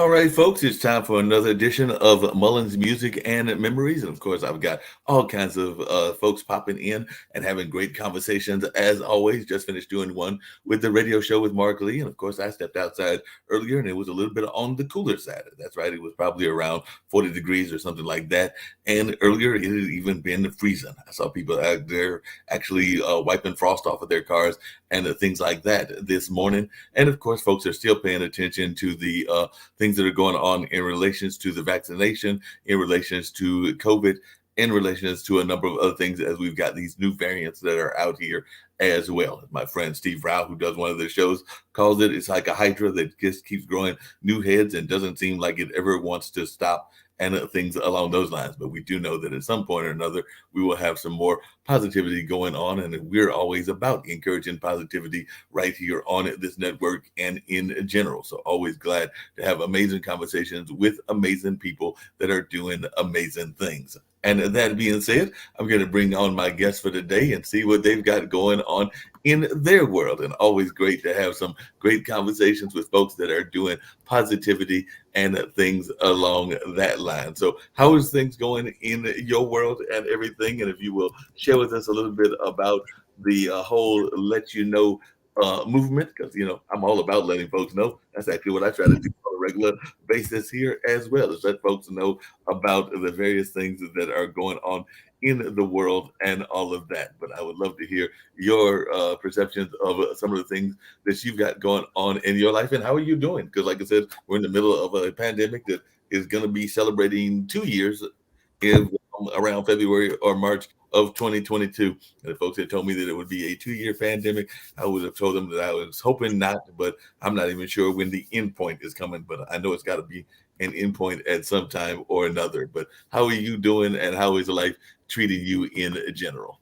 All right, folks, it's time for another edition of Mullings Music and Memories. And of course, I've got all kinds of folks popping in and having great conversations as always. Just finished doing one with the radio show with Marc Lee. And of course, I stepped outside earlier and it was a little bit on the cooler side. That's right, it was probably around 40 degrees or something like that. And earlier, it had even been freezing. I saw people out there actually wiping frost off of their cars and things like that this morning. And of course, folks are still paying attention to the things that are going on in relations to the vaccination, in relations to COVID, in relations to a number of other things as we've got these new variants that are out here as well. My friend Steve Rao, who does one of the shows, calls it's like a hydra that just keeps growing new heads and doesn't seem like it ever wants to stop, and things along those lines. But we do know that at some point or another, we will have some more positivity going on. And we're always about encouraging positivity right here on this network and in general. So always glad to have amazing conversations with amazing people that are doing amazing things. And that being said, I'm going to bring on my guests for today and see what they've got going on in their world. And always great to have some great conversations with folks that are doing positivity and things along that line. So how is things going in your world and everything? And if you will share with us a little bit about the whole Let You Know movement, because I'm all about letting folks know. That's actually what I try to do on a regular basis here as well, is let folks know about the various things that are going on in the world and all of that. But I would love to hear your perceptions of some of the things that you've got going on in your life, and how are you doing? Because like I said, we're in the middle of a pandemic that is going to be celebrating 2 years in around February or March of 2022. And if folks had told me that it would be a 2-year pandemic, I would have told them that I was hoping not, but I'm not even sure when the end point is coming, but I know it's got to be an end point at some time or another. But how are you doing, and how is life treating you in general?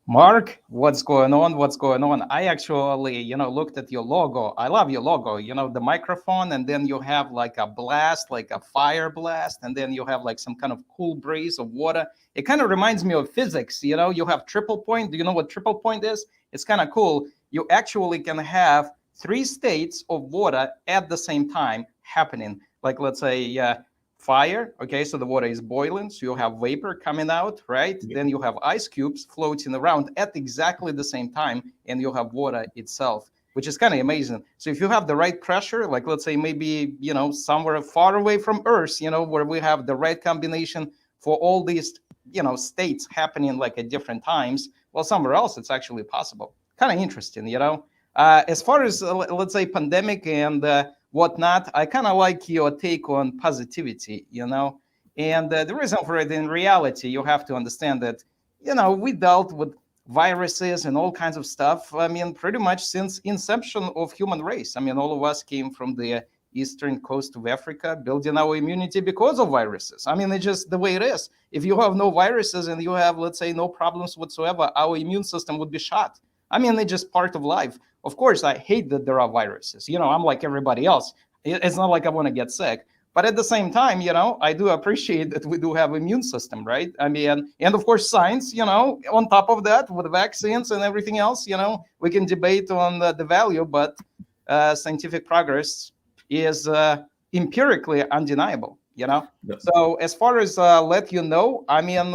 Mark, what's going on? What's going on? I actually, looked at your logo. I love your logo, the microphone, and then you have like a blast, like a fire blast, and then you have like some kind of cool breeze of water. It kind of reminds me of physics, you have triple point. Do you know what triple point is? It's kind of cool. You actually can have 3 states of water at the same time happening. Like, let's say, fire. Okay, so the water is boiling, so you have vapor coming out, right? Yeah. Then you have ice cubes floating around at exactly the same time, and you have water itself, which is kind of amazing. So if you have the right pressure, like let's say maybe somewhere far away from Earth, where we have the right combination for all these states happening like at different times, well, somewhere else it's actually possible. Kind of interesting, as far as let's say pandemic and whatnot, I kind of like your take on positivity, and the reason for it, in reality, you have to understand that, we dealt with viruses and all kinds of stuff. I mean, pretty much since inception of human race. I mean, all of us came from the eastern coast of Africa, building our immunity because of viruses. I mean, it's just the way it is. If you have no viruses and you have, let's say, no problems whatsoever, our immune system would be shot. I mean, it's just part of life. Of course, I hate that there are viruses. I'm like everybody else. It's not like I want to get sick. But at the same time, I do appreciate that we do have immune system, right? I mean, and of course, science, on top of that, with vaccines and everything else, we can debate on the value, but scientific progress is empirically undeniable, Yep. So as far as let you know, I mean,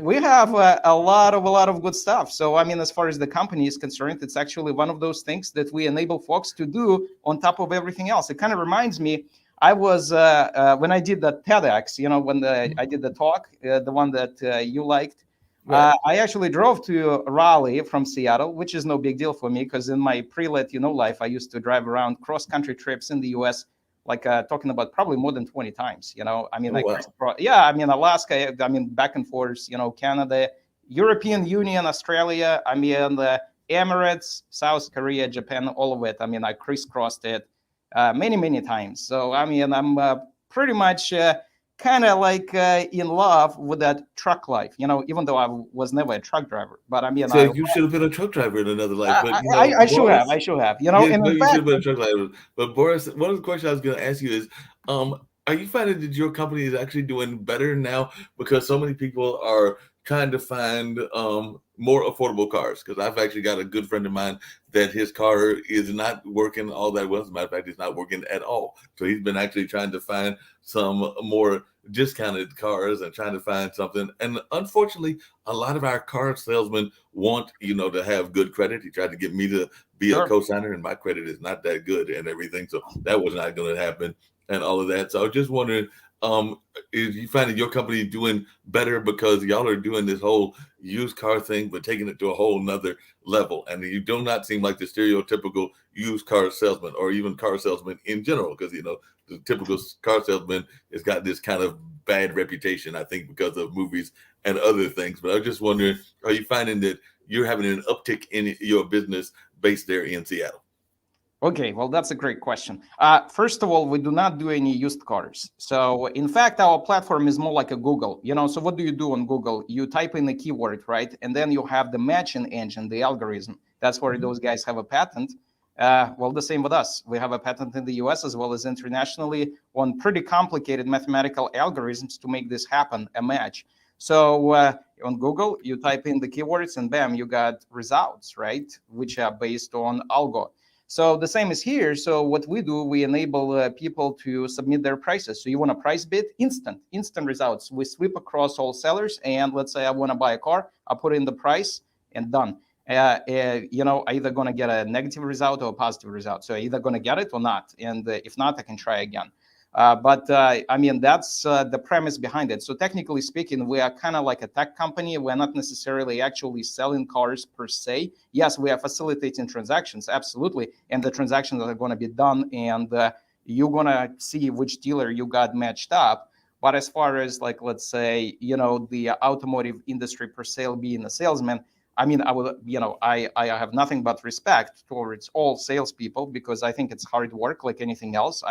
we have a lot of good stuff. So, I mean, as far as the company is concerned, it's actually one of those things that we enable folks to do on top of everything else. It kind of reminds me, I was, when I did the TEDx, when I did the talk, the one that you liked, Right. I actually drove to Raleigh from Seattle, which is no big deal for me because in my pre-let life, I used to drive around cross-country trips in the U.S., like talking about probably more than 20 times, I mean, Oh, wow. I mean, Alaska, I mean, back and forth, Canada, European Union, Australia, I mean, the Emirates, South Korea, Japan, all of it. I mean, I crisscrossed it many times. So, I mean, I'm pretty much kind of like in love with that truck life, even though I was never a truck driver. But I mean, So you should have been a truck driver in another life, but I should have, Boris, and no, in you should fact, have been a truck driver. But Boris, one of the questions I was going to ask you is, are you finding that your company is actually doing better now because so many people are trying to find more affordable cars, because I've actually got a good friend of mine that his car is not working all that well. As a matter of fact, it's not working at all. So he's been actually trying to find some more discounted cars and trying to find something. And unfortunately, a lot of our car salesmen want, to have good credit. He tried to get me to be a Sure. co-signer, and my credit is not that good and everything. So that was not going to happen and all of that. So I was just wondering, is you finding your company doing better because y'all are doing this whole used car thing, but taking it to a whole nother level? And you do not seem like the stereotypical used car salesman, or even car salesman in general, because the typical car salesman has got this kind of bad reputation, I think, because of movies and other things. But I was just wondering, are you finding that you're having an uptick in your business based there in Seattle? Okay, well, that's a great question. First of all, we do not do any used cars. So, in fact, our platform is more like a Google. So what do you do on Google? You type in a keyword, right? And then you have the matching engine, the algorithm. That's where those guys have a patent. Well, the same with us. We have a patent in the US as well as internationally on pretty complicated mathematical algorithms to make this happen, a match. So on Google, you type in the keywords and bam, you got results, right? Which are based on algo. So the same is here. So what we do, we enable people to submit their prices. So you want a price bid, instant results. We sweep across all sellers, and let's say I want to buy a car, I put in the price and done. I either going to get a negative result or a positive result. So either going to get it or not. And if not, I can try again. But that's the premise behind it. So technically speaking, we are kind of like a tech company. We're not necessarily actually selling cars per se. Yes, we are facilitating transactions, absolutely. And the transactions are going to be done, and you're going to see which dealer you got matched up. But as far as let's say, the automotive industry per se, being a salesman, I have nothing but respect towards all salespeople, because I think it's hard work like anything else.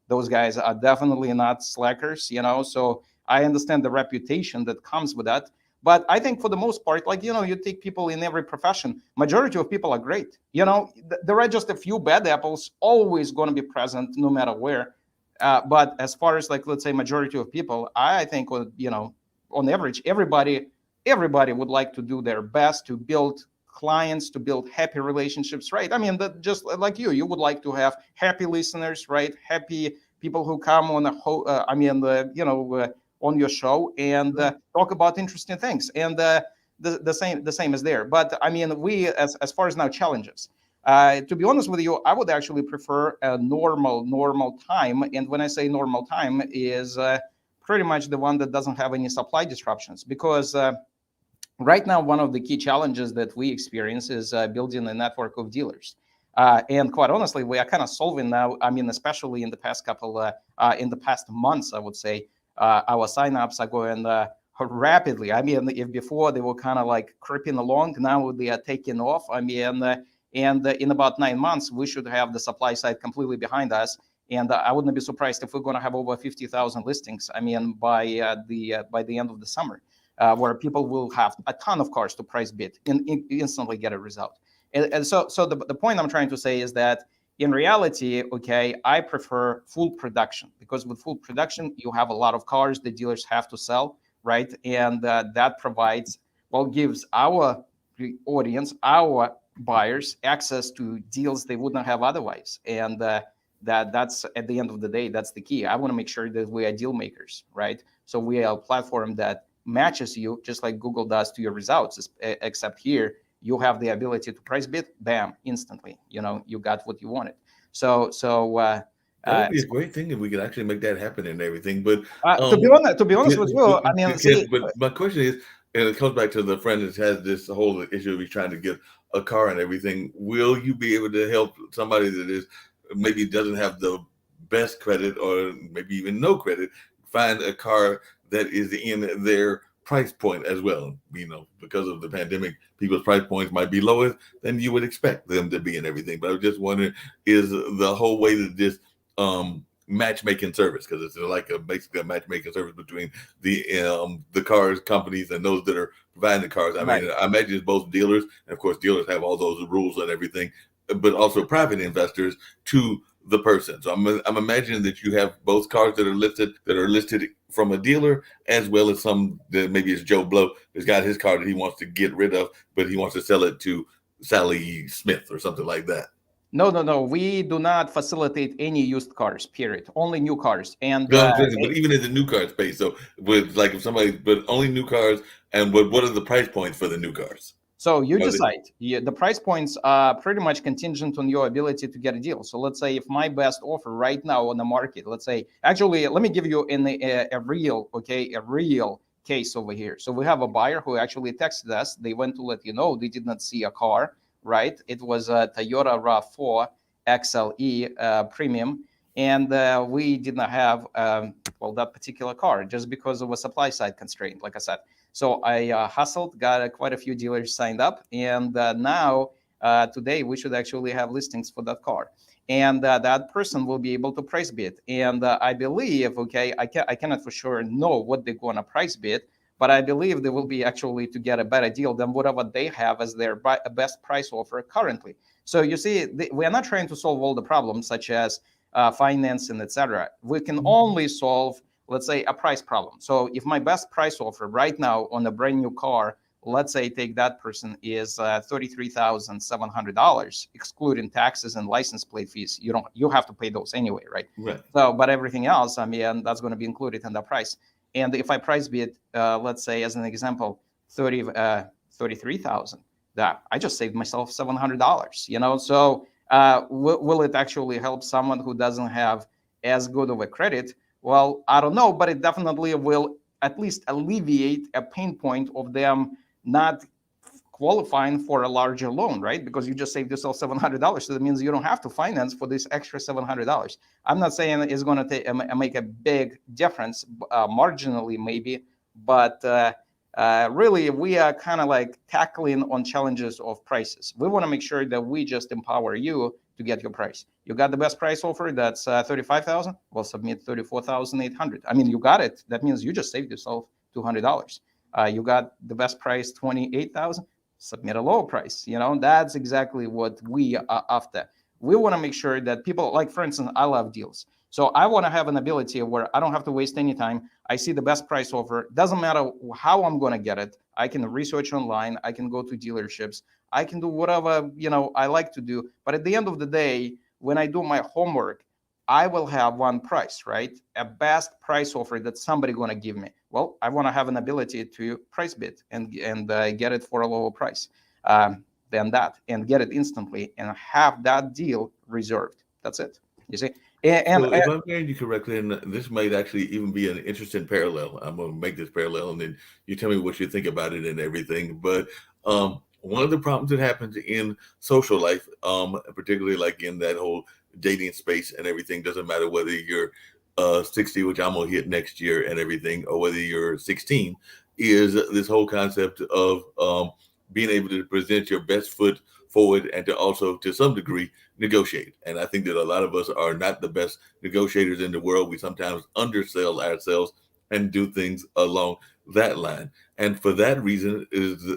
Those guys are definitely not slackers, so I understand the reputation that comes with that. But I think for the most part, you take people in every profession, majority of people are great. There are just a few bad apples always going to be present no matter where. But as far as let's say majority of people, I think, on average, everybody would like to do their best to build clients, to build happy relationships, right? That just like you would like to have happy listeners, right? Happy people who come on on your show and talk about interesting things. And the same is there. But we, as far as now challenges, to be honest with you, I would actually prefer a normal time. And when I say normal time, is pretty much the one that doesn't have any supply disruptions, because right now, one of the key challenges that we experience is building a network of dealers. And quite honestly, we are kind of solving now. Especially in the past months, I would say, our signups are going rapidly. If before they were kind of creeping along, now they are taking off. And in about 9 months, we should have the supply side completely behind us. And I wouldn't be surprised if we're going to have over 50,000 listings. By the end of the summer. Where people will have a ton of cars to price bid and instantly get a result. And so the point I'm trying to say is that in reality, okay, I prefer full production, because with full production, you have a lot of cars the dealers have to sell, right? And that gives our audience, our buyers, access to deals they wouldn't have otherwise. And that's at the end of the day, that's the key. I want to make sure that we are deal makers, right? So we are a platform that matches you just like Google does to your results, except here you have the ability to price bid, bam, instantly. You got what you wanted. So that would be a great thing if we could actually make that happen and everything. But to be honest with you, but my question is, and it comes back to the friend that has this whole issue of he's trying to get a car and everything. Will you be able to help somebody that is maybe doesn't have the best credit, or maybe even no credit, find a car that is in their price point as well? Because of the pandemic, people's price points might be lower than you would expect them to be and everything. But I was just wondering, is the whole way that this matchmaking service, because it's basically a matchmaking service between the cars companies and those that are providing the cars. Right. I imagine it's both dealers, and of course dealers have all those rules and everything, but also private investors to the person. So I'm imagining that you have both cars that are listed from a dealer, as well as some that maybe it's Joe Blow that's got his car that he wants to get rid of, but he wants to sell it to Sally Smith or something like that. No, no, no. We do not facilitate any used cars. Period. Only new cars. And No, I'm saying, but even in the new car space, so with like if somebody, but only new cars, and what are the price points for the new cars? so you Are they, decide. The price points are pretty much contingent on your ability to get a deal. So let's say if my best offer right now on the market, let's say, actually, let me give you a real, okay, a real case over here. So we have a buyer who actually texted us. They went to let you know they did not see a car, right? It was a Toyota RAV4 XLE premium. And we did not have, well, that particular car just because of a supply side constraint, like I said. So I hustled, got quite a few dealers signed up, and now today we should actually have listings for that car, and that person will be able to price bid. And I believe, okay, I cannot for sure know what they're gonna price bid, but I believe they will be actually to get a better deal than whatever they have as their best price offer currently. So you see, we are not trying to solve all the problems such as financing, etc. We can only solve, let's say, a price problem. So if my best price offer right now on a brand new car, let's say take that person is $33,700, excluding taxes and license plate fees. You have to pay those anyway, right? right. So, but everything else, I mean, that's going to be included in the price. And if I price bid, let's say as an example, 33,000, that I just saved myself $700. So will it actually help someone who doesn't have as good of a credit? Well, I don't know, but it definitely will at least alleviate a pain point of them not qualifying for a larger loan, right? Because you just saved yourself $700. So that means you don't have to finance for this extra $700. I'm not saying it's going to make a big difference, marginally maybe, but really we are kind of like tackling on challenges of prices. We want to make sure that we just empower you to get your price. You got the best price offer, that's 35,000. Well, submit 34,800. I mean, you got it. That means you just saved yourself $200. You got the best price, 28,000. Submit a lower price. That's exactly what we are after. We want to make sure that people, like for instance, I love deals. So I want to have an ability where I don't have to waste any time. I see the best price offer. Doesn't matter how I'm going to get it. I can research online. I can go to dealerships. I can do whatever, I like to do. But at the end of the day, when I do my homework, I will have one price, right? A best price offer that somebody going to give me. Well, I want to have an ability to price bid and get it for a lower price than that, and get it instantly and have that deal reserved. That's it. You see? So if I'm hearing you correctly, and this might actually even be an interesting parallel, I'm going to make this parallel, and then you tell me what you think about it and everything. But one of the problems that happens in social life, particularly like in that whole dating space and everything, doesn't matter whether you're 60, which I'm going to hit next year and everything, or whether you're 16, is this whole concept of being able to present your best foot forward and to also, to some degree, negotiate. And I think that a lot of us are not the best negotiators in the world. We sometimes undersell ourselves and do things along that line. And for that reason,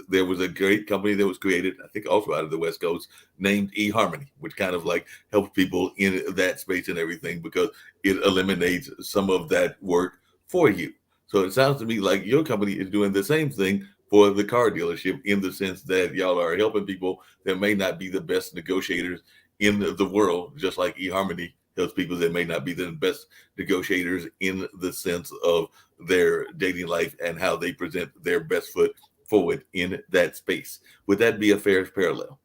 there was a great company that was created, I think also out of the West Coast, named eHarmony, which kind of like helps people in that space and everything, because it eliminates some of that work for you. So it sounds to me like your company is doing the same thing for the car dealership, in the sense that y'all are helping people that may not be the best negotiators in the world, just like eHarmony helps people that may not be the best negotiators in the sense of their dating life and how they present their best foot forward in that space. Would that be a fair parallel?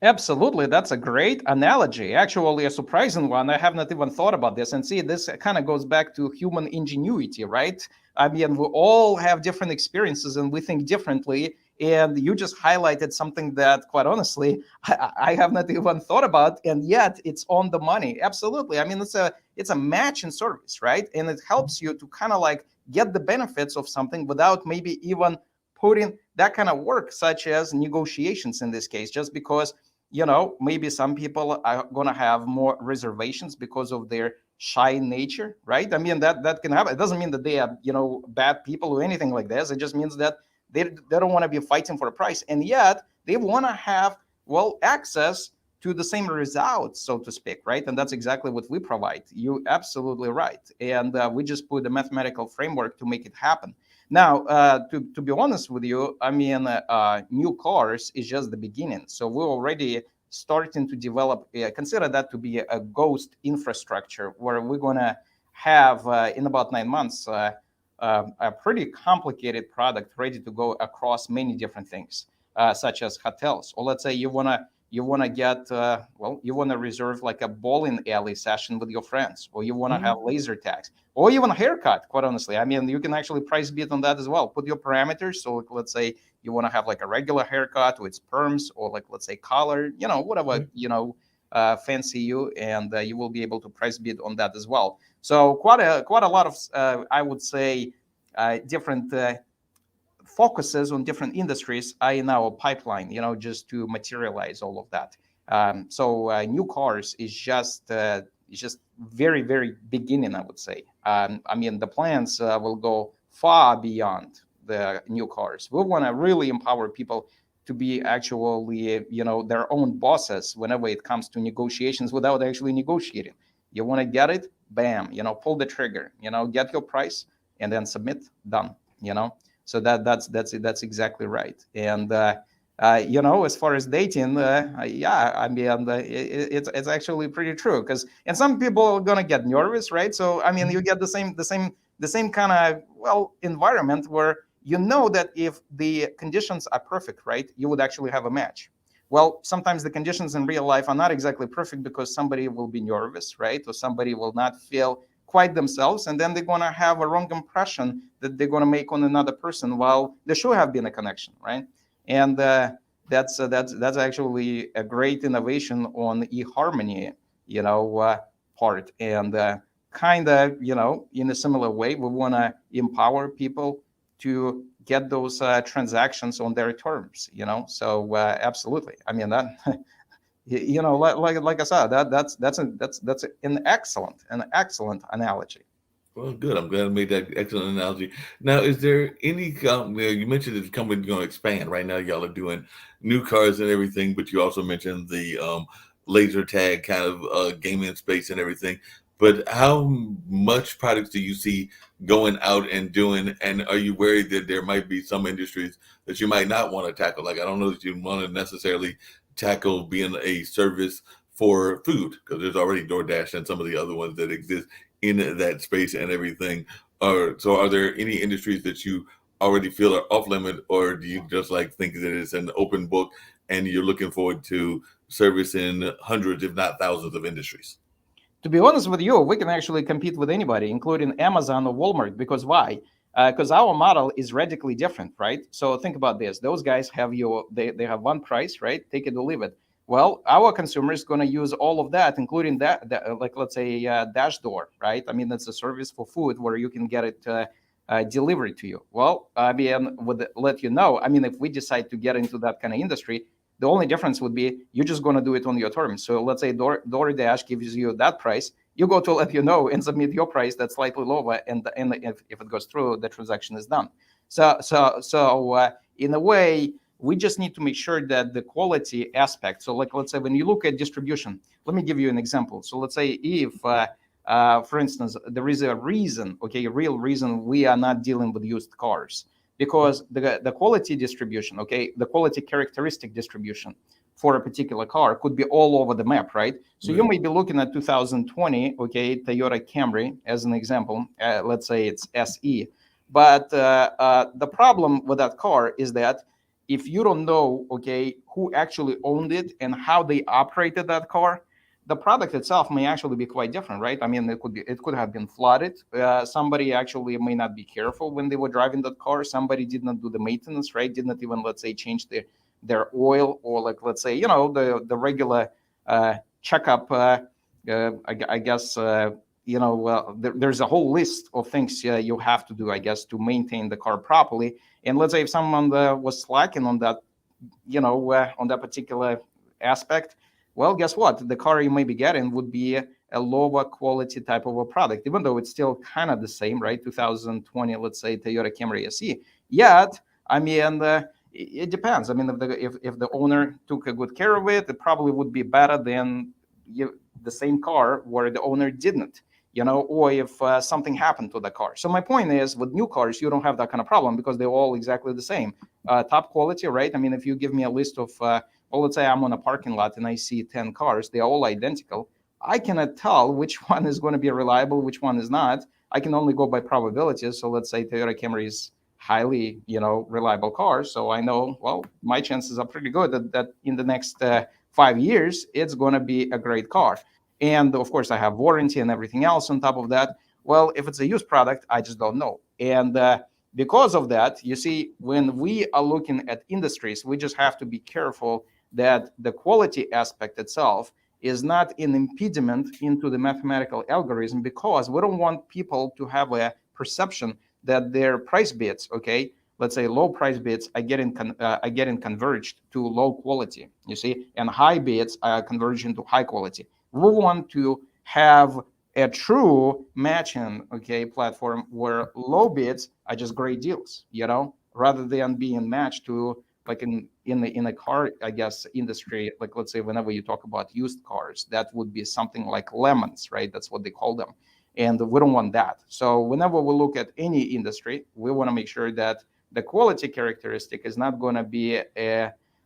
Absolutely. That's a great analogy. Actually, a surprising one. I have not even thought about this. And see, this kind of goes back to human ingenuity, right? I mean, we all have different experiences and we think differently. And you just highlighted something that, quite honestly, I have not even thought about, and yet it's on the money. Absolutely. I mean, it's a match in service, right? And it helps you to kind of like get the benefits of something without maybe even putting that kind of work, such as negotiations in this case, just because maybe some people are going to have more reservations because of their shy nature, right? I mean, that can happen. It doesn't mean that they are, bad people or anything like this. It just means that they don't want to be fighting for a price. And yet they want to have, access to the same results, so to speak, right? And that's exactly what we provide. You absolutely right. And we just put a mathematical framework to make it happen. Now, to be honest with you, I mean, new cars is just the beginning. So we're already starting to develop, consider that to be a ghost infrastructure where we're going to have in about 9 months a pretty complicated product ready to go across many different things, such as hotels. Or let's say you want to get you want to reserve like a bowling alley session with your friends, or you want to have laser tags, or even a haircut. Quite honestly, I mean, you can actually price bid on that as well. Put your parameters. So let's say you want to have like a regular haircut with perms, or like let's say color, whatever fancy you, and you will be able to price bid on that as well. So quite a lot of I would say different focuses on different industries are in our pipeline, just to materialize all of that. So new cars is just very, very beginning, I would say. I mean, the plans will go far beyond the new cars. We want to really empower people to be actually, their own bosses whenever it comes to negotiations without actually negotiating. You want to get it, bam, pull the trigger, get your price and then submit, done, So that's exactly right. And as far as dating, yeah, I mean, it's actually pretty true, because and some people are gonna get nervous, right? So I mean, you get the same kind of environment where that if the conditions are perfect, right, you would actually have a match. Well, sometimes the conditions in real life are not exactly perfect because somebody will be nervous, right, or somebody will not feel quite themselves, and then they're going to have a wrong impression that they're going to make on another person, while there should have been a connection, right? And that's actually a great innovation on eHarmony, part. And kind of, in a similar way, we want to empower people to get those transactions on their terms, So absolutely, I mean that. Like I said, that's an excellent analogy. Well, good. I'm glad I made that excellent analogy. Now, is there any you mentioned that the company's going to expand. Right now, y'all are doing new cars and everything, but you also mentioned the laser tag kind of gaming space and everything. But how much products do you see going out and doing? And are you worried that there might be some industries that you might not want to tackle? Like, I don't know that you want to necessarily tackle being a service for food, because there's already DoorDash and some of the other ones that exist in that space and everything. So are there any industries that you already feel are off limit, or do you just like think that it's an open book and you're looking forward to servicing hundreds, if not thousands, of industries? To be honest with you, we can actually compete with anybody, including Amazon or Walmart. Because why? Because our model is radically different, right? So think about this: those guys have they have one price, right? Take it or leave it. Well, our consumer is going to use all of that, including that like let's say Dash Door, right? I mean, that's a service for food where you can get it delivered to you. Well, I mean, would let you know. I mean, if we decide to get into that kind of industry, the only difference would be you're just going to do it on your terms. So let's say DoorDash gives you that price. You go to Let You Know and submit your price that's slightly lower, and if it goes through, the transaction is done. So in a way, we just need to make sure that the quality aspect. So like let's say when you look at distribution, let me give you an example. So let's say if, for instance, there is a reason, a real reason we are not dealing with used cars, because the quality distribution, the quality characteristic distribution for a particular car could be all over the map, right? So you may be looking at 2020, Toyota Camry as an example. Let's say it's SE, but the problem with that car is that if you don't know, who actually owned it and how they operated that car, the product itself may actually be quite different, right? I mean, it could have been flooded. Somebody actually may not be careful when they were driving that car. Somebody did not do the maintenance, right? Did not even, let's say, change their oil, or like, let's say, the regular checkup. I guess there's a whole list of things you have to do, I guess, to maintain the car properly. And let's say if someone was slacking on that, on that particular aspect, well, guess what? The car you may be getting would be a lower quality type of a product, even though it's still kind of the same, right? 2020, let's say Toyota Camry SE. Yet, I mean, it depends. I mean, if the owner took a good care of it, it probably would be better than the same car where the owner didn't. Or if something happened to the car. So my point is, with new cars, you don't have that kind of problem because they're all exactly the same, top quality, right? I mean, if you give me a list of, well, let's say I'm on a parking lot and I see 10 cars, they're all identical. I cannot tell which one is going to be reliable, which one is not. I can only go by probabilities. So let's say Toyota Camry is highly, reliable car. So I know, well, my chances are pretty good that in the next 5 years, it's going to be a great car. And of course, I have warranty and everything else on top of that. Well, if it's a used product, I just don't know. And because of that, you see, when we are looking at industries, we just have to be careful that the quality aspect itself is not an impediment into the mathematical algorithm, because we don't want people to have a perception that their price bids, okay, let's say low price bids are getting converged to low quality, you see, and high bids are converging to high quality. We want to have a true matching, okay, platform where low bids are just great deals, rather than being matched to, like in a car, I guess, industry, like let's say whenever you talk about used cars, that would be something like lemons, right? That's what they call them. And we don't want that. So whenever we look at any industry, we want to make sure that the quality characteristic is not going to be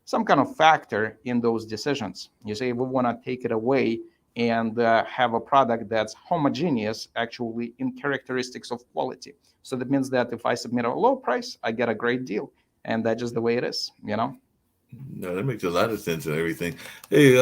some kind of factor in those decisions. You see, we want to take it away and have a product that's homogeneous actually in characteristics of quality. So that means that if I submit a low price, I get a great deal. And that's just the way it is. No, that makes a lot of sense and everything. Hey,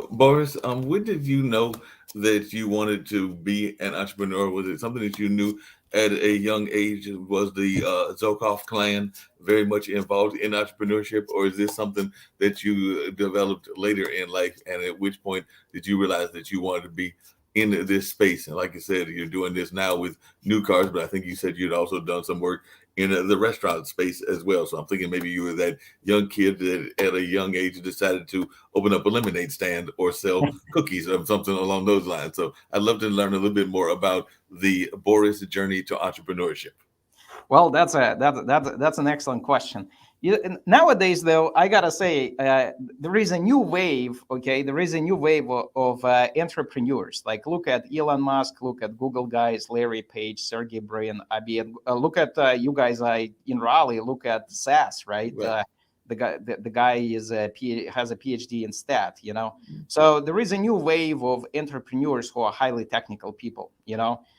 Boris, when did you know that you wanted to be an entrepreneur? Was it something that you knew at a young age? Was the Zhukov clan very much involved in entrepreneurship, or is this something that you developed later in life? And at which point did you realize that you wanted to be in this space? And like you said, you're doing this now with new cars, but I think you said you'd also done some work in the restaurant space as well. So I'm thinking maybe you were that young kid that at a young age decided to open up a lemonade stand or sell cookies or something along those lines. So I'd love to learn a little bit more about the Boris journey to entrepreneurship. Well, that's an excellent question. Nowadays, though, I gotta say, there is a new wave. Okay, there is a new wave of entrepreneurs. Like, look at Elon Musk, look at Google guys, Larry Page, Sergey Brin. I mean, look at you guys in Raleigh. Look at SAS, right? Right. The guy has a PhD in stat. So there is a new wave of entrepreneurs who are highly technical people.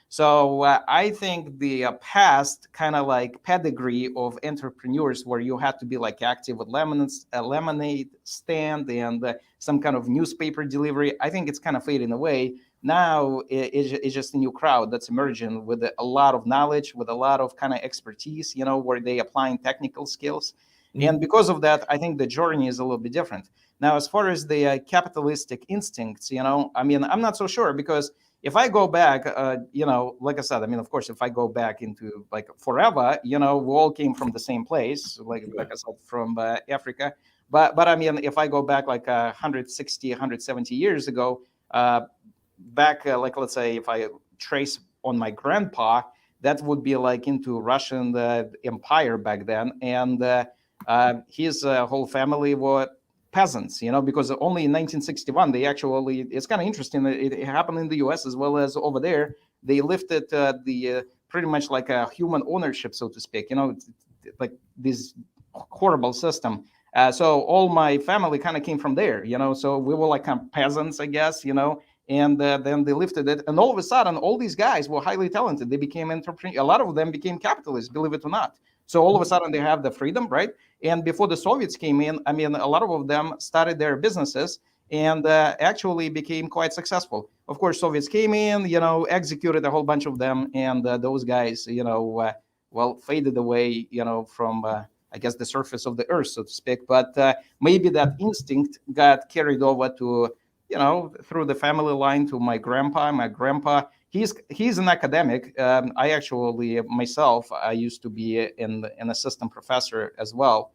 So I think the past kind of like pedigree of entrepreneurs, where you had to be like active with a lemonade stand and some kind of newspaper delivery, I think it's kind of fading away. Now it's just a new crowd that's emerging with a lot of knowledge, with a lot of kind of expertise, where they applying technical skills. And because of that, I think the journey is a little bit different. Now, as far as the capitalistic instincts, I mean, I'm not so sure, because if I go back, like I said, I mean, of course, if I go back into like forever, we all came from the same place, like I said, from Africa. But I mean, if I go back like 160, 170 years ago, back, like let's say, if I trace on my grandpa, that would be like into Russian Empire back then, and his whole family were peasants, because only in 1961 they actually, it's kind of interesting, it happened in the US as well as over there, they lifted the pretty much like a human ownership, so to speak, like this horrible system. So all my family kind of came from there, so we were like kind of peasants, I guess, and then they lifted it, and all of a sudden all these guys were highly talented, they became entrepreneurs, a lot of them became capitalists, believe it or not. So all of a sudden they have the freedom, right? And before the Soviets came in, I mean, a lot of them started their businesses and actually became quite successful. Of course, Soviets came in, executed a whole bunch of them, and those guys, well, faded away, from I guess the surface of the earth, so to speak. But maybe that instinct got carried over to, through the family line to my grandpa. My grandpa, he's an academic. I actually myself, I used to be an assistant professor as well.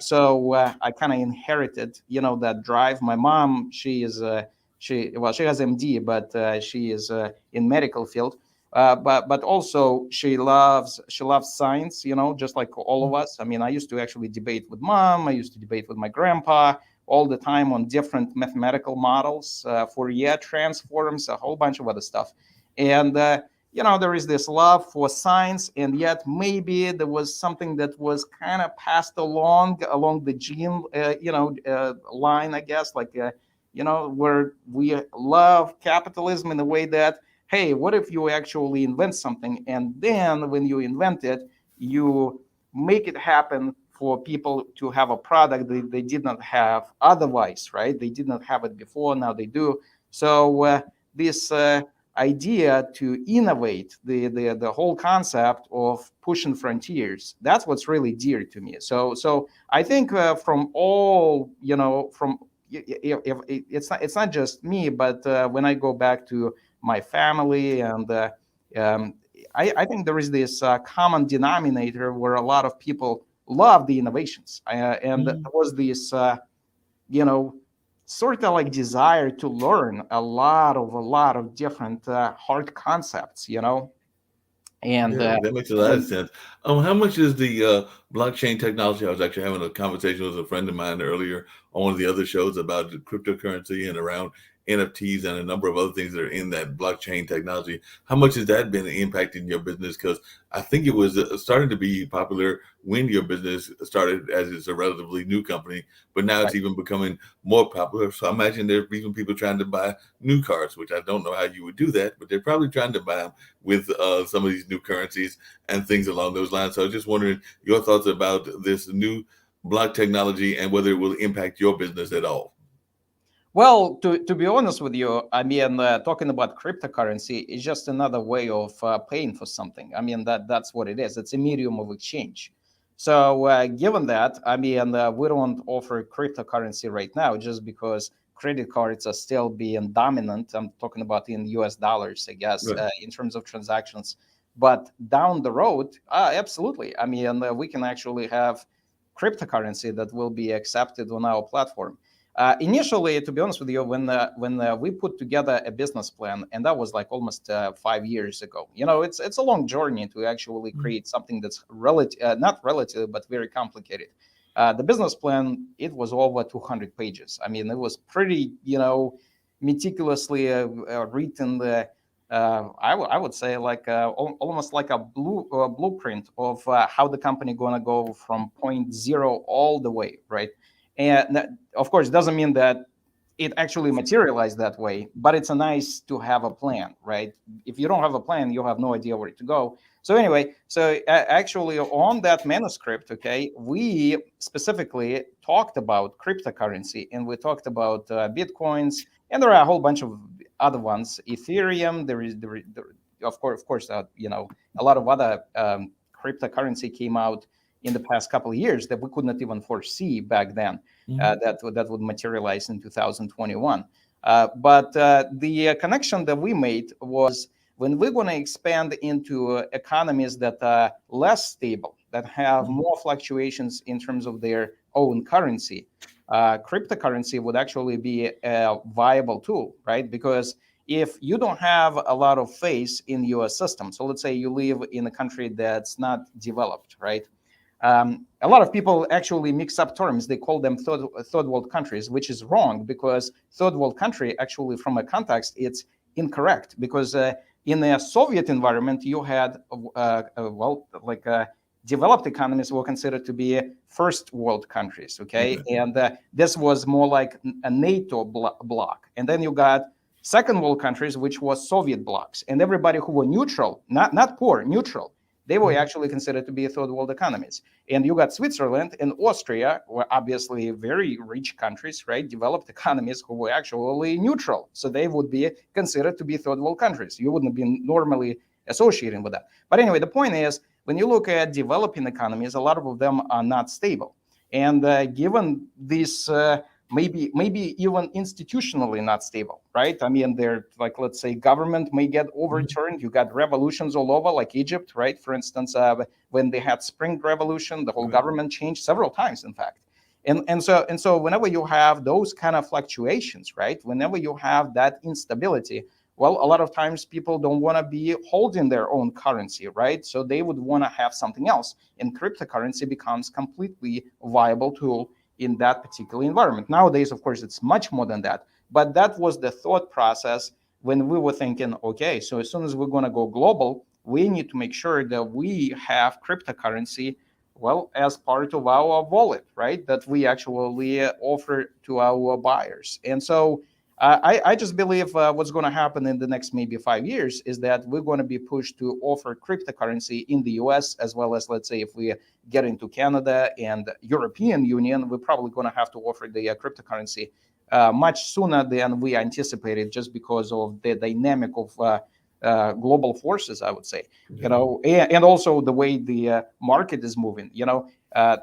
So I kind of inherited, that drive. My mom, she has MD, but she is in medical field. but also she loves science, just like all of us. I mean, I used to actually debate with mom. I used to debate with my grandpa all the time on different mathematical models, Fourier transforms, a whole bunch of other stuff. And there is this love for science, and yet maybe there was something that was kind of passed along the gene, line, I guess, like where we love capitalism in a way that, hey, what if you actually invent something, and then when you invent it, you make it happen for people to have a product they did not have otherwise, right? They did not have it before, now they do. So this idea to innovate, the whole concept of pushing frontiers, that's what's really dear to me. So I think from all, from if it's not just me, but when I go back to my family, and um, I think there is this common denominator where a lot of people love the innovations, and there Mhm. was this you know sort of like desire to learn a lot of different hard concepts, and Yeah, that makes a lot of when sense. How much is the blockchain technology? I was actually having a conversation with a friend of mine earlier on one of the other shows about the cryptocurrency and around NFTs and a number of other things that are in that blockchain technology. How much has that been impacting your business? Because I think it was starting to be popular when your business started, as it's a relatively new company, but now it's right. even becoming more popular. So I imagine there's even people trying to buy new cars, which I don't know how you would do that, but they're probably trying to buy them with some of these new currencies and things along those lines. So I was just wondering your thoughts about this new block technology and whether it will impact your business at all. Well, to be honest with you, I mean, talking about cryptocurrency is just another way of paying for something. I mean, that's what it is. It's a medium of exchange. So, given that, I mean, we don't offer cryptocurrency right now just because credit cards are still being dominant. I'm talking about in US dollars, I guess, Right. in terms of transactions. But down the road, absolutely. I mean, we can actually have cryptocurrency that will be accepted on our platform. Initially, to be honest with you, when we put together a business plan, and that was like almost 5 years ago. It's a long journey to actually create something that's not relative, but very complicated. The business plan, it was over 200 pages. I mean, it was pretty, meticulously written. I would say like almost like a blueprint of how the company gonna go from point zero all the way, right? And that, of course, doesn't mean that it actually materialized that way, but it's a nice to have a plan, right? If you don't have a plan, you have no idea where to go. So anyway, so actually on that manuscript, okay, we specifically talked about cryptocurrency, and we talked about bitcoins, and there are a whole bunch of other ones, Ethereum. Of course, a lot of other cryptocurrency came out in the past couple of years that we could not even foresee back then, Mhm. that would materialize in 2021. But the connection that we made was when we're going to expand into economies that are less stable, that have Mhm. more fluctuations in terms of their own currency. Cryptocurrency would actually be a viable tool, right? Because if you don't have a lot of faith in your system, so let's say you live in a country that's not developed, right? A lot of people actually mix up terms. They call them third world countries, which is wrong, because third world country actually, from a context, it's incorrect, because in a Soviet environment, you had developed economies were considered to be first world countries, okay, Okay. and this was more like a NATO bloc, and then you got second world countries, which was Soviet blocs, and everybody who were neutral, not poor, neutral, they were Mhm. actually considered to be third world economies. And you got Switzerland and Austria, were obviously very rich countries, right? Developed economies who were actually neutral. So they would be considered to be third world countries. You wouldn't be normally associating with that. But anyway, the point is, when you look at developing economies, a lot of them are not stable. And given this maybe even institutionally not stable, right? I mean, they're like, let's say government may get Mhm. overturned. You got revolutions all over, like Egypt, right? For instance, when they had Spring Revolution, the whole Right. government changed several times, in fact. And so whenever you have those kind of fluctuations, right? Whenever you have that instability, Well, a lot of times people don't want to be holding their own currency, right? So they would want to have something else. And cryptocurrency becomes completely viable tool in that particular environment. Nowadays, of course, it's much more than that. But that was the thought process when we were thinking, okay, so as soon as we're going to go global, we need to make sure that we have cryptocurrency, well, as part of our wallet, right? That we actually offer to our buyers. And so I just believe what's going to happen in the next maybe 5 years is that we're going to be pushed to offer cryptocurrency in the US, as well as, let's say, if we get into Canada and European Union, we're probably going to have to offer the cryptocurrency much sooner than we anticipated, just because of the dynamic of global forces, I would say, and also the way the market is moving.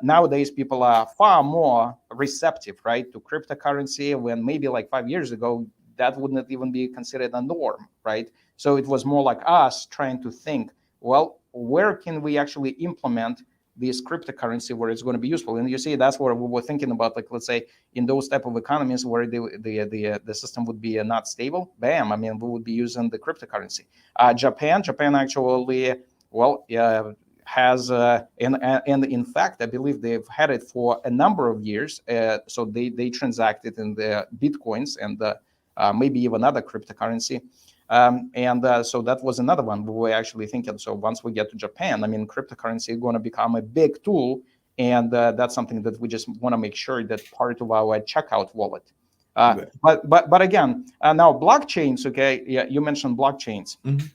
Nowadays people are far more receptive, right, to cryptocurrency, when maybe like 5 years ago that wouldn't even be considered a norm, right? So it was more like us trying to think, well, where can we actually implement this cryptocurrency where it's going to be useful? And you see, that's where we were thinking about, like, let's say in those type of economies where the system would be not stable, bam, I mean, we would be using the cryptocurrency. Japan actually, well, has and in fact, I believe they've had it for a number of years. So they transacted in the bitcoins and maybe even other cryptocurrency. So that was another one we were actually thinking. So once we get to Japan, I mean, cryptocurrency is going to become a big tool, and that's something that we just want to make sure that part of our checkout wallet. But again, now blockchains. Okay, yeah, you mentioned blockchains. Mm-hmm.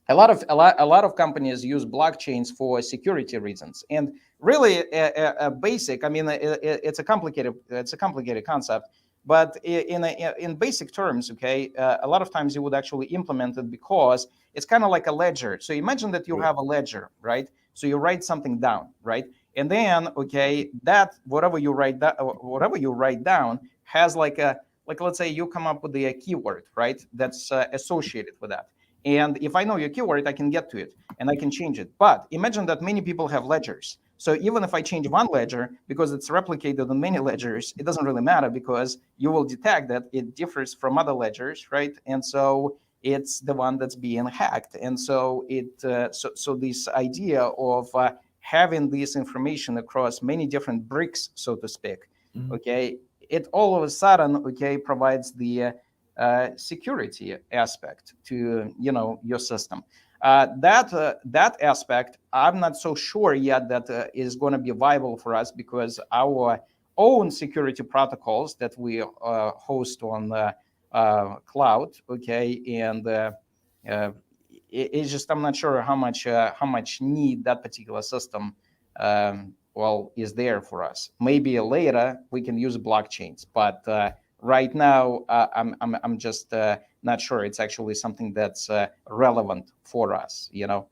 A lot of companies use blockchains for security reasons, and really a basic. I mean, it's a complicated concept. But in basic terms, okay, a lot of times you would actually implement it because it's kind of like a ledger. So imagine that you have a ledger, right? So you write something down, right? And then, okay, that whatever you write down has like let's say you come up with a keyword, right? That's associated with that. And if I know your keyword, I can get to it and I can change it. But imagine that many people have ledgers. So even if I change one ledger, because it's replicated on many ledgers, it doesn't really matter, because you will detect that it differs from other ledgers, right? And so it's the one that's being hacked. And so so this idea of having this information across many different bricks, so to speak, okay, it all of a sudden, okay, provides the security aspect to your system. That aspect, I'm not so sure yet that is going to be viable for us, because our own security protocols that we host on cloud, okay, and it's just, I'm not sure how much need that particular system is there for us. Maybe later we can use blockchains, but right now I'm just not sure it's actually something that's relevant for us, but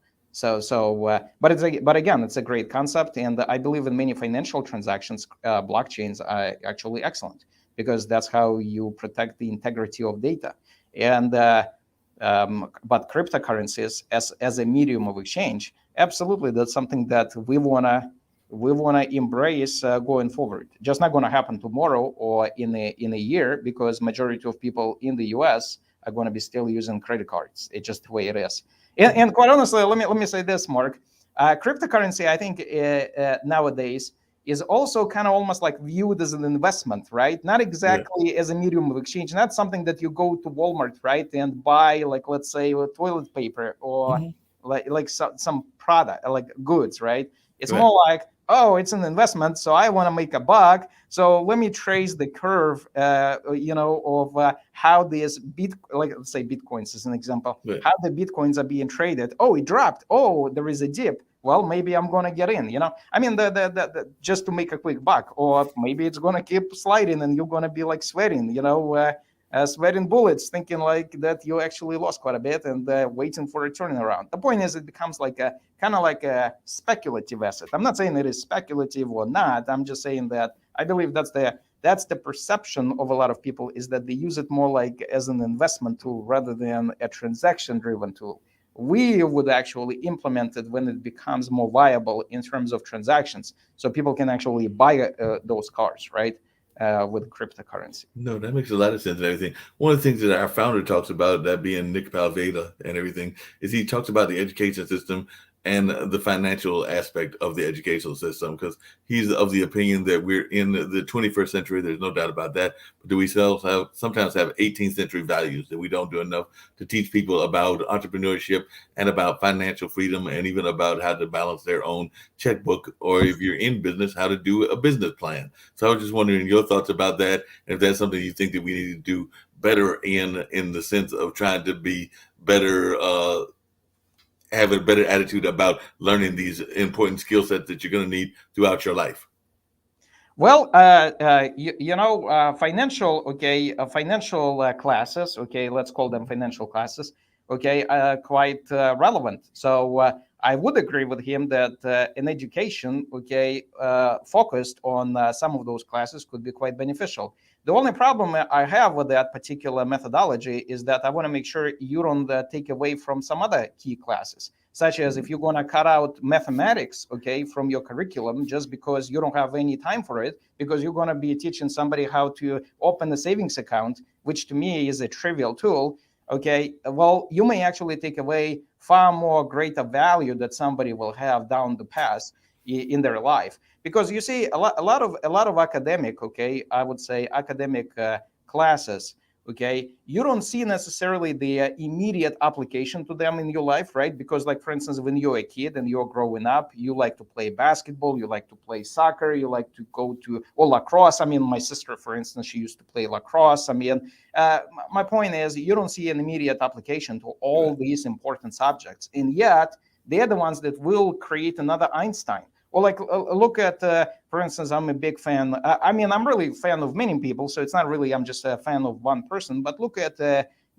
again, it's a great concept, and I believe in many financial transactions blockchains are actually excellent, because that's how you protect the integrity of data. And but cryptocurrencies as a medium of exchange, absolutely, that's something that we want to embrace going forward. Just not going to happen tomorrow or in a year, because majority of people in the US are going to be still using credit cards. It's just the way it is. And quite honestly, let me say this, Mark. Cryptocurrency, I think nowadays is also kind of almost like viewed as an investment, right? Not exactly as a medium of exchange. Not something that you go to Walmart, right, and buy, like, let's say, toilet paper or like some product, like goods, right? It's more like, oh, it's an investment, so I want to make a buck. So let me trace the curve, of how this let's say Bitcoins as an example, how the Bitcoins are being traded. Oh, it dropped. Oh, there is a dip. Well, maybe I'm going to get in, I mean, the just to make a quick buck, or maybe it's going to keep sliding and you're going to be like sweating, sweating bullets, thinking like that you actually lost quite a bit and waiting for a turnaround. The point is, it becomes like a kind of like a speculative asset. I'm not saying it is speculative or not. I'm just saying that I believe that's the perception of a lot of people, is that they use it more like as an investment tool rather than a transaction-driven tool. We would actually implement it when it becomes more viable in terms of transactions, so people can actually buy those cars, right? with cryptocurrency. No, that makes a lot of sense and everything. One of the things that our founder talks about, that being Nick Palveda and everything, is he talks about the education system and the financial aspect of the educational system, because he's of the opinion that we're in the 21st century. There's no doubt about that. But do we still have sometimes have 18th century values that we don't do enough to teach people about entrepreneurship and about financial freedom and even about how to balance their own checkbook, or if you're in business, how to do a business plan. So I was just wondering your thoughts about that, and if that's something you think that we need to do better in the sense of trying to be better, have a better attitude about learning these important skill sets that you're going to need throughout your life. Well, financial, okay, financial classes, okay, let's call them financial classes, okay, quite relevant. So I would agree with him that an education, okay, focused on some of those classes could be quite beneficial. The only problem I have with that particular methodology is that I want to make sure you don't take away from some other key classes, such as if you're going to cut out mathematics, okay, from your curriculum just because you don't have any time for it, because you're going to be teaching somebody how to open a savings account, which to me is a trivial tool, okay, well, you may actually take away far more greater value that somebody will have down the path in their life. Because you see, a lot of academic, okay, I would say academic classes, okay, you don't see necessarily the immediate application to them in your life, right? Because, like, for instance, when you're a kid and you're growing up, you like to play basketball, you like to play soccer, you like to go to, or lacrosse. I mean, my sister, for instance, she used to play lacrosse. I mean, my point is, you don't see an immediate application to all these important subjects, and yet they're the ones that will create another Einstein. Or, like, look at, for instance, I'm a big fan. I mean, I'm really a fan of many people, so it's not really I'm just a fan of one person. But look at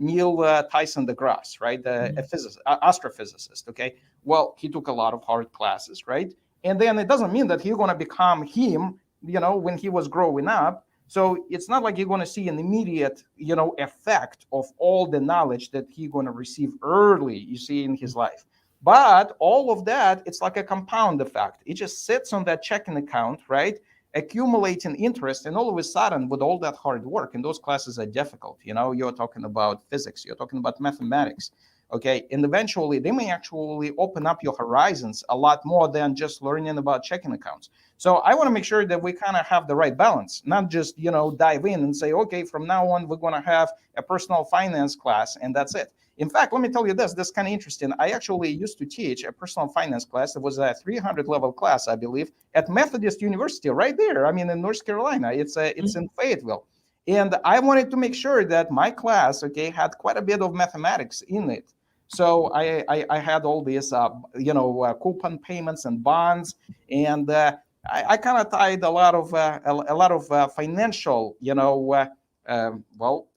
Neil Tyson deGrasse, right? A physicist, astrophysicist. Okay, well, he took a lot of hard classes, right? And then it doesn't mean that he's going to become him, when he was growing up. So it's not like you're going to see an immediate, effect of all the knowledge that he's going to receive early, you see, in his life. But all of that, it's like a compound effect. It just sits on that checking account, right? Accumulating interest. And all of a sudden, with all that hard work, and those classes are difficult, you're talking about physics, you're talking about mathematics, okay? And eventually, they may actually open up your horizons a lot more than just learning about checking accounts. So I want to make sure that we kind of have the right balance, not just, dive in and say, okay, from now on, we're going to have a personal finance class, and that's it. In fact, let me tell you this is kind of interesting. I actually used to teach a personal finance class. It was a 300 level class, I believe, at Methodist University right there. I mean, in North Carolina, it's in Fayetteville. And I wanted to make sure that my class, okay, had quite a bit of mathematics in it. So I had all these, coupon payments and bonds, and I kind of tied a lot of financial,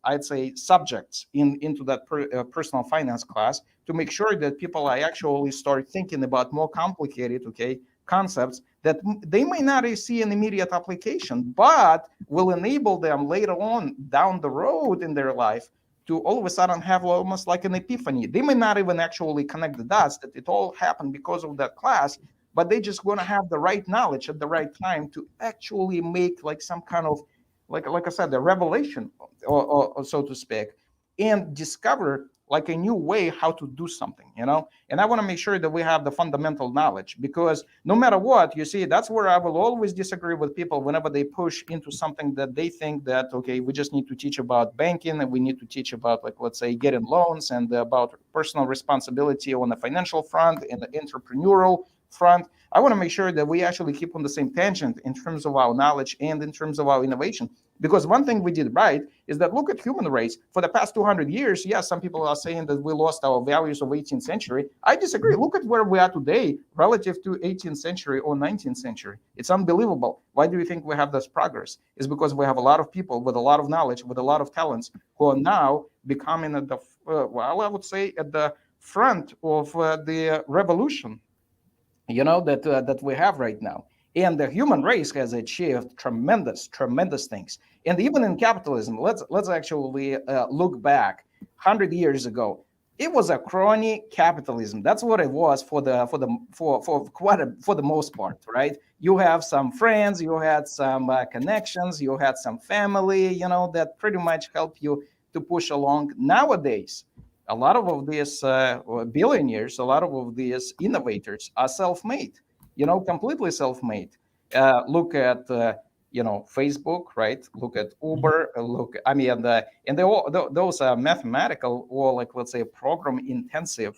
I'd say subjects into that personal finance class to make sure that people are actually start thinking about more complicated, okay, concepts that they may not see an immediate application, but will enable them later on down the road in their life to all of a sudden have almost like an epiphany. They may not even actually connect the dots that it all happened because of that class, but they just want to have the right knowledge at the right time to actually make like some kind of, like I said, the revelation, or so to speak, and discover like a new way how to do something, And I want to make sure that we have the fundamental knowledge, because no matter what, you see, that's where I will always disagree with people whenever they push into something that they think that, okay, we just need to teach about banking and we need to teach about, like, let's say, getting loans and about personal responsibility on the financial front and the entrepreneurial front. I want to make sure that we actually keep on the same tangent in terms of our knowledge and in terms of our innovation. Because one thing we did right is that look at human race. For the past 200 years, yes, some people are saying that we lost our values of 18th century. I disagree. Look at where we are today relative to 18th century or 19th century. It's unbelievable. Why do you think we have this progress? It's because we have a lot of people with a lot of knowledge, with a lot of talents, who are now becoming at the, I would say, at the front of the revolution, that we have right now. And the human race has achieved tremendous things. And even in capitalism, let's actually look back 100 years ago. It was a crony capitalism. That's what it was for the most part, right? You have some friends, you had some connections, you had some family, that pretty much help you to push along. Nowadays, a lot of these billionaires, a lot of these innovators are self-made, completely self-made. Look at Facebook, right? Look at Uber. Look, I mean, and they all those are mathematical or, like, let's say, program intensive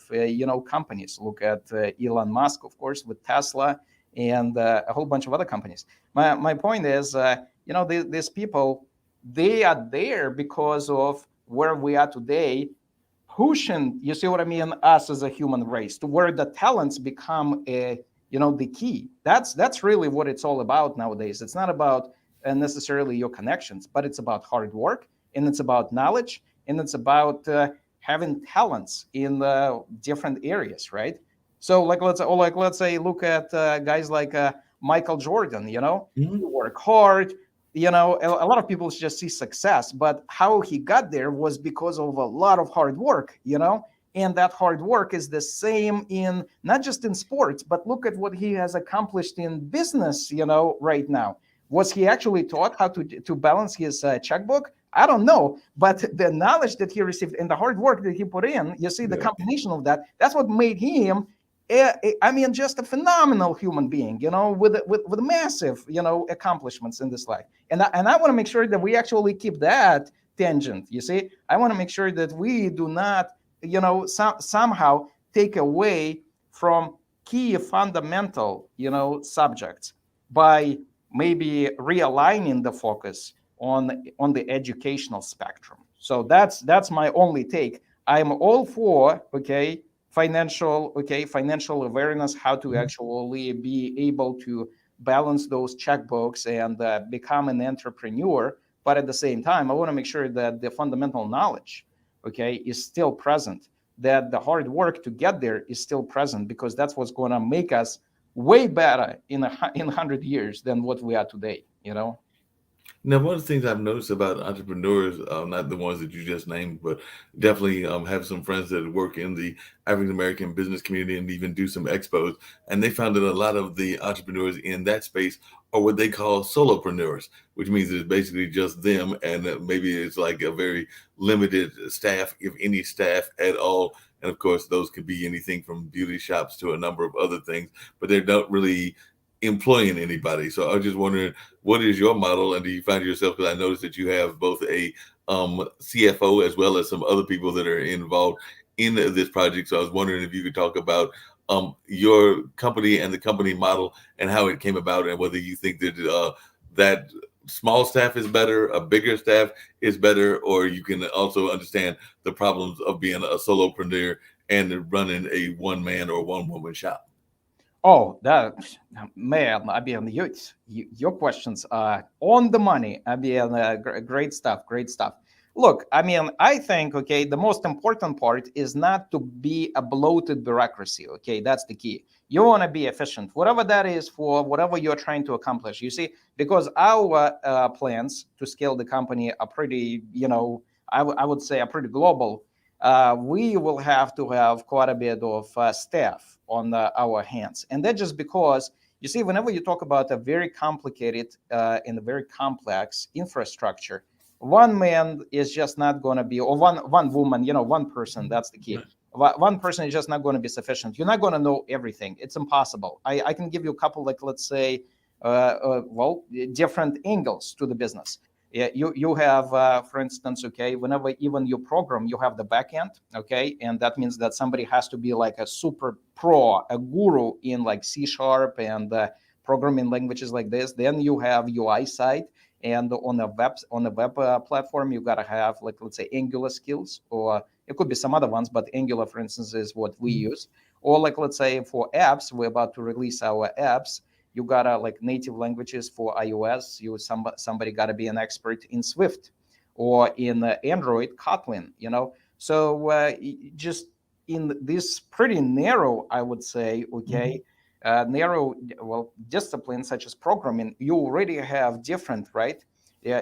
companies. Look at Elon Musk, of course, with Tesla, and a whole bunch of other companies. My point is, these people, they are there because of where we are today, pushing, you see what I mean, us as a human race to where the talents become the key. That's really what it's all about nowadays. It's not about necessarily your connections, but it's about hard work, and it's about knowledge, and it's about having talents in different areas, right? So, let's say, look at guys like Michael Jordan. Mhm. He work hard. A lot of people just see success, but how he got there was because of a lot of hard work. And that hard work is the same in not just in sports, but look at what he has accomplished in business, right now. Was he actually taught how to balance his checkbook? I don't know, but the knowledge that he received and the hard work that he put in, you see, the Yeah. combination of that's what made him, I mean, just a phenomenal human being, with massive, accomplishments in this life. And I want to make sure that we actually keep that tangent. You see, I want to make sure that we do not, somehow take away from key fundamental, subjects by maybe realigning the focus on the educational spectrum. So that's my only take. I'm all for, financial awareness, how to Mhm. actually be able to balance those checkbooks and become an entrepreneur. But at the same time, I want to make sure that the fundamental knowledge, is still present, that the hard work to get there is still present, because that's what's going to make us way better in 100 years than what we are today. Now, one of the things I've noticed about entrepreneurs, not the ones that you just named, but definitely have some friends that work in the African American business community and even do some expos. And they found that a lot of the entrepreneurs in that space are what they call solopreneurs, which means it's basically just them. And maybe it's like a very limited staff, if any staff at all. And of course, those could be anything from beauty shops to a number of other things, but they're not really employing anybody. So I was just wondering, what is your model, and do you find yourself? Because I noticed that you have both a CFO as well as some other people that are involved in this project. So I was wondering if you could talk about your company and the company model and how it came about, and whether you think that that small staff is better, a bigger staff is better, or you can also understand the problems of being a solopreneur and running a one man or one woman shop. Oh, that man! I mean, your questions are on the money. I mean, great stuff, great stuff. Look, I mean, I think, the most important part is not to be a bloated bureaucracy. That's the key. You want to be efficient, whatever that is, for whatever you're trying to accomplish. You see, because our plans to scale the company are pretty, I would say, are pretty global. We will have to have quite a bit of staff on our hands. And that's just because, you see, whenever you talk about a very complicated and a very complex infrastructure, one man is just not going to be, or one woman, one person, that's the key. One person is just not going to be sufficient. You're not going to know everything. It's impossible. I can give you a couple, like, let's say, different angles to the business. Yeah, you have, for instance, whenever even you program, you have the backend, and that means that somebody has to be like a super pro, a guru in like C# and programming languages like this. Then you have UI side, and on a web platform, you gotta have, like, let's say, Angular skills, or it could be some other ones, but Angular, for instance, is what we use. Or, like, let's say, for apps, we're about to release our apps. You gotta, like, native languages for iOS. Somebody gotta be an expert in Swift, or in Android Kotlin. So just in this pretty narrow, I would say, Mhm. narrow, discipline such as programming, you already have different, right? Yeah,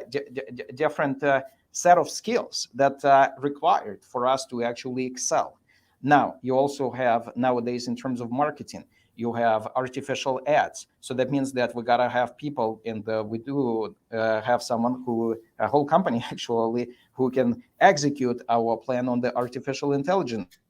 different set of skills that are required for us to actually excel. Now, you also have nowadays in terms of marketing, you have artificial ads. So that means that we gotta have people, and we do have someone who, a whole company actually, who can execute our plan on the artificial intelligence side.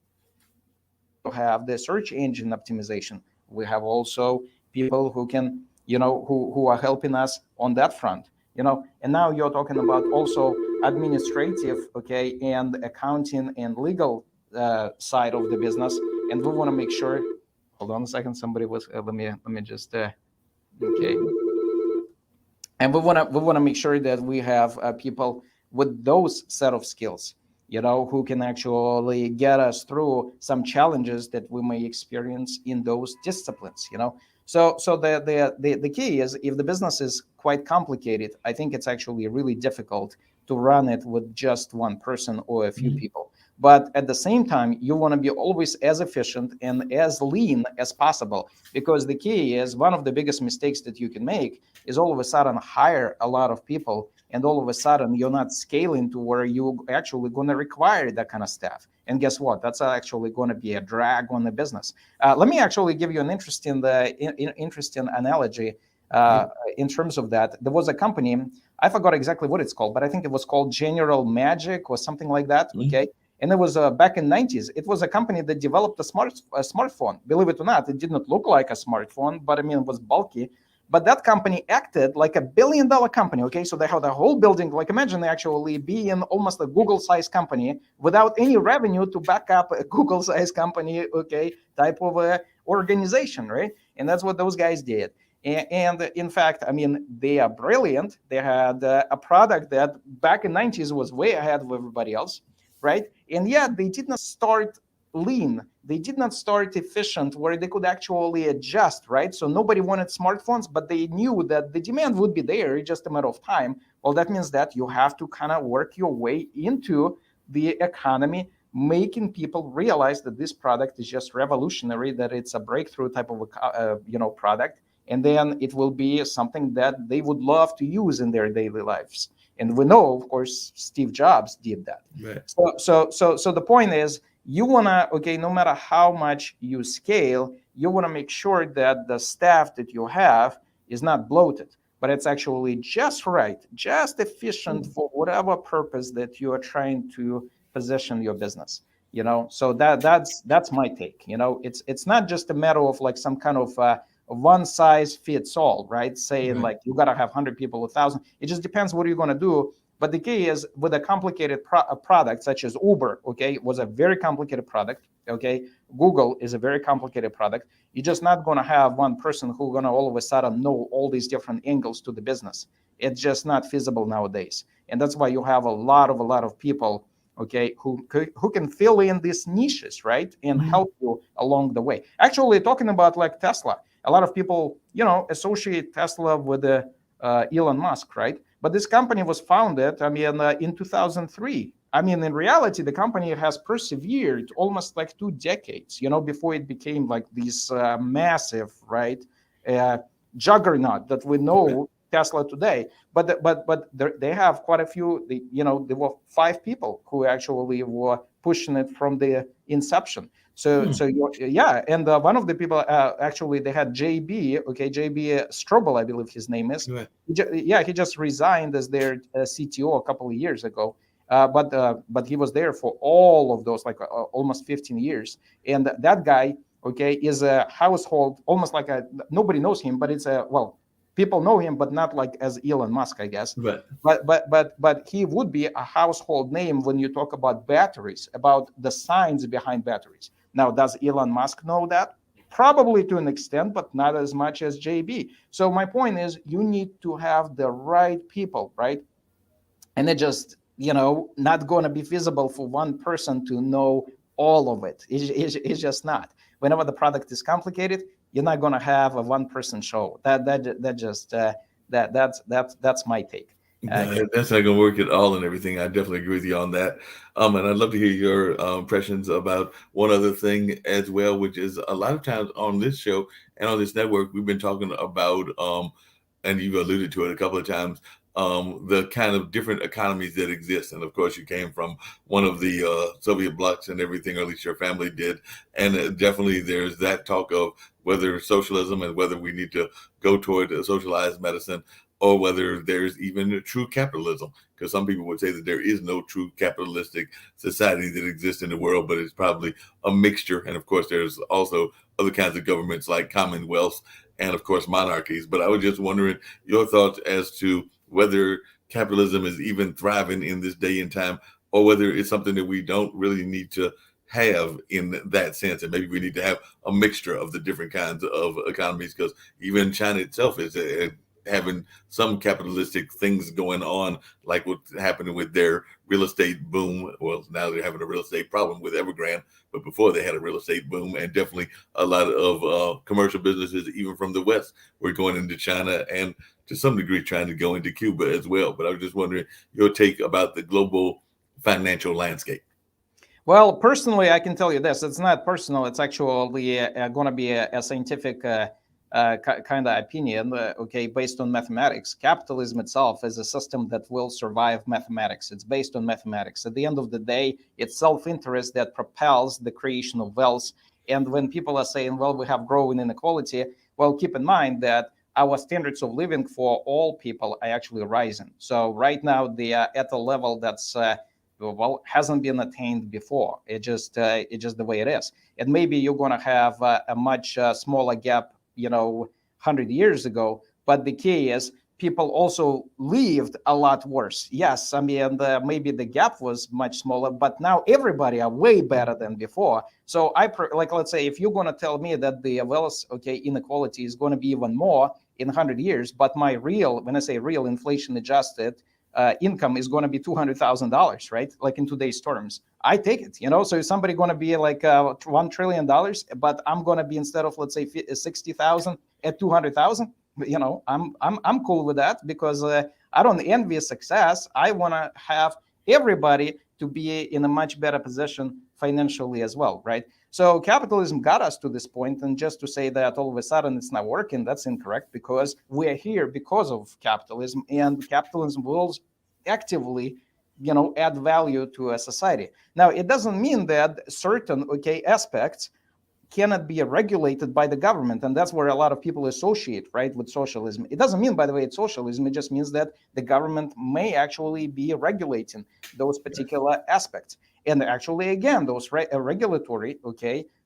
We also have the search engine optimization. We have also people who can, who are helping us on that front. And now you're talking about also administrative, okay, and accounting and legal side of the business, and we want to make sure. Hold on a second. Somebody was. Let me just. Okay. And we want to make sure that we have people with those set of skills, who can actually get us through some challenges that we may experience in those disciplines. So the key is, if the business is quite complicated, I think it's actually really difficult to run it with just one person or a few Mhm. people. But at the same time, you want to be always as efficient and as lean as possible, because the key is, one of the biggest mistakes that you can make is all of a sudden hire a lot of people, and all of a sudden you're not scaling to where you actually going to require that kind of staff. And guess what? That's actually going to be a drag on the business. Let me actually give you an interesting analogy. Yeah. In terms of that, there was a company, I forgot exactly what it's called, but I think it was called General Magic or something like that. Mhm. Okay. And it was back in '90s. It was a company that developed a smartphone. Believe it or not, it did not look like a smartphone, but I mean, it was bulky. But that company acted like a $1 billion company. Okay, so they had a whole building. Like, imagine actually being almost a Google-sized company without any revenue to back up a Google-sized company. Okay, type of organization, right? And that's what those guys did. And in fact, I mean, they are brilliant. They had a product that back in '90s was way ahead of everybody else, right? And yet they did not start lean. They did not start efficient, where they could actually adjust, right? So nobody wanted smartphones, but they knew that the demand would be there. It's just a matter of time. Well, that means that you have to kind of work your way into the economy, making people realize that this product is just revolutionary, that it's a breakthrough type of product, and then it will be something that they would love to use in their daily lives. And we know, of course, Steve Jobs did that. Right. So the point is, you wanna, okay, no matter how much you scale, you wanna make sure that the staff that you have is not bloated, but it's actually just right, just efficient for whatever purpose that you are trying to position your business. So that's my take. It's not just a matter of like some kind of one size fits all, right? Saying Right. like you gotta have 100 people, 1,000. It just depends what you're gonna do. But the key is, with a complicated product such as Uber, okay, it was a very complicated product. Okay, Google is a very complicated product. You're just not going to have one person who's going to all of a sudden know all these different angles to the business. It's just not feasible nowadays, and that's why you have a lot of people, okay, who can fill in these niches, right, and Mhm. help you along the way. Actually, talking about like Tesla, a lot of people associate Tesla with the Elon Musk, right? But this company was founded, I mean, in 2003. I mean, in reality, the company has persevered almost like 2 decades, before it became like this massive, right, uh, juggernaut that we Right. know Tesla today. But they have quite a few. There were 5 people who actually were pushing it from the inception. So, Hmm. so yeah, and one of the people actually, they had JB, okay, JB Strobel, I believe his name is. Right. Yeah, he just resigned as their CTO a couple of years ago. But he was there for all of those, like almost 15 years. And that guy, okay, is a household, almost like nobody knows him, but it's people know him, but not like as Elon Musk, I guess. Right. But he would be a household name when you talk about batteries, about the science behind batteries. Now, does Elon Musk know that? Probably to an extent, but not as much as JB. So my point is, you need to have the right people, right? And it just not going to be feasible for one person to know all of it. It's just not. Whenever the product is complicated, you're not going to have a one person show. That just that's my take. No, that's not gonna work at all and everything. I definitely agree with you on that. And I'd love to hear your impressions about one other thing as well, which is a lot of times on this show and on this network, we've been talking about, and you've alluded to it a couple of times, the kind of different economies that exist. And of course, you came from one of the Soviet blocs and everything, or at least your family did. And definitely there's that talk of whether socialism and whether we need to go toward a socialized medicine, or whether there's even true capitalism. Because some people would say that there is no true capitalistic society that exists in the world, but it's probably a mixture. And of course, there's also other kinds of governments like commonwealths and of course monarchies. But I was just wondering your thoughts as to whether capitalism is even thriving in this day and time, or whether it's something that we don't really need to have in that sense, and maybe we need to have a mixture of the different kinds of economies, because even China itself is having some capitalistic things going on, like what's happening with their real estate boom. Well, now they're having a real estate problem with Evergrande, but before they had a real estate boom, and definitely a lot of commercial businesses, even from the West, were going into China, and to some degree trying to go into Cuba as well. But I was just wondering your take about the global financial landscape. Well, personally, I can tell you this. It's not personal. It's actually going to be a scientific kind of opinion, okay, based on mathematics. Capitalism itself is a system that will survive mathematics. It's based on mathematics. At the end of the day, it's self-interest that propels the creation of wealth. And when people are saying, well, we have growing inequality, well, keep in mind that our standards of living for all people are actually rising. So right now, they are at a level that's well, hasn't been attained before. It's just the way it is. And maybe you're going to have a much smaller gap, 100 years ago. But the key is people also lived a lot worse. Yes, I mean, maybe the gap was much smaller, but now everybody are way better than before. So like, let's say, if you're going to tell me that the wealth, okay, inequality is going to be even more in 100 years, but my real, when I say real inflation adjusted income is going to be $200,000, right? Like in today's terms, I take it, So is somebody going to be like $1 trillion, but I'm going to be, instead of, let's say, 60,000 at 200,000, I'm cool with that, because I don't envy success. I want to have everybody to be in a much better position financially as well, right? So capitalism got us to this point, and just to say that all of a sudden it's not working, that's incorrect, because we're here because of capitalism, and capitalism will actively, add value to a society. Now, it doesn't mean that certain, aspects cannot be regulated by the government, and that's where a lot of people associate, right, with socialism. It doesn't mean, by the way, it's socialism. It just means that the government may actually be regulating those particular aspects. And actually, again, those regulatory,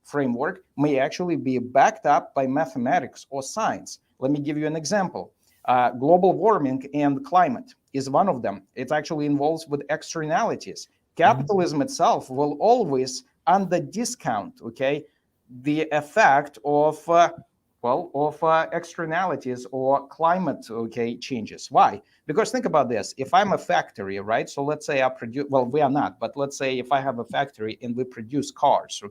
framework may actually be backed up by mathematics or science. Let me give you an example. Global warming and climate is one of them. It actually involves with externalities. Capitalism itself will always under discount, the effect of externalities or climate changes. Why? Because think about this. If I'm a factory, right? So let's say I produce, well, we are not, but let's say if I have a factory and we produce cars,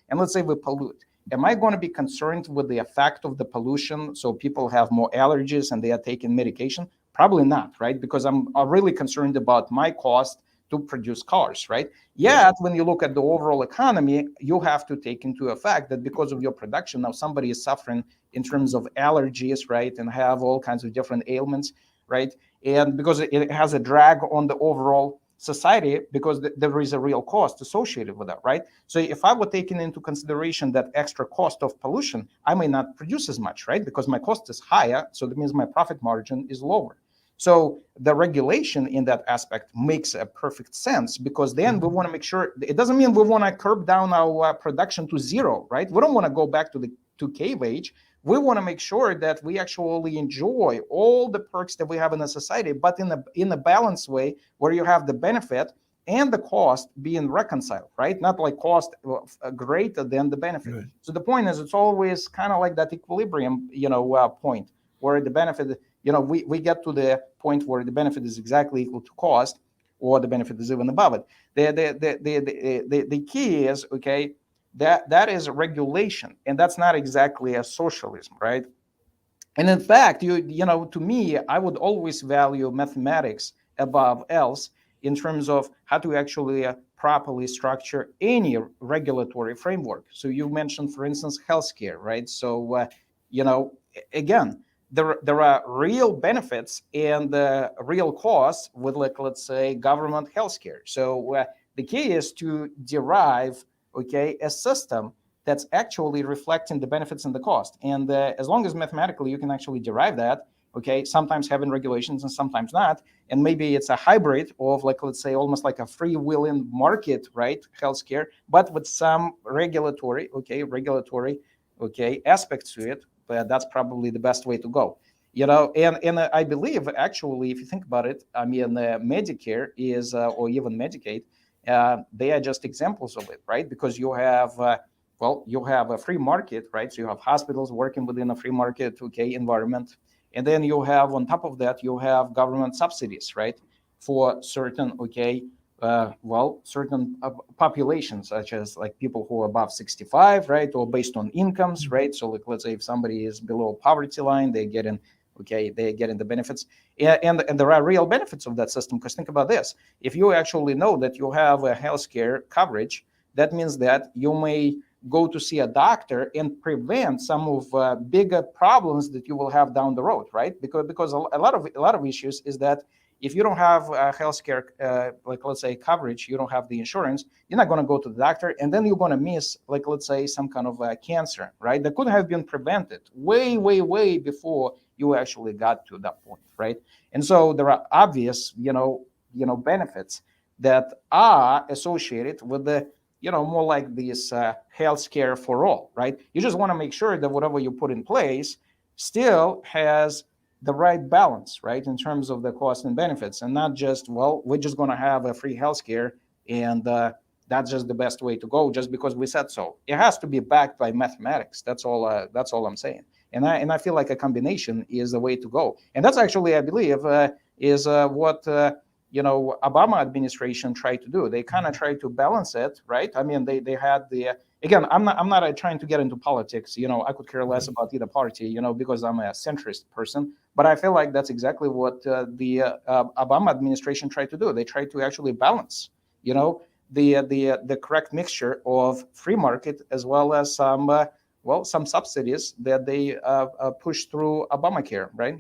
and let's say we pollute. Am I going to be concerned with the effect of the pollution, so people have more allergies and they are taking medication? Probably not, right? Because I'm really concerned about my cost to produce cars, right? Yet, when you look at the overall economy, you have to take into effect that because of your production, now somebody is suffering in terms of allergies, right? And have all kinds of different ailments, right? And because it has a drag on the overall society, because there is a real cost associated with that, right? So if I were taking into consideration that extra cost of pollution, I may not produce as much, right? Because my cost is higher, so that means my profit margin is lower. So the regulation in that aspect makes a perfect sense, because then we want to make sure, it doesn't mean we want to curb down our production to zero, right? We don't want to go back to cave age. We want to make sure that we actually enjoy all the perks that we have in a society, but in a balanced way, where you have the benefit and the cost being reconciled, right? Not like cost greater than the benefit. Right. So the point is, it's always kind of like that equilibrium, point where the benefit, we get to the point where the benefit is exactly equal to cost, or the benefit is even above it. The key is, that is regulation, and that's not exactly a socialism, right? And in fact, to me, I would always value mathematics above else in terms of how to actually properly structure any regulatory framework. So you mentioned, for instance, healthcare, right? So, again, there are real benefits and real costs with, like, let's say, government healthcare. So the key is to derive, okay, a system that's actually reflecting the benefits and the cost. And as long as mathematically you can actually derive that, okay, sometimes having regulations and sometimes not, and maybe it's a hybrid of, like, let's say, almost like a freewheeling market, right, healthcare, but with some regulatory, okay, aspects to it. But that's probably the best way to go. And I believe, actually, if you think about it, I mean, Medicare is, or even Medicaid, they are just examples of it, right? Because you have, you have a free market, right? So you have hospitals working within a free market, okay, environment. And then you have, on top of that, you have government subsidies, right? For certain, okay, certain populations, such as like people who are above 65, right? Or based on incomes, right? So, like, let's say if somebody is below poverty line, they're getting the benefits. And there are real benefits of that system, because think about this. If you actually know that you have a healthcare coverage, that means that you may go to see a doctor and prevent some of bigger problems that you will have down the road, right? Because a lot of issues is that if you don't have healthcare, like, let's say, coverage, you don't have the insurance, you're not going to go to the doctor, and then you're going to miss, like, let's say, some kind of cancer, right? That could have been prevented way before you actually got to that point, right? And so there are obvious, benefits that are associated with the, more like this healthcare for all, right? You just want to make sure that whatever you put in place still has the right balance, right, in terms of the cost and benefits, and not just, well, we're just going to have a free healthcare, and that's just the best way to go, just because we said so. It has to be backed by mathematics. That's all. That's all I'm saying. And I feel like a combination is the way to go. And that's actually, I believe, is what Obama administration tried to do. They kind of tried to balance it, right? I mean, they had the again. I'm not trying to get into politics. I could care less about either party. Because I'm a centrist person. But I feel like that's exactly what the Obama administration tried to do. They tried to actually balance, the correct mixture of free market as well as some subsidies that they push through Obamacare, right?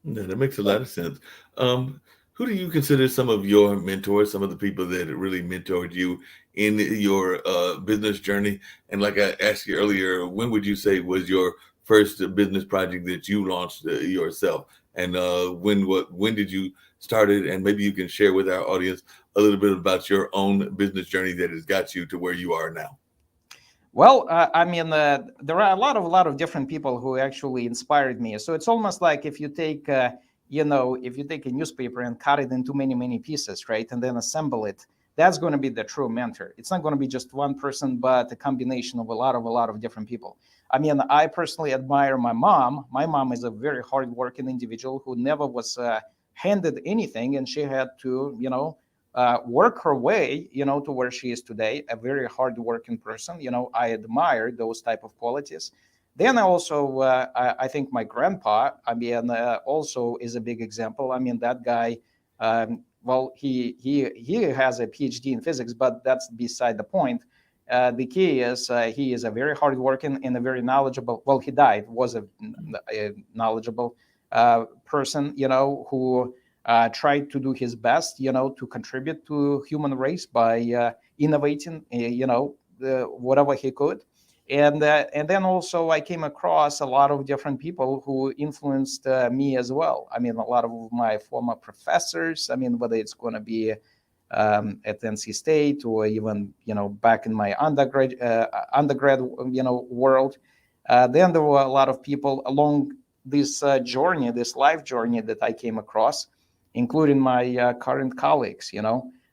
Yeah, that makes a lot of sense. Who do you consider some of your mentors, some of the people that really mentored you in your business journey? And like I asked you earlier, when would you say was your first business project that you launched yourself? And when did you start it? And maybe you can share with our audience a little bit about your own business journey that has got you to where you are now. Well, I mean, there are a lot of different people who actually inspired me. So it's almost like if you take, if you take a newspaper and cut it into many pieces, right, and then assemble it, that's going to be the true mentor. It's not going to be just one person, but a combination of a lot of different people. I mean, I personally admire my mom. My mom is a very hardworking individual who never was handed anything, and she had to, work her way, to where she is today. A very hardworking person. I admire those type of qualities. Then I think my grandpa, I mean, also is a big example. I mean, that guy, he has a PhD in physics, but that's beside the point. The key is he is a very hardworking and a very knowledgeable. Well, he died, was a knowledgeable person, who tried to do his best, to contribute to human race by innovating, whatever he could. And then also I came across a lot of different people who influenced me as well. I mean, a lot of my former professors. I mean, whether it's going to be at NC State or even back in my undergrad world. Then there were a lot of people along this journey, this life journey that I came across, including my current colleagues.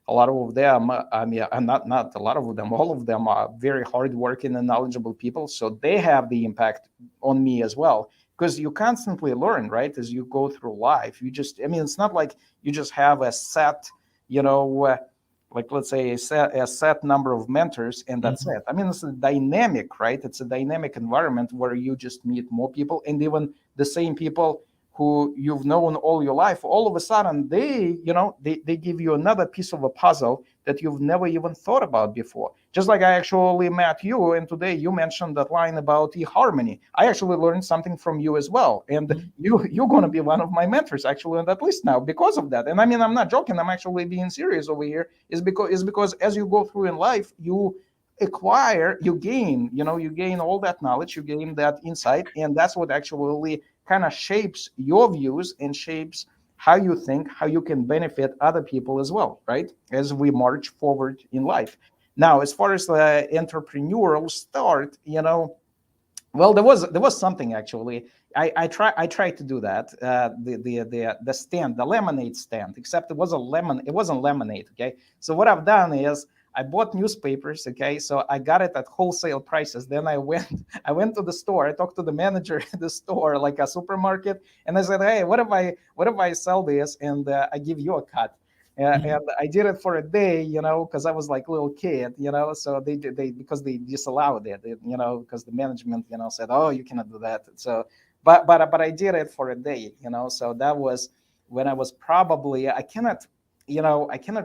A lot of them, I mean, not a lot of them, all of them are very hardworking and knowledgeable people. So they have the impact on me as well, because you constantly learn, right, as you go through life. I mean, it's not like you just have a set, like, let's say a set number of mentors and that's it. I mean, it's a dynamic, right? It's a dynamic environment where you just meet more people, and even the same people who you've known all your life, all of a sudden they give you another piece of a puzzle that you've never even thought about before. Just like I actually met you, and today you mentioned that line about eHarmony. I actually learned something from you as well, and you're going to be one of my mentors actually on that list now because of that. And I mean, I'm not joking. I'm actually being serious over here. Is because as you go through in life, you gain, you gain all that knowledge, you gain that insight, and that's what actually kind of shapes your views and shapes how you think, how you can benefit other people as well, right? As we march forward in life. Now, as far as the entrepreneurial start, well, there was something actually. I tried to do that. The stand, the lemonade stand, except it was a lemon. It wasn't lemonade. Okay, so what I've done is I bought newspapers. Okay, so I got it at wholesale prices. Then I went I went to the store. I talked to the manager at the store, like a supermarket, and I said, hey, what if I sell this and I give you a cut? And I did it for a day, because I was like a little kid, So they because they disallowed it, because the management, said, oh, you cannot do that. So, but I did it for a day, So that was when I was probably I cannot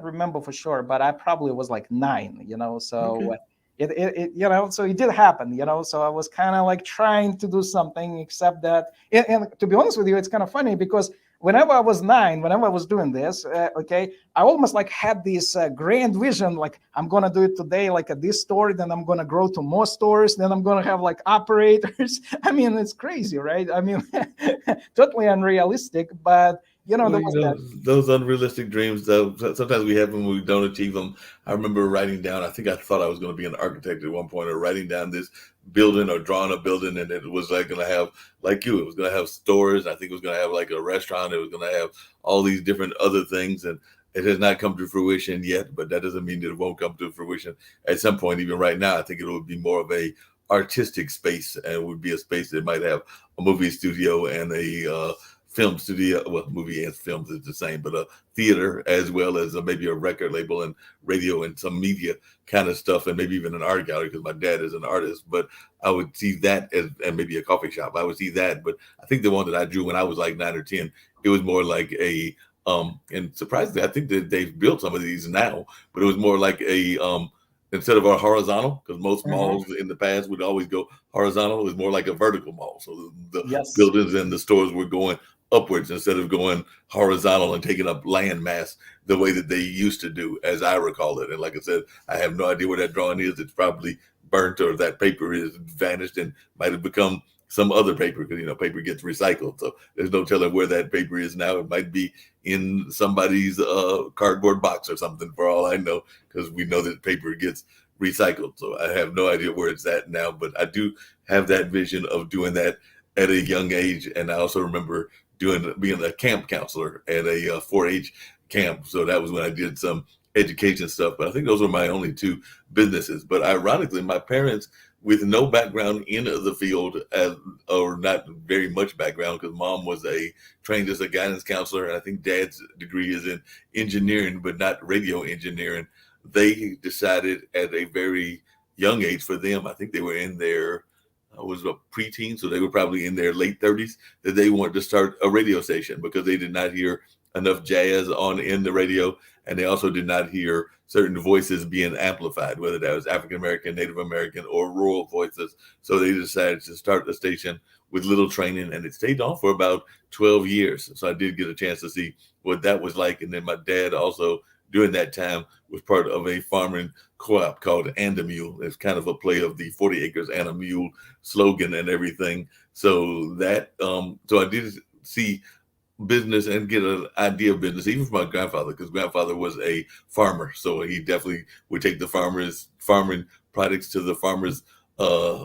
remember for sure, but I probably was like 9, So Okay. so it did happen, So I was kind of like trying to do something, except that, and to be honest with you, it's kind of funny because whenever I was 9, whenever I was doing this, okay, I almost like had this grand vision, like I'm gonna do it today, like at this store, then I'm gonna grow to more stores, then I'm gonna have like operators. I mean, it's crazy, right? I mean, totally unrealistic, but Well, there was that. those unrealistic dreams, though, sometimes we have them when we don't achieve them. I remember writing down, I think I thought I was going to be an architect at one point, or writing down this building or drawing a building, and it was like going to have, like you, it was going to have stores. I think it was going to have like a restaurant. It was going to have all these different other things. And it has not come to fruition yet, but that doesn't mean that it won't come to fruition at some point. Even right now, I think it would be more of a artistic space, and it would be a space that might have a movie studio and a film studio. Well, movie and films is the same, but a theater as well as maybe a record label and radio and some media kind of stuff, and maybe even an art gallery because my dad is an artist. But I would see that as, and maybe a coffee shop. I would see that, but I think the one that I drew when I was like 9 or 10, it was more like a and surprisingly, I think that they've built some of these now, but it was more like a instead of a horizontal, because most Mhm. malls in the past would always go horizontal, it was more like a vertical mall. So the Yes. buildings and the stores were going upwards instead of going horizontal and taking up land mass the way that they used to do, as I recall it. And like I said, I have no idea where that drawing is. It's probably burnt, or that paper is vanished and might have become some other paper, because paper gets recycled. So there's no telling where that paper is now. It might be in somebody's cardboard box or something, for all I know, because we know that paper gets recycled. So I have no idea where it's at now, but I do have that vision of doing that at a young age. And I also remember being a camp counselor at a 4-H camp. So that was when I did some education stuff. But I think those were my only two businesses. But ironically, my parents, with no background in the field, or not very much background, because mom was trained as a guidance counselor, and I think dad's degree is in engineering, but not radio engineering. They decided at a very young age, for them, I think they were in their was a preteen, so they were probably in their late 30s, that they wanted to start a radio station because they did not hear enough jazz on in the radio, and they also did not hear certain voices being amplified, whether that was African American, Native American, or rural voices. So they decided to start the station with little training, and it stayed on for about 12 years. So I did get a chance to see what that was like. And then my dad also, during that time, was part of a farming co-op called And a Mule. It's kind of a play of the 40 acres and a mule slogan and everything. So so I did see business and get an idea of business, even from my grandfather, because grandfather was a farmer. So he definitely would take the farming products to the farmers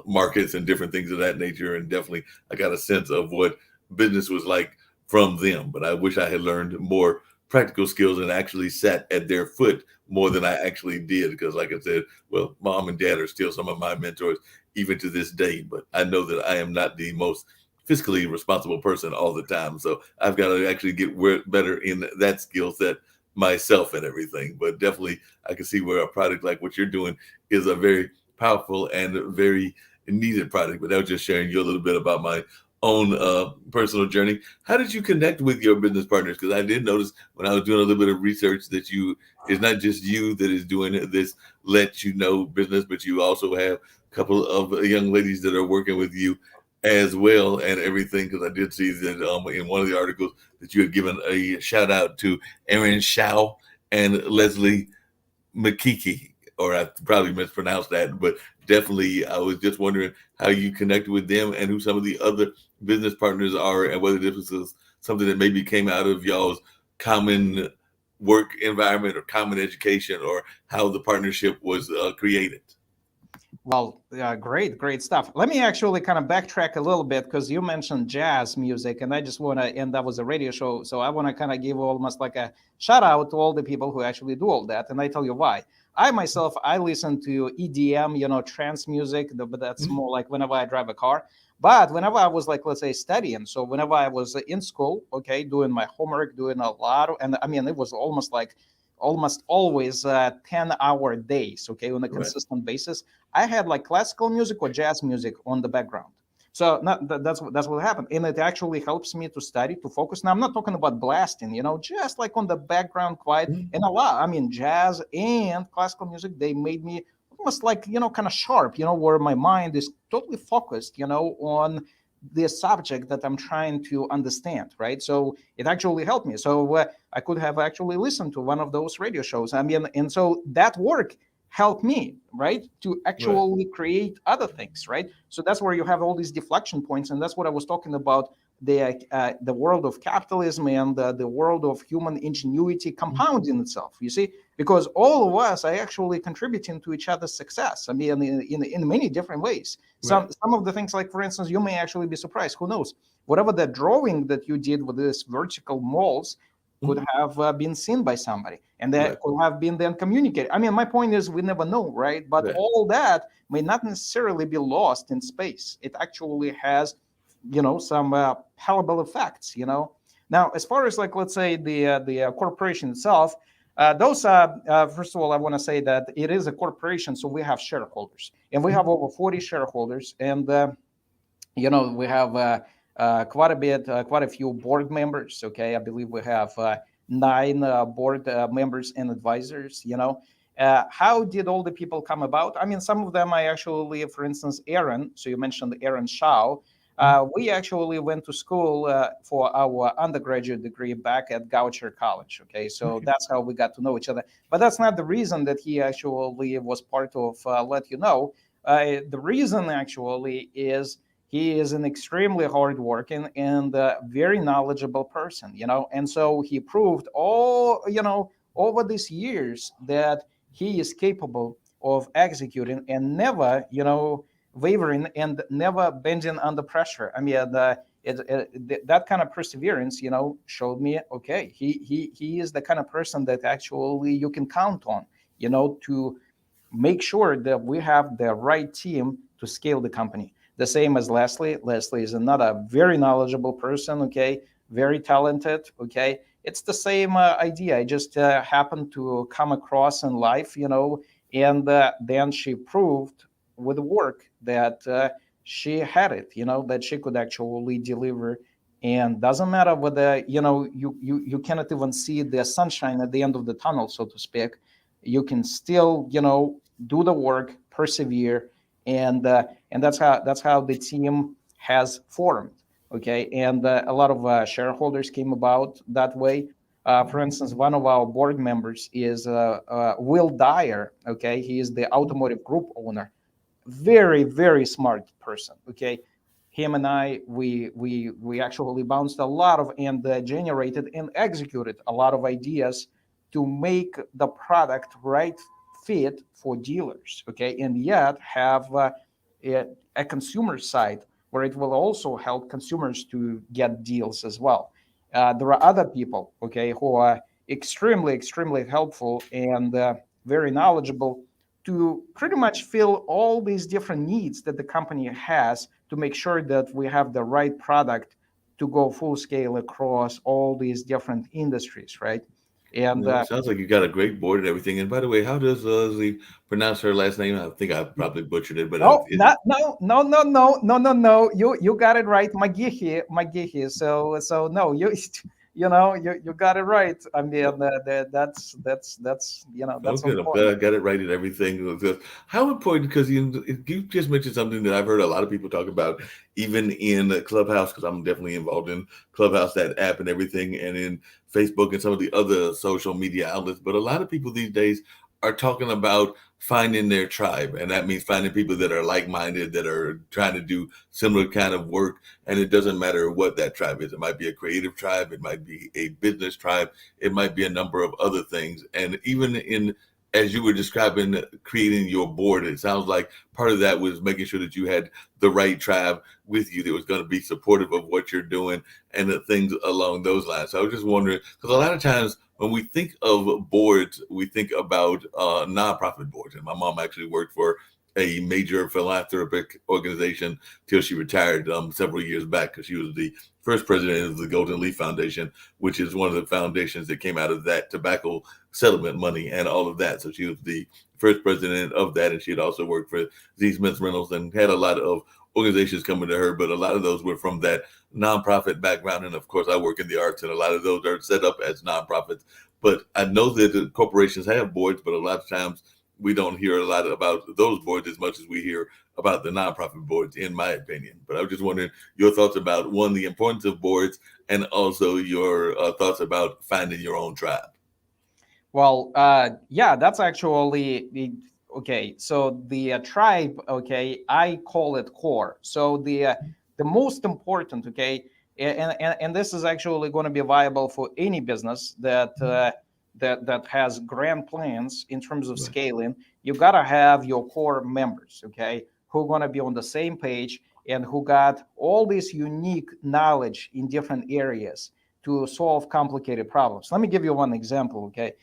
markets and different things of that nature. And definitely I got a sense of what business was like from them. But I wish I had learned more practical skills and actually sat at their foot more than I actually did. Because like I said, well, mom and dad are still some of my mentors even to this day. But I know that I am not the most fiscally responsible person all the time. So I've got to actually get better in that skill set myself and everything. But definitely, I can see where a product like what you're doing is a very powerful and very needed product. But I was just sharing you a little bit about my own personal journey. How did you connect with your business partners? Because I did notice when I was doing a little bit of research that it's not just you that is doing this Let You Know business, but you also have a couple of young ladies that are working with you as well and everything. Because I did see that in one of the articles that you had given a shout out to Erin Shaw and Leslie McKeekey, or I probably mispronounced that, but definitely I was just wondering how you connected with them and who some of the other business partners are, and whether this was something that maybe came out of y'all's common work environment or common education, or how the partnership was created. Well, great stuff. Let me actually kind of backtrack a little bit because you mentioned jazz music, and I just want to, and that was a radio show, so I want to kind of give almost like a shout out to all the people who actually do all that, and I tell you why. I myself, I listen to EDM, trance music, but that's Mhm. more like whenever I drive a car. But whenever I was like, let's say, studying, so whenever I was in school, okay, doing my homework, doing a lot of, and I mean, it was almost like almost always 10-hour days, okay, on a Right. consistent basis. I had like classical music or jazz music on the background. So that's what happened, and it actually helps me to study, to focus. Now I'm not talking about blasting, just like on the background, quiet. Mhm. And a lot, I mean, jazz and classical music, they made me almost like kind of sharp, where my mind is totally focused, on the subject that I'm trying to understand, right? So it actually helped me. So I could have actually listened to one of those radio shows. I mean, and so that work help me, right, to Right. actually create other things, right? So that's where you have all these deflection points, and that's what I was talking about, the world of capitalism and the world of human ingenuity compounding itself. You see, because all of us are actually contributing to each other's success. I mean, in many different ways. Right. Some of the things, like for instance, you may actually be surprised. Who knows? Whatever the drawing that you did with these vertical molds could Mhm. have been seen by somebody, and that Right. could have been then communicated. I mean, my point is, we never know, right? But Right. all that may not necessarily be lost in space. It actually has, some palpable effects. Now, as far as, like, let's say the corporation itself, those first of all, I want to say that it is a corporation, so we have shareholders, and we have Mhm. over 40 shareholders, and we have quite a bit, quite a few board members. Okay, I believe we have 9 board members and advisors. How did all the people come about? I mean, some of them I actually, for instance, Aaron. So you mentioned Aaron Shaw. Mhm. We actually went to school for our undergraduate degree back at Goucher College. Okay, so Okay. that's how we got to know each other. But that's not the reason that he actually was part of Let You Know. The reason actually is he is an extremely hardworking and very knowledgeable person, and so he proved over these years that he is capable of executing and never, wavering and never bending under pressure. I mean, that kind of perseverance, showed me, okay, he is the kind of person that actually you can count on, to make sure that we have the right team to scale the company. The same as Leslie. Leslie is another very knowledgeable person, okay, very talented, okay. It's the same idea. I just happened to come across in life, and then she proved with work that she had it, that she could actually deliver. And doesn't matter whether you cannot even see the sunshine at the end of the tunnel, so to speak. You can still do the work, persevere, and that's how the team has formed. Okay, and a lot of shareholders came about that way. For instance, one of our board members is Will Dyer. Okay, he is the automotive group owner. Very, very smart person. Okay, him and I, we actually bounced a lot of and generated and executed a lot of ideas to make the product right fit for dealers. Okay, and yet have a consumer side where it will also help consumers to get deals as well. There are other people, okay, who are extremely helpful and very knowledgeable to pretty much fill all these different needs that the company has to make sure that we have the right product to go full scale across all these different industries, right? And No, it sounds like you got a great board and everything. And by the way, how does Leslie pronounce her last name? I think I probably butchered it, but no, is it? no. You got it right, Magihi. So no, you got it right. I mean, that's Oh, that's good. I'm glad important. I got it right and everything. How important? Because you just mentioned something that I've heard a lot of people talk about, even in Clubhouse, because I'm definitely involved in Clubhouse, that app and everything, and in Facebook and some of the other social media outlets. But a lot of people these days are talking about finding their tribe, and that means finding people that are like-minded, that are trying to do similar kind of work. And it doesn't matter what that tribe is. It might be a creative tribe, it might be a business tribe, it might be a number of other things. And even in, as you were describing creating your board, it sounds like part of that was making sure that you had the right tribe with you that was going to be supportive of what you're doing and the things along those lines. So I was just wondering, because a lot of times when we think of boards, we think about nonprofit boards. And my mom actually worked for a major philanthropic organization till she retired several years back, because she was the first president of the Golden Leaf Foundation, which is one of the foundations that came out of that tobacco settlement money and all of that. So she was the first president of that, and she had also worked for Z. Smith Reynolds and had a lot of organizations coming to her, but a lot of those were from that nonprofit background. And of course, I work in the arts, and a lot of those are set up as nonprofits. But I know that the corporations have boards, but a lot of times we don't hear a lot about those boards as much as we hear about the nonprofit boards, in my opinion. But I was just wondering your thoughts about, one, the importance of boards, and also your thoughts about finding your own tribe. Well, yeah, that's actually okay. So the tribe, okay, I call it core. So the most important, okay, and this is actually going to be viable for any business that has grand plans in terms of Right. scaling. You gotta have your core members, okay, who are going to be on the same page and who got all this unique knowledge in different areas to solve complicated problems. Let me give you one example, okay.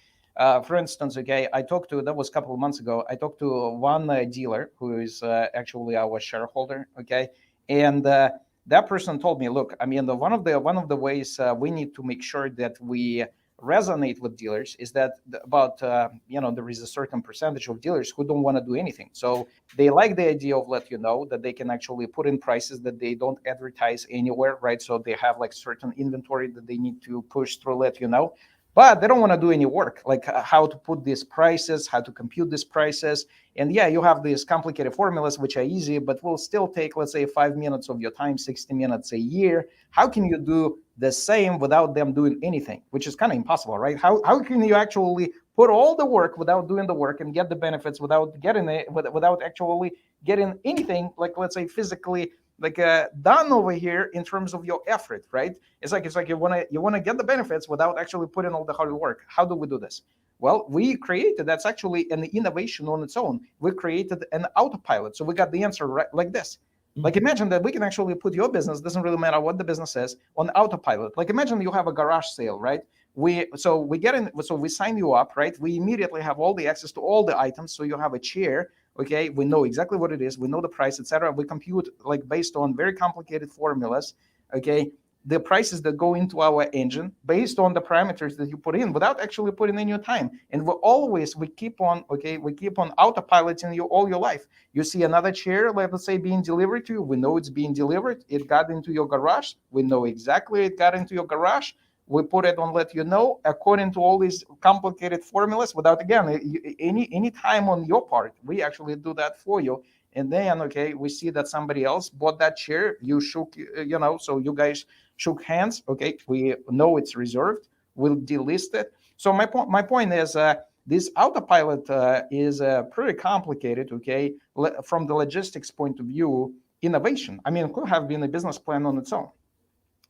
For instance, okay, I talked to, that was a couple of months ago, I talked to one dealer who is actually our shareholder, okay, and that person told me, look, I mean, one of the ways we need to make sure that we resonate with dealers is that about there is a certain percentage of dealers who don't want to do anything. So they like the idea of let you know that they can actually put in prices that they don't advertise anywhere, right? So they have like certain inventory that they need to push through let you know, but they don't want to do any work, like how to put these prices, how to compute these prices. And yeah, you have these complicated formulas which are easy, but will still take, let's say, 5 minutes of your time, 60 minutes a year. How can you do the same without them doing anything, which is kind of impossible, right? How can you actually put all the work without doing the work and get the benefits without getting it, without actually getting anything, like let's say physically, like done over here in terms of your effort, right? It's like you want to get the benefits without actually putting all the hard work. How do we do this? Well, we created, that's actually an innovation on its own. We created an autopilot. So we got the answer right like this. Like imagine that we can actually put your business, doesn't really matter what the business is, on autopilot. Like imagine you have a garage sale, right? We sign you up, right? We immediately have all the access to all the items. So you have a chair, okay? We know exactly what it is, we know the price, etc. We compute like based on very complicated formulas, okay? The prices that go into our engine based on the parameters that you put in without actually putting in your time. And we keep on, okay, we keep on autopiloting you all your life. You see another chair, let's say, being delivered to you. We know it's being delivered. It got into your garage. We know exactly it got into your garage. We put it on let you know according to all these complicated formulas without, again, any time on your part. We actually do that for you. And then, okay, we see that somebody else bought that chair. You shook, so you guys shook hands. Okay, we know it's reserved. We'll delist it. So my point is, this autopilot is pretty complicated. Okay, from the logistics point of view, innovation. I mean, it could have been a business plan on its own.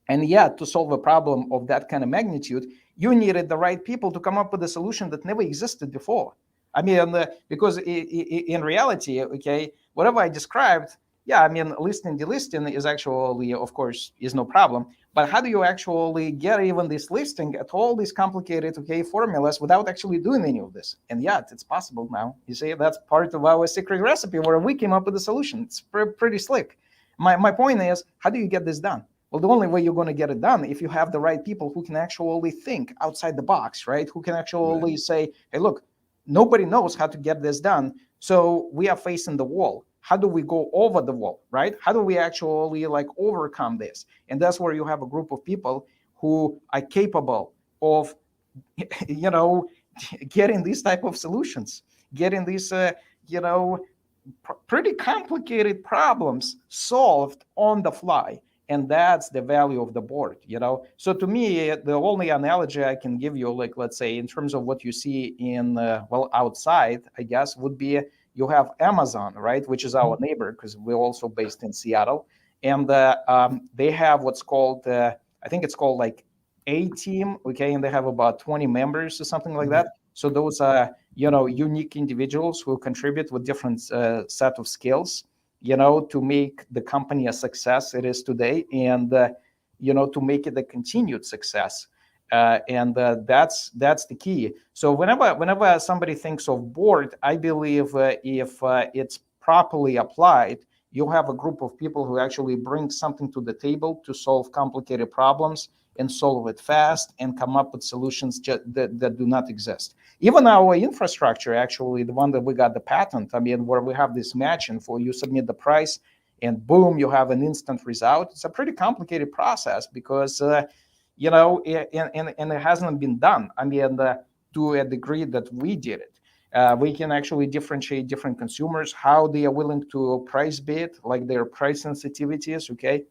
And yet, to solve a problem of that kind of magnitude, you needed the right people to come up with a solution that never existed before. I mean, because in reality, okay, whatever I described, yeah, I mean, listing, delisting is actually, of course, is no problem. But how do you actually get even this listing at all these complicated, okay, formulas without actually doing any of this? And yet, it's possible now. You see, that's part of our secret recipe where we came up with a solution. It's pretty slick. My point is, how do you get this done? Well, the only way you're going to get it done if you have the right people who can actually think outside the box, right? Who can actually say, hey, look, nobody knows how to get this done. So we are facing the wall. How do we go over the wall, right? How do we actually like overcome this? And that's where you have a group of people who are capable of, you know, getting these type of solutions, getting these, pretty complicated problems solved on the fly. And that's the value of the board. So to me, the only analogy I can give you, like, let's say, in terms of what you see in, outside, I guess, would be you have Amazon, right, which is our neighbor, because we're also based in Seattle. And they have what's called, I think it's called like A team, okay, and they have about 20 members or something like that. So those are, unique individuals who contribute with different set of skills, to make the company a success it is today, and to make it a continued success. And that's the key. So whenever somebody thinks of board, I believe if it's properly applied, you'll have a group of people who actually bring something to the table to solve complicated problems and solve it fast and come up with solutions that do not exist. Even our infrastructure, actually, the one that we got the patent, I mean, where we have this matching for you submit the price and boom, you have an instant result. It's a pretty complicated process because, and it hasn't been done. I mean, to a degree that we did it. We can actually differentiate different consumers, how they are willing to price bid, like their price sensitivities, okay?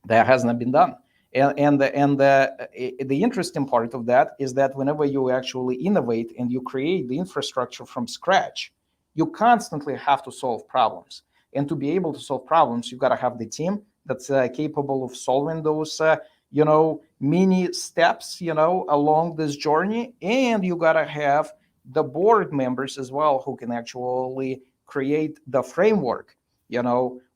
That hasn't been done. And the interesting part of that is that whenever you actually innovate and you create the infrastructure from scratch, you constantly have to solve problems. And to be able to solve problems, you got to have the team that's capable of solving those, mini steps, along this journey. And you got to have the board members as well who can actually create the framework,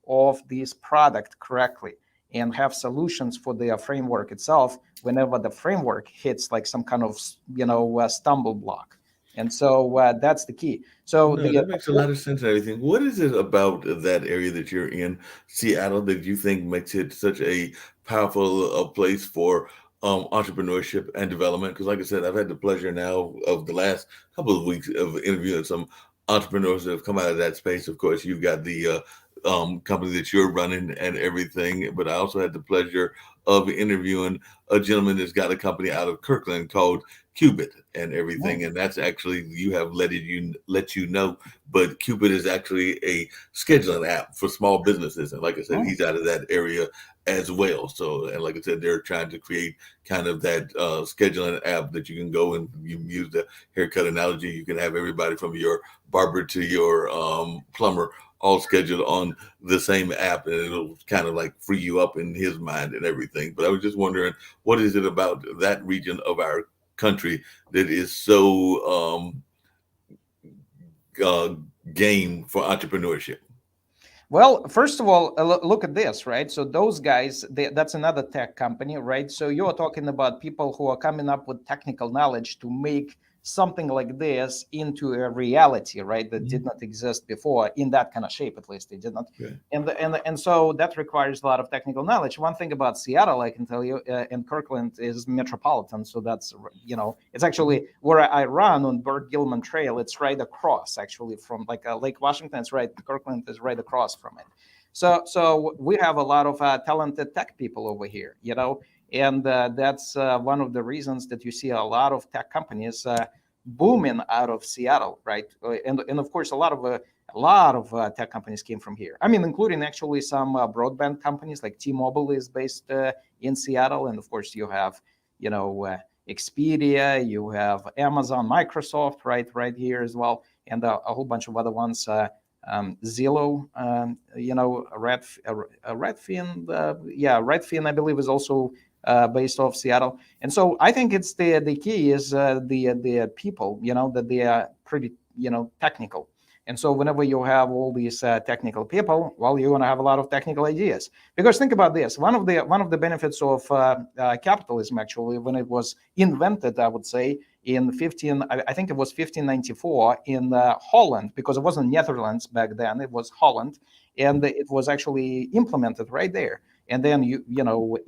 of this product correctly, and have solutions for the framework itself whenever the framework hits like some kind of stumble block. And so that's the key. So No, that makes a lot of sense and everything. What is it about that area that you're in, Seattle, that you think makes it such a powerful place for entrepreneurship and development? Because, like I said, I've had the pleasure now of the last couple of weeks of interviewing some entrepreneurs that have come out of that space. Of course, you've got the company that you're running and everything, but I also had the pleasure of interviewing a gentleman that's got a company out of Kirkland called Qubit and everything, and that's actually, you have let you know, but Qubit is actually a scheduling app for small businesses, and like I said, he's out of that area as well. So, and like I said, they're trying to create kind of that scheduling app that you can go and you use the haircut analogy. You can have everybody from your barber to your plumber all scheduled on the same app, and it'll kind of like free you up in his mind and everything. But I was just wondering, what is it about that region of our country that is so game for entrepreneurship? Well, first of all, look at this, right? So those guys, that's another tech company, right? So you're talking about people who are coming up with technical knowledge to make something like this into a reality, right? That did not exist before in that kind of shape, at least it did not. Okay. And so that requires a lot of technical knowledge. One thing about Seattle, I can tell you, and Kirkland is metropolitan. So that's, it's actually where I run on Burt Gilman Trail. It's right across, actually, from like Lake Washington. It's right, Kirkland is right across from it. So we have a lot of talented tech people over here, and that's one of the reasons that you see a lot of tech companies booming out of Seattle, right? And of course, a lot of tech companies came from here. I mean, including actually some broadband companies like T-Mobile is based in Seattle, and of course, you have Expedia, you have Amazon, Microsoft, right here as well, and a whole bunch of other ones. Zillow, Redfin, Redfin, I believe, is also based off Seattle. And so I think it's the key is the people, that they are pretty, technical. And so whenever you have all these technical people, well, you're going to have a lot of technical ideas. Because think about this: one of the benefits of capitalism, actually, when it was invented, I would say in I think it was 1594 in Holland, because it wasn't Netherlands back then; it was Holland, and it was actually implemented right there. and then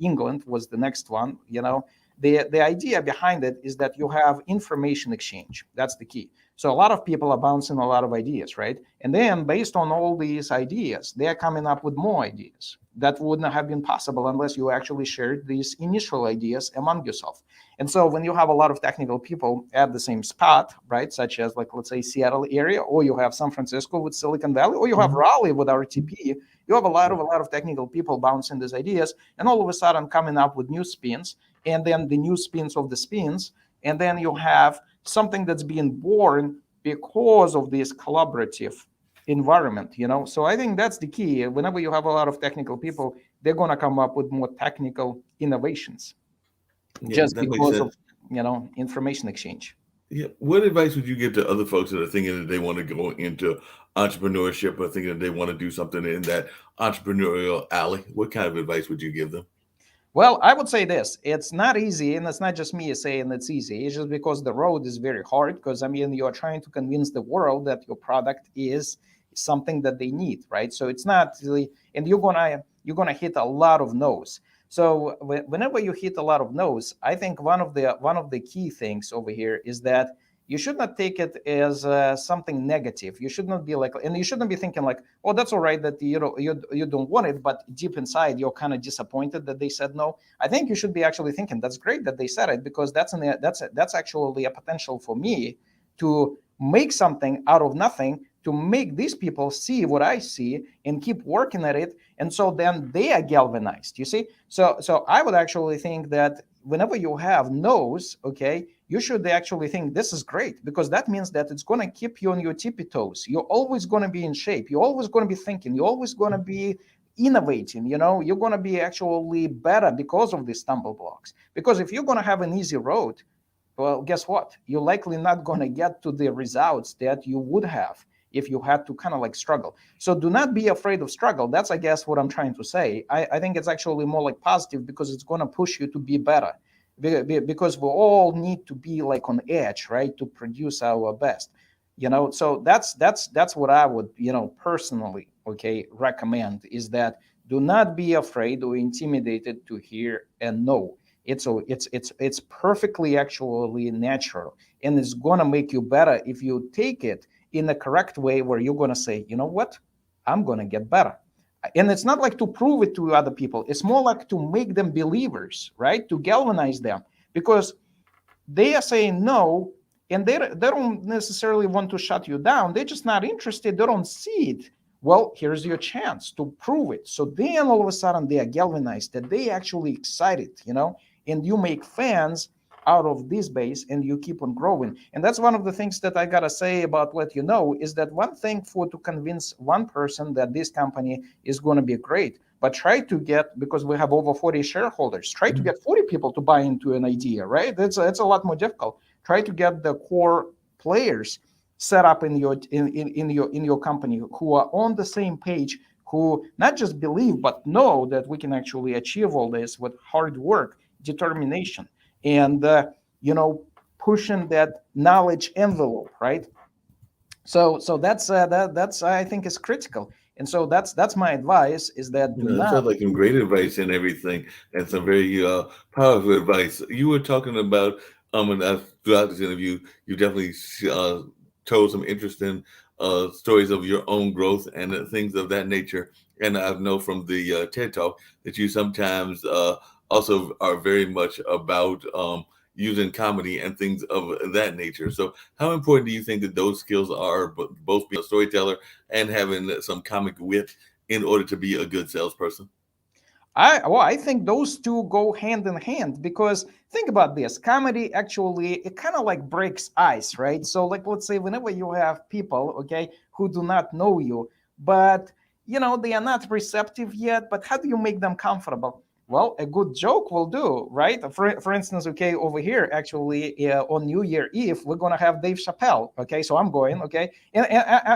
England was the next one. The idea behind it is that you have information exchange. That's the key. So a lot of people are bouncing a lot of ideas, right? And then based on all these ideas, they are coming up with more ideas that wouldn't have been possible unless you actually shared these initial ideas among yourself. And so when you have a lot of technical people at the same spot, right, such as like, let's say Seattle area, or you have San Francisco with Silicon Valley, or you have Raleigh with RTP, you have a lot of technical people bouncing these ideas and all of a sudden coming up with new spins, and then the new spins of the spins. And then you have something that's being born because of this collaborative environment. So I think that's the key. Whenever you have a lot of technical people, they're going to come up with more technical innovations, just that makes because of sense. information exchange. Yeah. What advice would you give to other folks that are thinking that they want to go into entrepreneurship or thinking that they want to do something in that entrepreneurial alley? What kind of advice would you give them? Well, I would say this: it's not easy, and it's not just me saying it's easy. It's just because the road is very hard. Because you're trying to convince the world that your product is something that they need, right? So it's not really, and you're gonna hit a lot of no's. So whenever you hit a lot of no's, I think one of the key things over here is that you should not take it as something negative. You should not be like, and you shouldn't be thinking like, oh, that's all right that you don't want it, but deep inside you're kind of disappointed that they said no. I think you should be actually thinking that's great that they said it, because that's actually a potential for me to make something out of nothing, to make these people see what I see and keep working at it, and so then they are galvanized. You see, so I would actually think that whenever you have no's, okay, you should actually think this is great, because that means that it's going to keep you on your tippy toes. You're always going to be in shape. You're always going to be thinking. You're always going to be innovating. You're going to be actually better because of these stumble blocks. Because if you're going to have an easy road, well, guess what? You're likely not going to get to the results that you would have if you had to kind of like struggle. So do not be afraid of struggle. That's, I guess, what I'm trying to say. I think it's actually more like positive, because it's going to push you to be better, because we all need to be like on edge, right, to produce our best. So that's what I would personally, okay, recommend, is that do not be afraid or intimidated to hear and no. It's perfectly actually natural, and it's going to make you better if you take it in the correct way, where you're going to say, you know what, I'm going to get better. And it's not like to prove it to other people. It's more like to make them believers, right? To galvanize them, because they are saying no, and they don't necessarily want to shut you down. They're just not interested. They don't see it. Well, here's your chance to prove it. So then all of a sudden they are galvanized, that they actually excited, and you make fans out of this base, and you keep on growing. And that's one of the things that I gotta say about Let You Know, is that one thing to convince one person that this company is going to be great, but try to get, because we have over 40 shareholders, try to get 40 people to buy into an idea, right? It's a lot more difficult. Try to get the core players set up in your company, who are on the same page, who not just believe but know that we can actually achieve all this with hard work, determination, and pushing that knowledge envelope, right? So that's I think is critical. And so that's my advice, is that do That not. sounds like some great advice and everything, and some very powerful advice. You were talking about, and throughout this interview, you definitely uh, told some interesting stories of your own growth and things of that nature. And I know from the TED Talk that you sometimes also are very much about using comedy and things of that nature. So, how important do you think that those skills are, both being a storyteller and having some comic wit, in order to be a good salesperson? I think those two go hand in hand, because think about this. Comedy actually, it kind of like breaks ice, right? So like, let's say whenever you have people, okay, who do not know you, but they are not receptive yet, but how do you make them comfortable? Well, a good joke will do, right? For instance, okay, over here, actually, on New Year Eve, we're going to have Dave Chappelle, okay? So I'm going, okay? And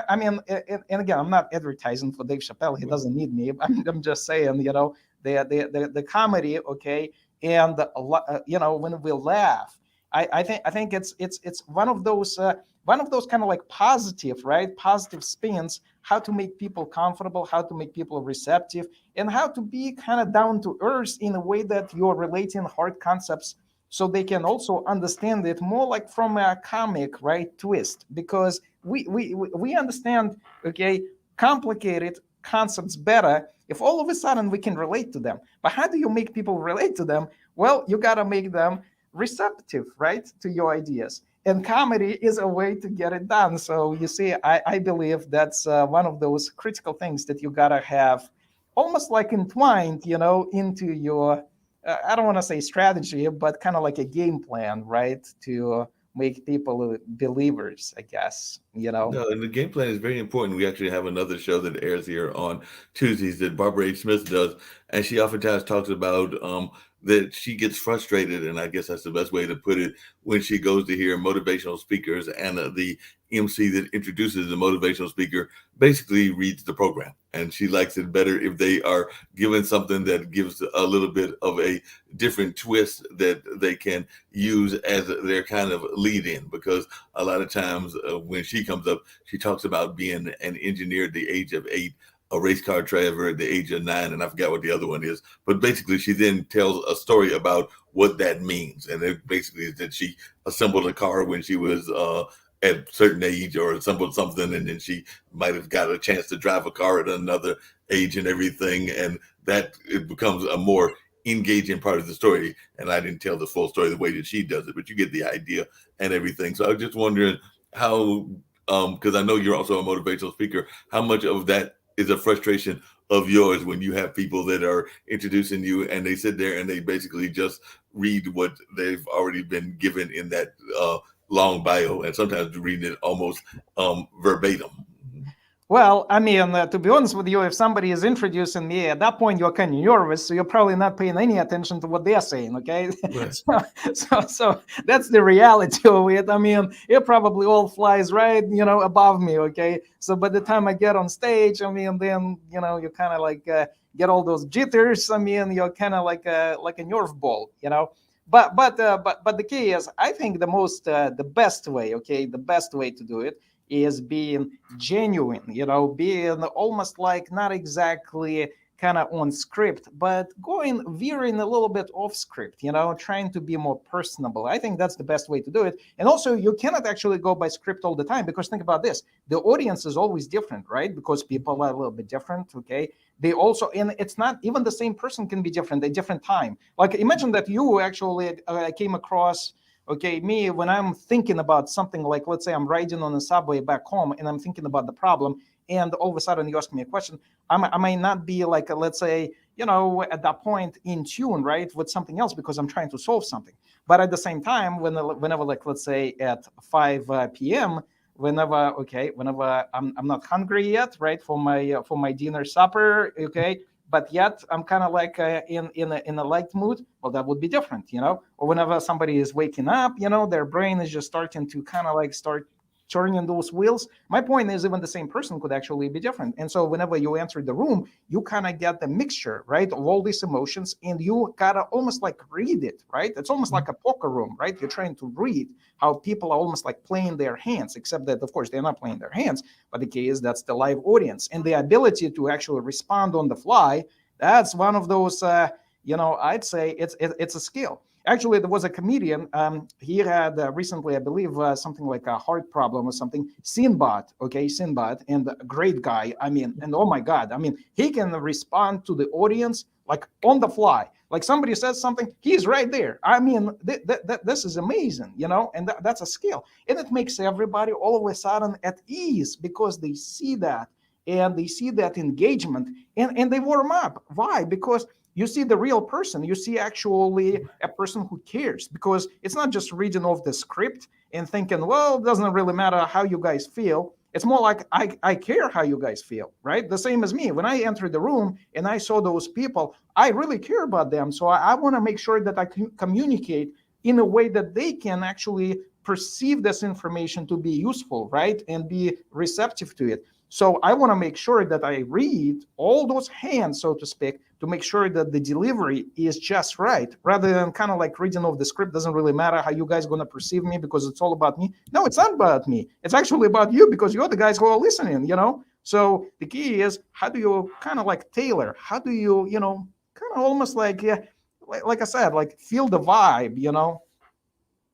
I mean, and again, I'm not advertising for Dave Chappelle. He doesn't need me. I'm just saying, the comedy, okay, and when we laugh, I think it's one of those kind of like positive, right? Positive spins, how to make people comfortable, how to make people receptive, and how to be kind of down to earth in a way that you're relating hard concepts so they can also understand it more like from a comic, right, twist. Because we understand, okay, complicated concepts better if all of a sudden we can relate to them. But how do you make people relate to them? Well, you got to make them receptive, right, to your ideas. And comedy is a way to get it done. So you see, I believe that's one of those critical things that you gotta have almost like entwined, into your, I don't want to say strategy, but kind of like a game plan, right, to make people believers, I guess. No, and the game plan is very important. We actually have another show that airs here on Tuesdays that Barbara H. Smith does, and she oftentimes talks about that she gets frustrated, and I guess that's the best way to put it, when she goes to hear motivational speakers, and the MC that introduces the motivational speaker basically reads the program, and she likes it better if they are given something that gives a little bit of a different twist that they can use as their kind of lead in, because a lot of times when she comes up, she talks about being an engineer at the age of 8, a race car driver at the age of 9, and I forgot what the other one is. But basically, she then tells a story about what that means, and it basically is that she assembled a car when she was at a certain age, or assembled something, and then she might have got a chance to drive a car at another age and everything, and that it becomes a more engaging part of the story. And I didn't tell the full story the way that she does it, but you get the idea and everything. So I was just wondering how, because I know you're also a motivational speaker, how much of that is a frustration of yours when you have people that are introducing you and they sit there and they basically just read what they've already been given in that long bio, and sometimes reading it almost verbatim. Well, I mean, to be honest with you, if somebody is introducing me, at that point you're kind of nervous, so you're probably not paying any attention to what they're saying. Okay, Right. so that's the reality of it. I mean, it probably all flies right, above me. Okay, so by the time I get on stage, I mean, then you kind of like get all those jitters. I mean, you're kind of like a nerve ball. But the key is, I think the best way, okay, the best way to do it is being genuine, being almost like not exactly kind of on script, but veering a little bit off script, trying to be more personable. I think that's the best way to do it. And also, you cannot actually go by script all the time, because think about this: the audience is always different, right? Because people are a little bit different, okay? They also, and it's not even the same person can be different at different time. Like, imagine that you actually came across, okay, me, when I'm thinking about something, like, let's say I'm riding on the subway back home and I'm thinking about the problem, and all of a sudden you ask me a question, I might not be like, let's say, at that point in tune, right, with something else, because I'm trying to solve something. But at the same time, whenever like, let's say at 5 p.m., whenever I'm not hungry yet, right, for my dinner supper, okay, but yet I'm kind of like in a light mood. Well, that would be different, Or whenever somebody is waking up, their brain is just starting to kind of like start turning those wheels. My point is, even the same person could actually be different. And so whenever you enter the room, you kind of get the mixture, right, of all these emotions, and you gotta almost like read it, right? It's almost like a poker room, right? You're trying to read how people are almost like playing their hands, except that, of course, they're not playing their hands, but the key is that's the live audience. And the ability to actually respond on the fly, that's one of those, I'd say it's a skill. Actually, there was a comedian. He had recently, I believe, something like a heart problem or something. Sinbad, okay, Sinbad, and a great guy. I mean, and oh my God, I mean, he can respond to the audience like on the fly. Like somebody says something, he's right there. I mean, this is amazing, and that's a skill. And it makes everybody all of a sudden at ease, because they see that, and they see that engagement, and they warm up. Why? Because you see the real person. You see actually a person who cares, because it's not just reading off the script and thinking, well, it doesn't really matter how you guys feel. It's more like, I care how you guys feel, right? The same as me. When I entered the room and I saw those people, I really care about them. So I want to make sure that I can communicate in a way that they can actually perceive this information to be useful, right? And be receptive to it. So I want to make sure that I read all those hands, so to speak, to make sure that the delivery is just right, rather than kind of like reading off the script. Doesn't really matter how you guys going to perceive me because it's all about me. No, it's not about me. It's actually about you because you're the guys who are listening, you know? So the key is, how do you kind of like tailor? How do you, kind of almost like, yeah, like I said, like feel the vibe, you know?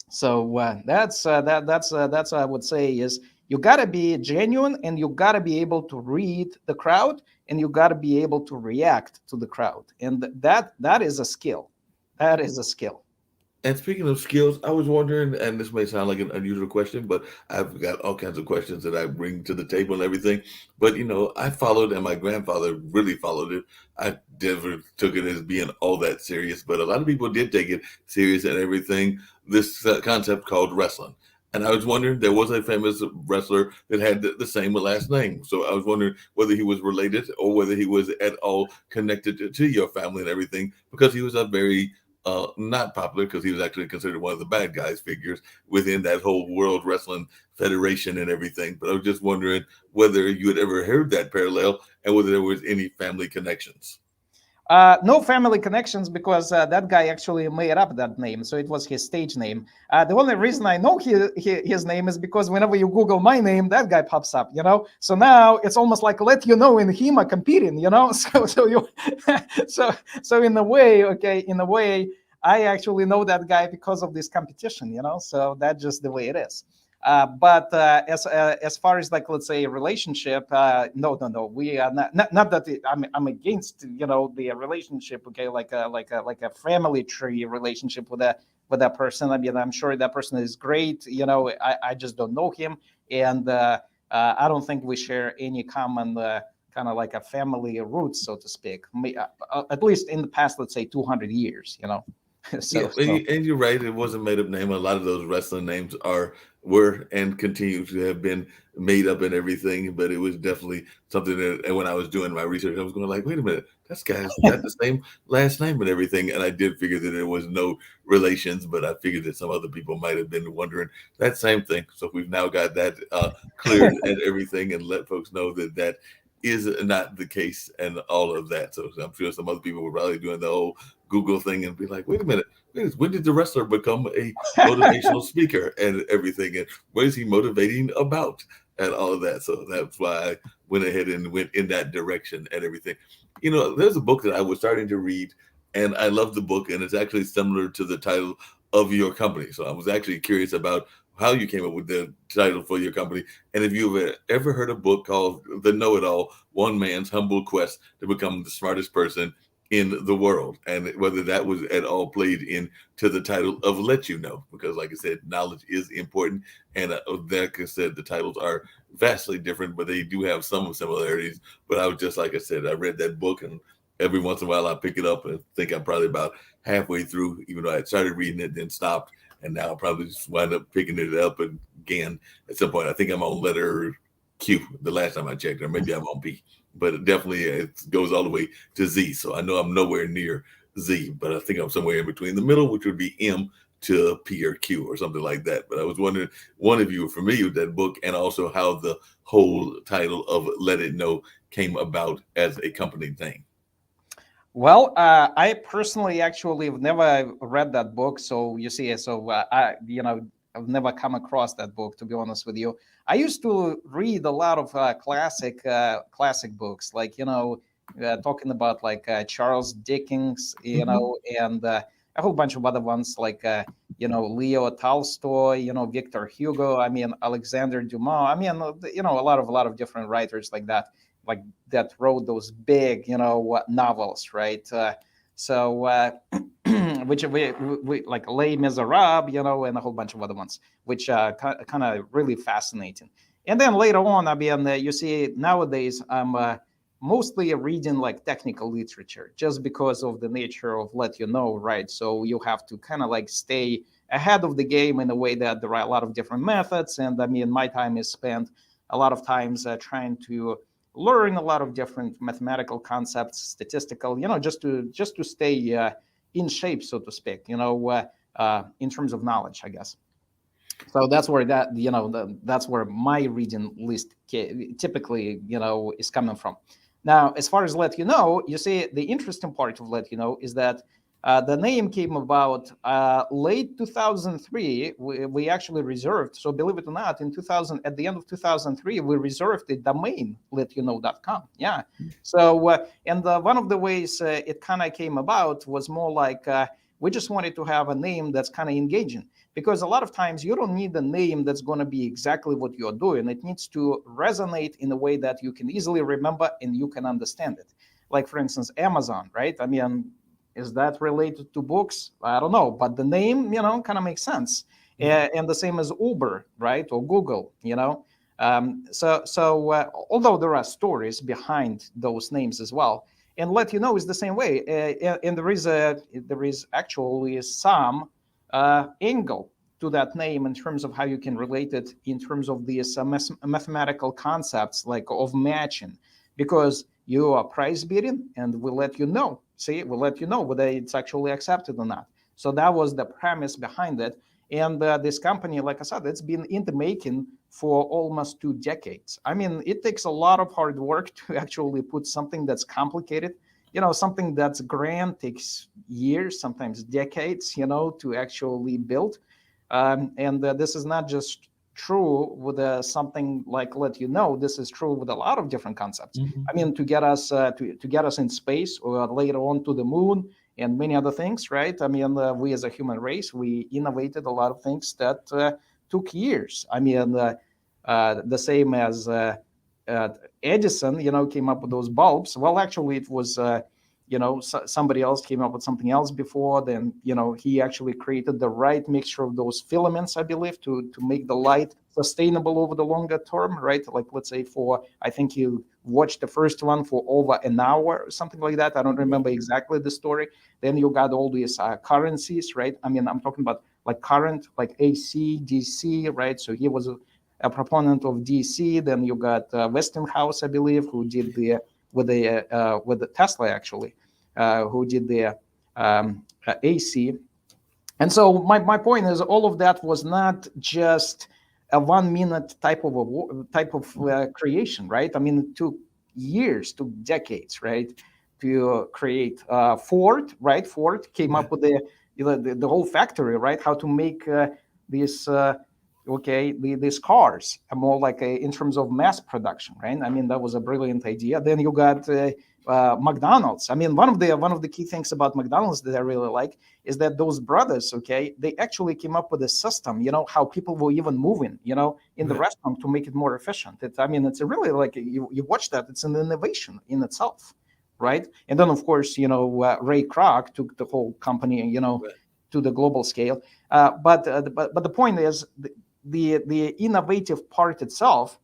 So that's I would say is, you got to be genuine, and you got to be able to read the crowd, and you got to be able to react to the crowd, and that is a skill. That is a skill. And speaking of skills, I was wondering, and this may sound like an unusual question, but I've got all kinds of questions that I bring to the table and everything. But I followed, and my grandfather really followed it. I never took it as being all that serious, but a lot of people did take it serious and everything. This concept called wrestling. And I was wondering, there was a famous wrestler that had the same last name. So I was wondering whether he was related or whether he was at all connected to your family and everything, because he was a very not popular, because he was actually considered one of the bad guys figures within that whole World Wrestling Federation and everything. But I was just wondering whether you had ever heard that parallel and whether there was any family connections. No family connections, because that guy actually made up that name, so it was his stage name. The only reason I know his name is because whenever you Google my name, that guy pops up. So now it's almost like Let You Know and him are competing. So you, so in a way, okay, in a way, I actually know that guy because of this competition. So that's just the way it is. But as far as, like, let's say, a relationship, no, we are not that I'm against the relationship, okay, like a family tree relationship with that person. I mean, I'm sure that person is great. I just don't know him, and I don't think we share any common kind of like a family roots, so to speak. At least in the past, let's say 200 years. Yeah, and you're right. It was a made up name. A lot of those wrestling names were and continue to have been made up and everything. But it was definitely something that, and when I was doing my research, I was going like, wait a minute, this guy's got the same last name and everything. And I did figure that there was no relations, but I figured that some other people might have been wondering that same thing. So we've now got that cleared and everything, and let folks know that that is not the case and all of that. So I'm sure some other people were probably doing the whole Google thing and be like, wait a minute, when did the wrestler become a motivational speaker and everything? And what is he motivating about and all of that? So that's why I went ahead and went in that direction and everything. There's a book that I was starting to read, and I love the book, and it's actually similar to the title of your company. So I was actually curious about how you came up with the title for your company, and if you've ever heard a book called The Know-It-All: One Man's Humble Quest to Become the Smartest Person in the World, and whether that was at all played into the title of Let You Know, because like I said, knowledge is important, and like I said, the titles are vastly different, but they do have some similarities. But I was just, like I said, I read that book, and every once in a while I pick it up and think I'm probably about halfway through, even though I started reading it, then stopped, and now I'll probably just wind up picking it up again at some point. I think I'm on letter Q the last time I checked, or maybe I'm on P, but definitely it goes all the way to Z. So I know I'm nowhere near Z, but I think I'm somewhere in between the middle, which would be M to P or Q or something like that. But I was wondering, one of you were familiar with that book, and also how the whole title of Let It Know came about as a company name. Well, I personally actually have never read that book. So you see, I've never come across that book, to be honest with you. I used to read a lot of classic books, like, talking about like Charles Dickens, and a whole bunch of other ones, like, Leo Tolstoy, Victor Hugo. I mean, Alexander Dumas. I mean, a lot of different writers like that wrote those big, novels, right? Which we like Les Miserables, and a whole bunch of other ones, which kind of really fascinating. And then later on, I mean, you see, nowadays I'm mostly reading like technical literature, just because of the nature of Let You Know, right? So you have to kind of like stay ahead of the game in a way that there are a lot of different methods, and I mean, my time is spent a lot of times trying to learn a lot of different mathematical concepts, statistical, just to stay in shape, so to speak, in terms of knowledge, I guess. So that's where that that's where my reading list typically is coming from. Now, as far as Let You Know, you see the interesting part of Let You Know is that the name came about late 2003. We actually reserved, so believe it or not, in 2000, at the end of 2003, we reserved the domain LetYouKnow.com. Yeah. So and one of the ways it kind of came about was more like we just wanted to have a name that's kind of engaging, because a lot of times you don't need a name that's going to be exactly what you're doing. It needs to resonate in a way that you can easily remember and you can understand it. Like, for instance, Amazon, right? I mean, is that related to books? I don't know, but the name, kind of makes sense. And the same as Uber, right? Or Google, although there are stories behind those names as well, and Let You Know is the same way. And there is actually some angle to that name in terms of how you can relate it in terms of these mathematical concepts like of matching, because you are price bidding and we let you know. See, we'll let you know whether it's actually accepted or not. So that was the premise behind it. And this company, like I said, it's been in the making for almost 2 decades. I mean, it takes a lot of hard work to actually put something that's complicated, something that's grand takes years, sometimes decades, to actually build. And this is not just true with something like Let You Know. This is true with a lot of different concepts. I mean, to get us to get us in space or later on to the moon and many other things, right? I mean, we as a human race, we innovated a lot of things that took years. I mean, the same as uh, Edison, came up with those bulbs. Well, actually, it was somebody else came up with something else before. Then he actually created the right mixture of those filaments, I believe, to make the light sustainable over the longer term, right? Like, let's say, for, I think you watched the first one for over an hour or something like that. I don't remember exactly the story. Then you got all these currencies, right? I mean, I'm talking about like current, like AC, DC, right? So he was a proponent of DC. Then you got Westinghouse, I believe, who did the with the Tesla actually, who did the AC. And so my point is, all of that was not just a 1 minute type of creation, right? I mean, it took years, took decades, right, to create Ford, right? Ford came up with the whole factory, right? How to make these these cars are more like in terms of mass production, right? I mean, that was a brilliant idea. Then you got McDonald's. I mean, one of the key things about McDonald's that I really like is that those brothers, they actually came up with a system, how people were even moving, in the restaurant to make it more efficient. It's a really, like, you watch that, it's an innovation in itself, right? And then, of course, Ray Kroc took the whole company, to the global scale. But the point is, the innovative part itself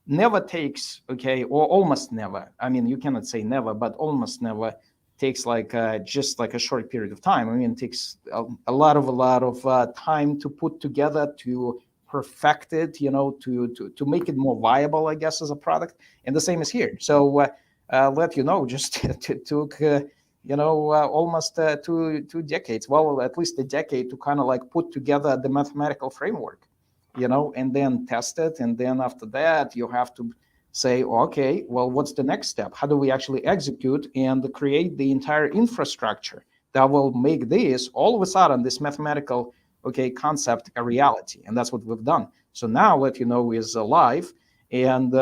never takes, or almost never. I mean, you cannot say never, but almost never takes like just like a short period of time. I mean, it takes a lot of time to put together, to perfect it, to make it more viable, I guess, as a product. And the same is here. So Let You Know just took almost 2 decades, well, at least a decade, to kind of like put together the mathematical framework, and then test it. And then after that, you have to say, okay, well, what's the next step? How do we actually execute and create the entire infrastructure that will make this, all of a sudden, this mathematical, concept a reality? And that's what we've done. So now Let You Know is alive. And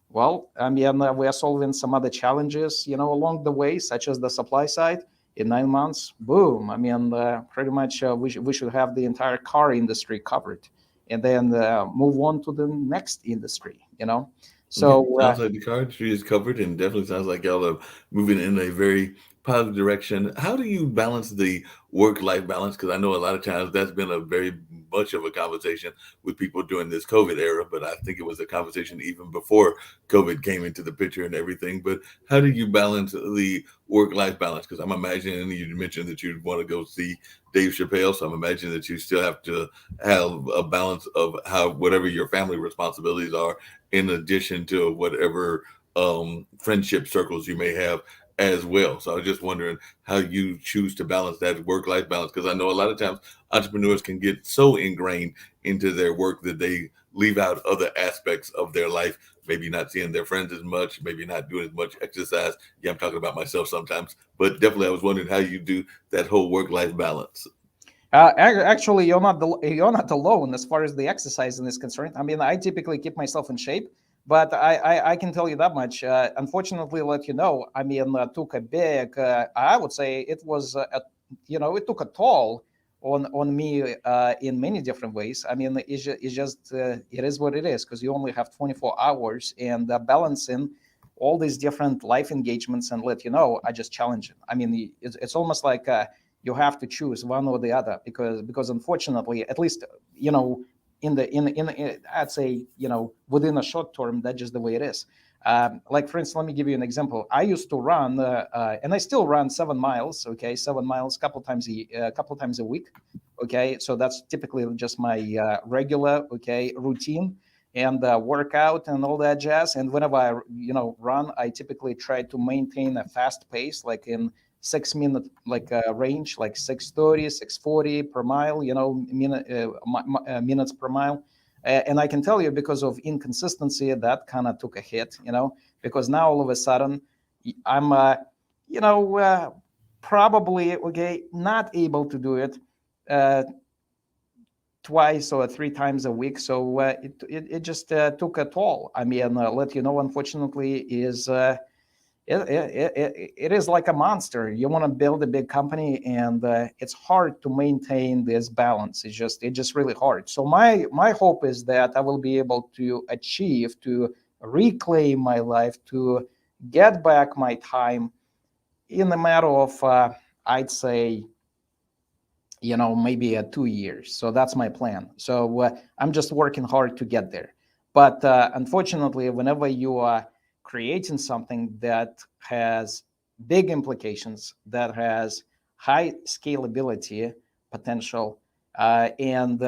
well, I mean, we are solving some other challenges, along the way, such as the supply side. In 9 months, boom! I mean, pretty much we should have the entire car industry covered, and then move on to the next industry. Yeah, So sounds like the car industry is covered, and definitely sounds like y'all are moving in a very positive direction. How do you balance the work-life balance? Because I know a lot of times that's been a very much of a conversation with people during this COVID era, but I think it was a conversation even before COVID came into the picture and everything. But how do you balance the work-life balance? Because I'm imagining you mentioned that you'd want to go see Dave Chappelle, so I'm imagining that you still have to have a balance of how whatever your family responsibilities are in addition to whatever friendship circles you may have as well. So I was just wondering how you choose to balance that work-life balance, because I know a lot of times entrepreneurs can get so ingrained into their work that they leave out other aspects of their life, maybe not seeing their friends as much, maybe not doing as much exercise. Yeah, I'm talking about myself sometimes, but definitely I was wondering how you do that whole work-life balance. Actually, you're not alone as far as the exercising is concerned. I mean, I typically keep myself in shape, but I can tell you that much. Unfortunately, let you know, I mean, took a big. I would say it was it took a toll on me in many different ways. I mean, it's just it is what it is, because you only have 24 hours, and balancing all these different life engagements and let you know, I just challenge it. I mean, it's almost like. You have to choose one or the other, because unfortunately, at least in I'd say within a short term, that's just the way it is. Like for instance, let me give you an example. I used to run and I still run 7 miles. Okay, 7 miles, couple times a week. Okay, so that's typically just my regular routine and workout and all that jazz. And whenever I run, I typically try to maintain a fast pace, like in 6 minute range, like 6:30, 6:40 per mile, minutes per mile. And I can tell you, because of inconsistency, that kind of took a hit, because now all of a sudden I'm probably not able to do it uh, twice or three times a week. So it just took a toll. I mean, let you know, unfortunately, is it is like a monster. You want to build a big company, and it's hard to maintain this balance. It's just really hard. So my hope is that I will be able to achieve, to reclaim my life, to get back my time in a matter of I'd say maybe 2 years. So that's my plan. So I'm just working hard to get there. But unfortunately, whenever you are creating something that has big implications, that has high scalability potential, and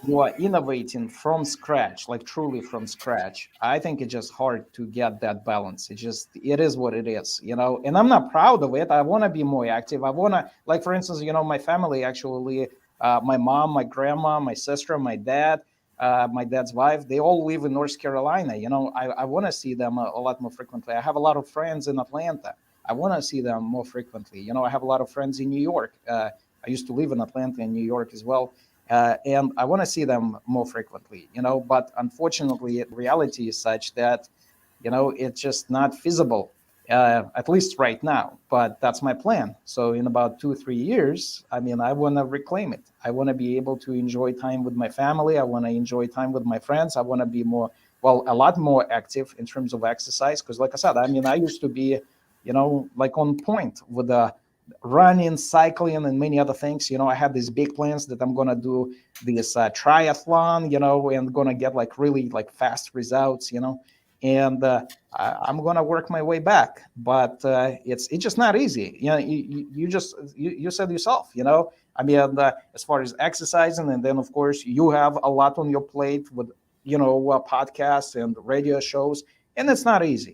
you are innovating from scratch, like truly from scratch, I think it's just hard to get that balance. It is what it is, and I'm not proud of it. I want to be more active. I want to, like, for instance, my family actually, my mom, my grandma, my sister, my dad's wife, they all live in North Carolina. I want to see them a lot more frequently. I have a lot of friends in Atlanta. I want to see them more frequently. I have a lot of friends in New York. I used to live in Atlanta and New York as well. And I want to see them more frequently, but unfortunately, reality is such that, it's just not feasible, at least right now. But that's my plan. So in about 2 3 years, I mean, I want to reclaim it. I want to be able to enjoy time with my family. I want to enjoy time with my friends. I want to be a lot more active in terms of exercise. Because like I said, I mean, I used to be, like on point with running, cycling, and many other things. I have these big plans that I'm going to do this triathlon, and going to get like really like fast results, and I'm going to work my way back. But it's just not easy. You said yourself, I mean, as far as exercising, and then of course you have a lot on your plate with, podcasts and radio shows, and it's not easy.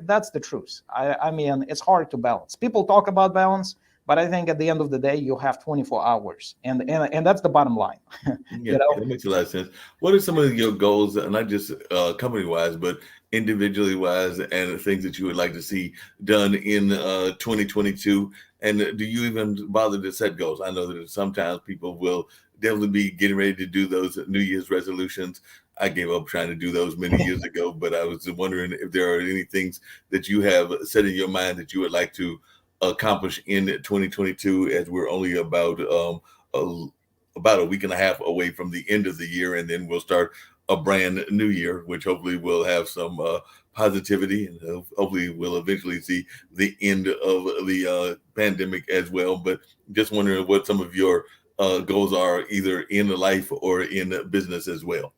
That's the truth. I mean, it's hard to balance. People talk about balance, but I think at the end of the day, you have 24 hours, and that's the bottom line. Yeah, that makes a lot of sense. What are some of your goals, not just company wise, but individually wise, and things that you would like to see done in 2022? And do you even bother to set goals? I know that sometimes people will definitely be getting ready to do those New Year's resolutions. I gave up trying to do those many years ago, but I was wondering if there are any things that you have set in your mind that you would like to accomplish in 2022, as we're only a, about a week and a half away from the end of the year, and then we'll start a brand new year, which hopefully will have some positivity, and hopefully we'll eventually see the end of the pandemic as well. But just wondering what some of your goals are, either in life or in business as well.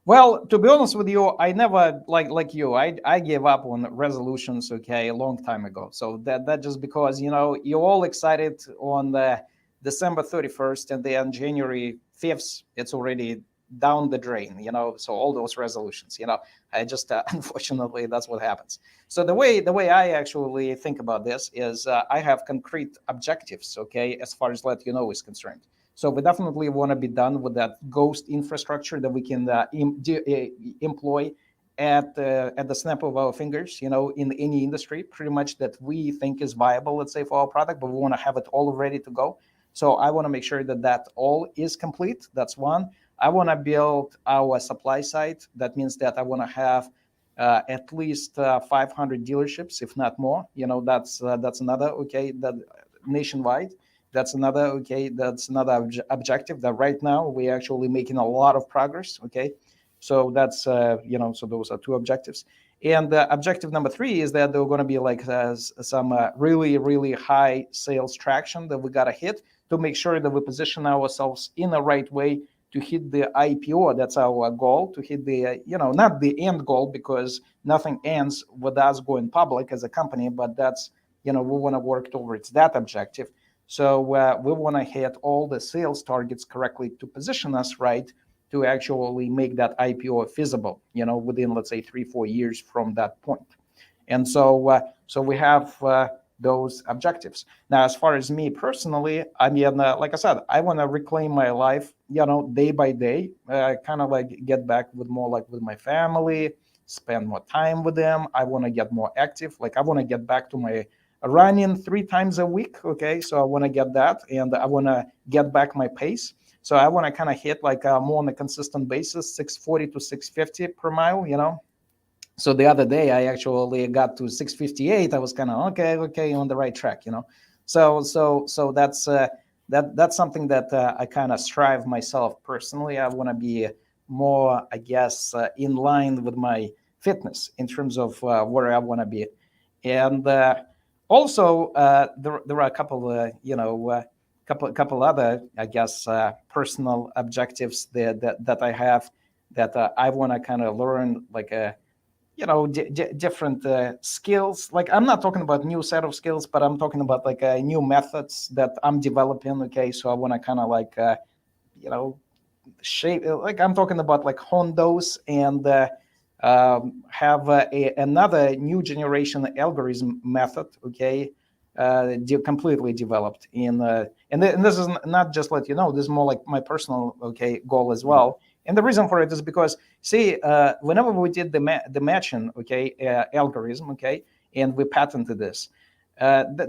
Well, to be honest with you, I never like you. I gave up on resolutions, a long time ago. So that just because you're all excited on the December 31st, and then January 5th, it's already down the drain, so all those resolutions, I just unfortunately that's what happens. So the way I actually think about this is I have concrete objectives, okay, as far as is concerned. So we definitely want to be done with that ghost infrastructure that we can employ at the snap of our fingers, in any industry, pretty much that we think is viable, let's say, for our product, but we want to have it all ready to go. So I want to make sure that that all is complete. That's one. I want to build our supply side. That means that I want to have at least 500 dealerships, if not more. That's another okay. That nationwide. That's another okay. That's another objective. That right now we're actually making a lot of progress. Okay, so that's so those are two objectives. And objective number three is that there are going to be like some really, really high sales traction that we got to hit to make sure that we position ourselves in the right way to hit the IPO. That's our goal, to hit the, not the end goal, because nothing ends with us going public as a company, but that's, we want to work towards that objective. So we want to hit all the sales targets correctly to position us right to actually make that IPO feasible, within, let's say, 3-4 years from that point. And so we have those objectives. Now, as far as me personally, I mean, like I said, I want to reclaim my life, day by day, kind of like get back with more like with my family, spend more time with them. I want to get more active. Like I want to get back to my running 3 times a week. Okay, so I want to get that, and I want to get back my pace. So I want to kind of hit like more on a consistent basis, 640 to 650 per mile, So the other day I actually got to 658. I was kind of okay, on the right track, So that's something that I kind of strive myself personally. I want to be more, I guess, in line with my fitness in terms of where I want to be, and also there are a couple, couple other, I guess, personal objectives that I have that I want to kind of learn, like different skills. Like I'm not talking about new set of skills, but I'm talking about like new methods that I'm developing. Okay, so I want to kind of like shape. Like I'm talking about like hone those and have another new generation algorithm method. Okay, completely developed and this is not just this is more like my personal goal as well. And the reason for it is because see, whenever we did the matching algorithm, and we patented this,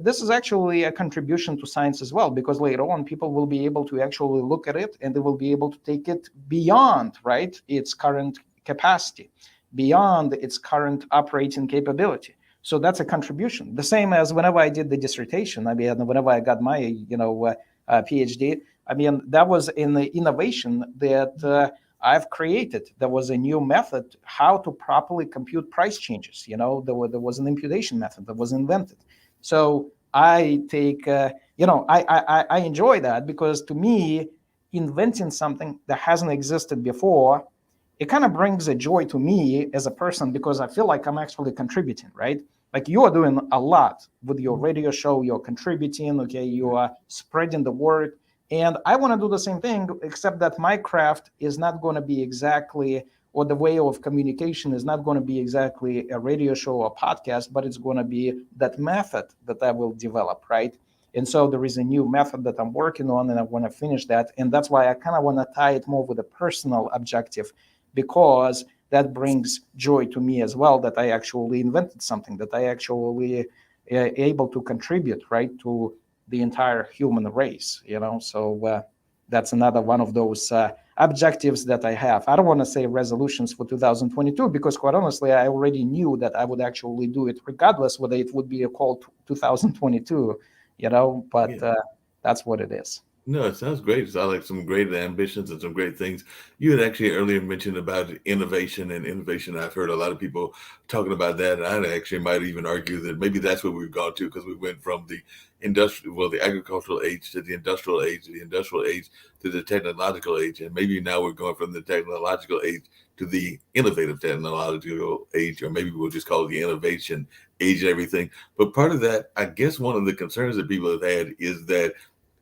this is actually a contribution to science as well, because later on people will be able to actually look at it and they will be able to take it beyond its current capacity, beyond its current operating capability. So that's a contribution. The same as whenever I did the dissertation. I mean, whenever I got my, PhD, I mean, that was in the innovation that I've created. There was a new method how to properly compute price changes. There was an imputation method that was invented. So I take, I enjoy that, because to me, inventing something that hasn't existed before, it kind of brings a joy to me as a person, because I feel like I'm actually contributing, right? Like you are doing a lot with your radio show, you're contributing, you are spreading the word. And I want to do the same thing, except that my craft is not going to be exactly, or the way of communication is not going to be exactly a radio show or podcast, but it's going to be that method that I will develop, right? And so there is a new method that I'm working on, and I want to finish that. And that's why I kind of want to tie it more with a personal objective, because that brings joy to me as well, that I actually invented something, that I actually able to contribute, right, to the entire human race, So that's another one of those objectives that I have. I don't want to say resolutions for 2022, because quite honestly, I already knew that I would actually do it regardless whether it would be a call to 2022, but that's what it is. No, it sounds great. It sounds like some great ambitions and some great things. You had actually earlier mentioned about innovation and innovation. I've heard a lot of people talking about that. And I actually might even argue that maybe that's what we've gone to, because we went from the the agricultural age to the industrial age, to the industrial age to the technological age. And maybe now we're going from the technological age to the innovative technological age, or maybe we'll just call it the innovation age and everything. But part of that, I guess one of the concerns that people have had is that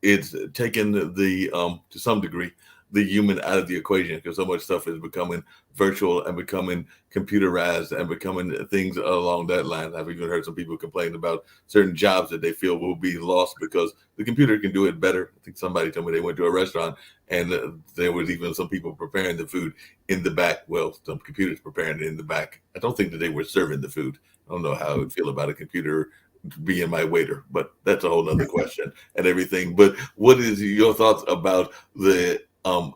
it's taken the to some degree the human out of the equation, because so much stuff is becoming virtual and becoming computerized and becoming things along that line. I've even heard some people complain about certain jobs that they feel will be lost because the computer can do it better. I think somebody told me they went to a restaurant and there was even some people preparing the food in the back. Well, some computers preparing it in the back. I don't think that they were serving the food. I don't know how I would feel about a computer being my waiter, but that's a whole other question and everything. But what is your thoughts about the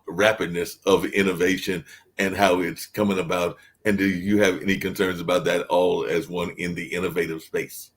rapidness of innovation and how it's coming about? And do you have any concerns about that all as one in the innovative space?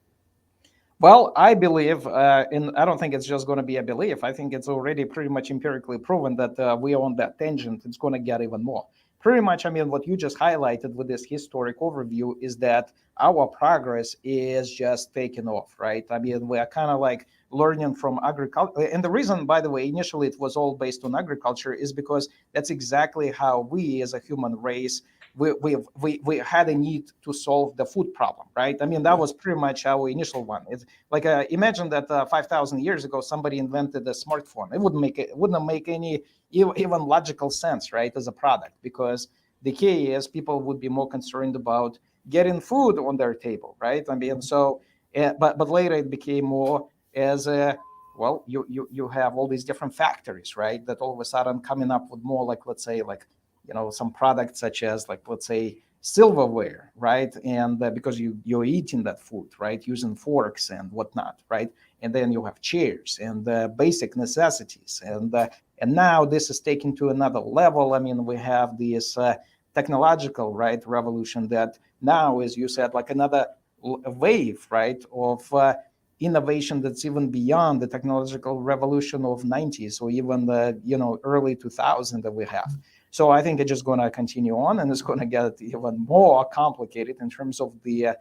Well, I believe, and I don't think it's just going to be a belief. I think it's already pretty much empirically proven that we are on that tangent. It's going to get even more. Pretty much, I mean, what you just highlighted with this historic overview is that our progress is just taking off, right? I mean, we are kind of like learning from agriculture. And the reason, by the way, initially it was all based on agriculture is because that's exactly how we as a human race we had a need to solve the food problem, right? I mean, that was pretty much our initial one. It's like imagine that 5,000 years ago somebody invented a smartphone. It wouldn't make any even logical sense, right, as a product, because the key is people would be more concerned about getting food on their table, right? I mean, so but later it became more as a well, you have all these different factories, right? That all of a sudden coming up with more like, let's say, like, some products such as, like, let's say, silverware, right? And because you're eating that food, right, using forks and whatnot, right? And then you have chairs and basic necessities, and now this is taken to another level. I mean, we have this technological, right, revolution that now, as you said, like another wave, right, of innovation that's even beyond the technological revolution of 90s or even the early 2000 that we have. So I think it's just going to continue on, and it's going to get even more complicated in terms of the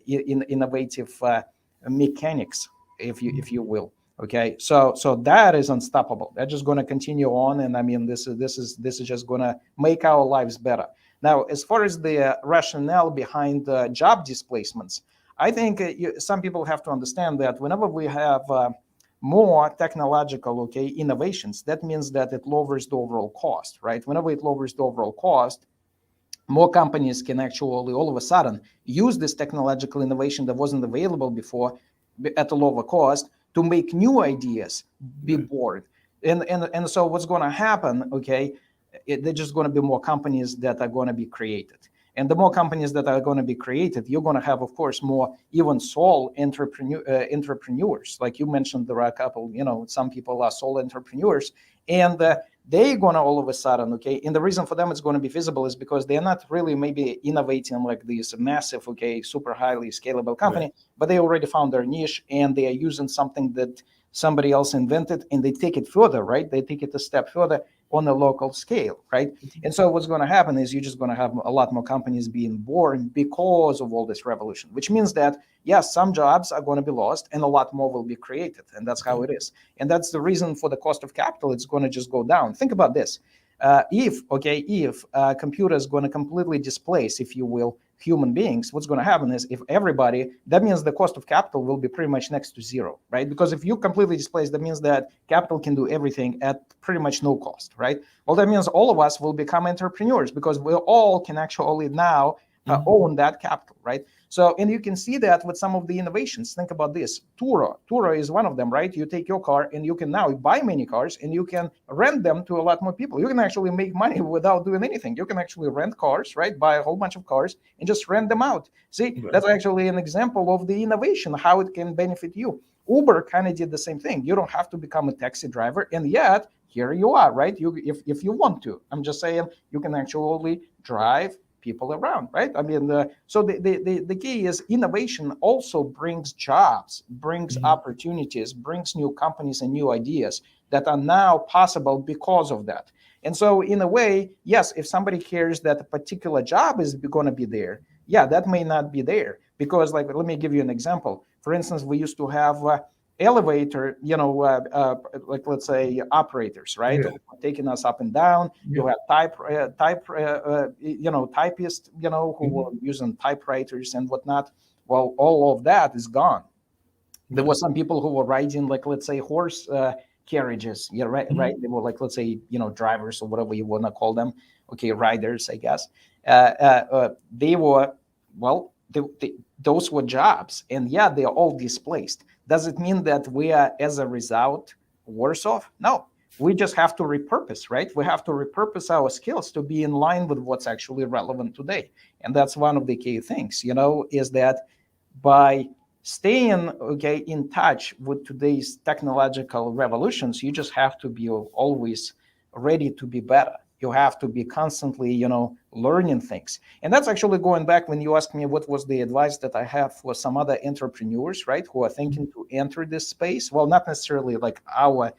innovative mechanics, if you will. Okay, so that is unstoppable. That's just going to continue on, and I mean, this is just going to make our lives better. Now, as far as the rationale behind job displacements, I think some people have to understand that whenever we have more technological innovations, that means that it lowers the overall cost, right? Whenever it lowers the overall cost, more companies can actually all of a sudden use this technological innovation that wasn't available before at a lower cost to make new ideas be born. And so what's going to happen, there's just going to be more companies that are going to be created. And the more companies that are going to be created, you're going to have, of course, more even sole entrepreneurs. Like you mentioned, there are a couple, some people are sole entrepreneurs, and they're going to all of a sudden, and the reason for them it's going to be feasible is because they're not really maybe innovating like this massive, super highly scalable company, right, but they already found their niche and they are using something that somebody else invented, and they take it further, right? They take it a step further on a local scale, right? And so what's going to happen is you're just going to have a lot more companies being born because of all this revolution, which means that, yes, some jobs are going to be lost and a lot more will be created. And that's how it is. And that's the reason for the cost of capital. It's going to just go down. Think about this. If a computer is going to completely displace, if you will, human beings, what's going to happen is if everybody, that means the cost of capital will be pretty much next to zero, right? Because if you completely displace, that means that capital can do everything at pretty much no cost, right? Well, that means all of us will become entrepreneurs because we all can actually now own that capital, right? So, and you can see that with some of the innovations. Think about this. Turo is one of them, right? You take your car and you can now buy many cars and you can rent them to a lot more people. You can actually make money without doing anything. You can actually rent cars, right? Buy a whole bunch of cars and just rent them out. See, that's actually an example of the innovation, how it can benefit you. Uber kind of did the same thing. You don't have to become a taxi driver, and yet here you are, right? If you want to. I'm just saying you can actually drive people around, right? I mean, so the key is innovation also brings jobs, brings opportunities, brings new companies and new ideas that are now possible because of that. And so in a way, yes, if somebody cares that a particular job is going to be there, yeah, that may not be there because, like, let me give you an example. For instance, we used to have elevator, like, let's say, operators, right? Yeah. Taking us up and down. Yeah. You have typists, who were using typewriters and whatnot. Well, all of that is gone. There were some people who were riding, like, let's say, horse carriages. Yeah, right, Mhm. right. They were like, let's say, drivers or whatever you want to call them. Okay, riders, I guess. They were, well, those were jobs, and yeah, they are all displaced. Does it mean that we are, as a result, worse off? No, we just have to repurpose, right? We have to repurpose our skills to be in line with what's actually relevant today. And that's one of the key things, is that by staying in touch with today's technological revolutions, you just have to be always ready to be better. You have to be constantly, learning things. And that's actually going back when you asked me what was the advice that I have for some other entrepreneurs, right, who are thinking to enter this space. Well, not necessarily like our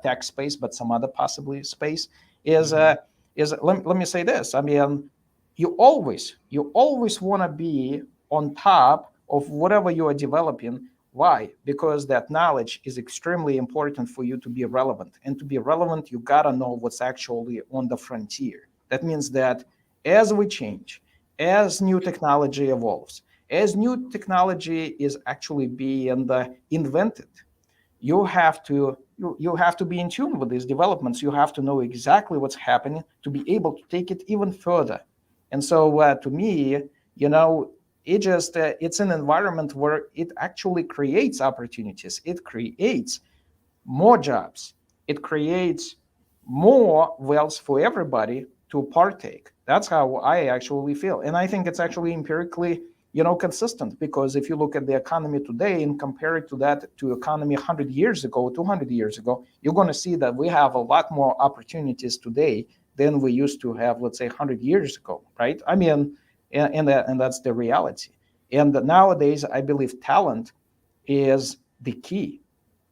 tech space, but some other possibly space. Is let me say this. I mean, you always want to be on top of whatever you are developing. Why? Because that knowledge is extremely important for you to be relevant. And to be relevant, you got to know what's actually on the frontier. That means that as we change, as new technology evolves, as new technology is actually being invented, you have to be in tune with these developments. You have to know exactly what's happening to be able to take it even further. And so, to me, it's an environment where it actually creates opportunities. It creates more jobs. It creates more wealth for everybody to partake. That's how I actually feel. And I think it's actually empirically, consistent, because if you look at the economy today and compare it to economy 100 years ago, 200 years ago, you're going to see that we have a lot more opportunities today than we used to have, let's say, 100 years ago, right? I mean, and that's the reality. And nowadays, I believe talent is the key.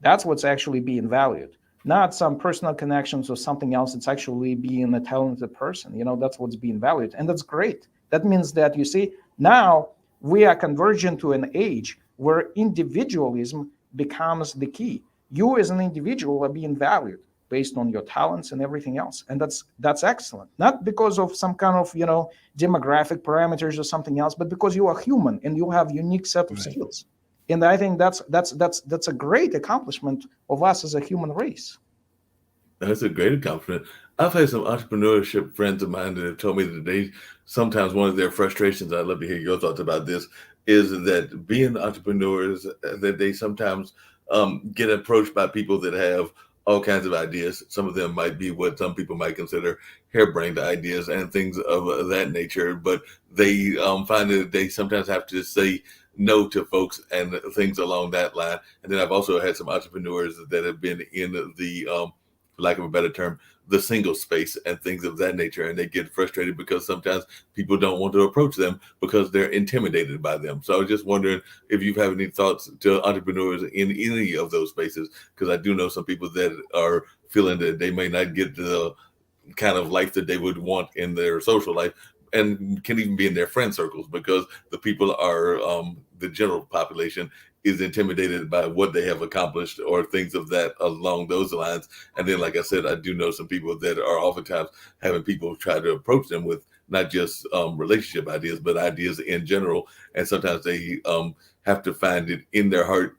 That's what's actually being valued, not some personal connections or something else. It's actually being a talented person. That's what's being valued. And that's great. That means that, you see, now we are converging to an age where individualism becomes the key. You as an individual are being valued based on your talents and everything else. And that's excellent. Not because of some kind of, demographic parameters or something else, but because you are human and you have unique set of Right. skills. And I think that's a great accomplishment of us as a human race. That's a great accomplishment. I've had some entrepreneurship friends of mine that have told me that they sometimes one of their frustrations, I'd love to hear your thoughts about this, is that being entrepreneurs, that they sometimes get approached by people that have all kinds of ideas. Some of them might be what some people might consider harebrained ideas and things of that nature, but they find that they sometimes have to say no to folks and things along that line. And then I've also had some entrepreneurs that have been in the for lack of a better term, the single space and things of that nature. And they get frustrated because sometimes people don't want to approach them because they're intimidated by them. So I was just wondering if you have any thoughts to entrepreneurs in any of those spaces, because I do know some people that are feeling that they may not get the kind of life that they would want in their social life and can even be in their friend circles because the people are the general population is intimidated by what they have accomplished or things of that along those lines. And then, like I said, I do know some people that are oftentimes having people try to approach them with not just relationship ideas, but ideas in general. And sometimes they have to find it in their heart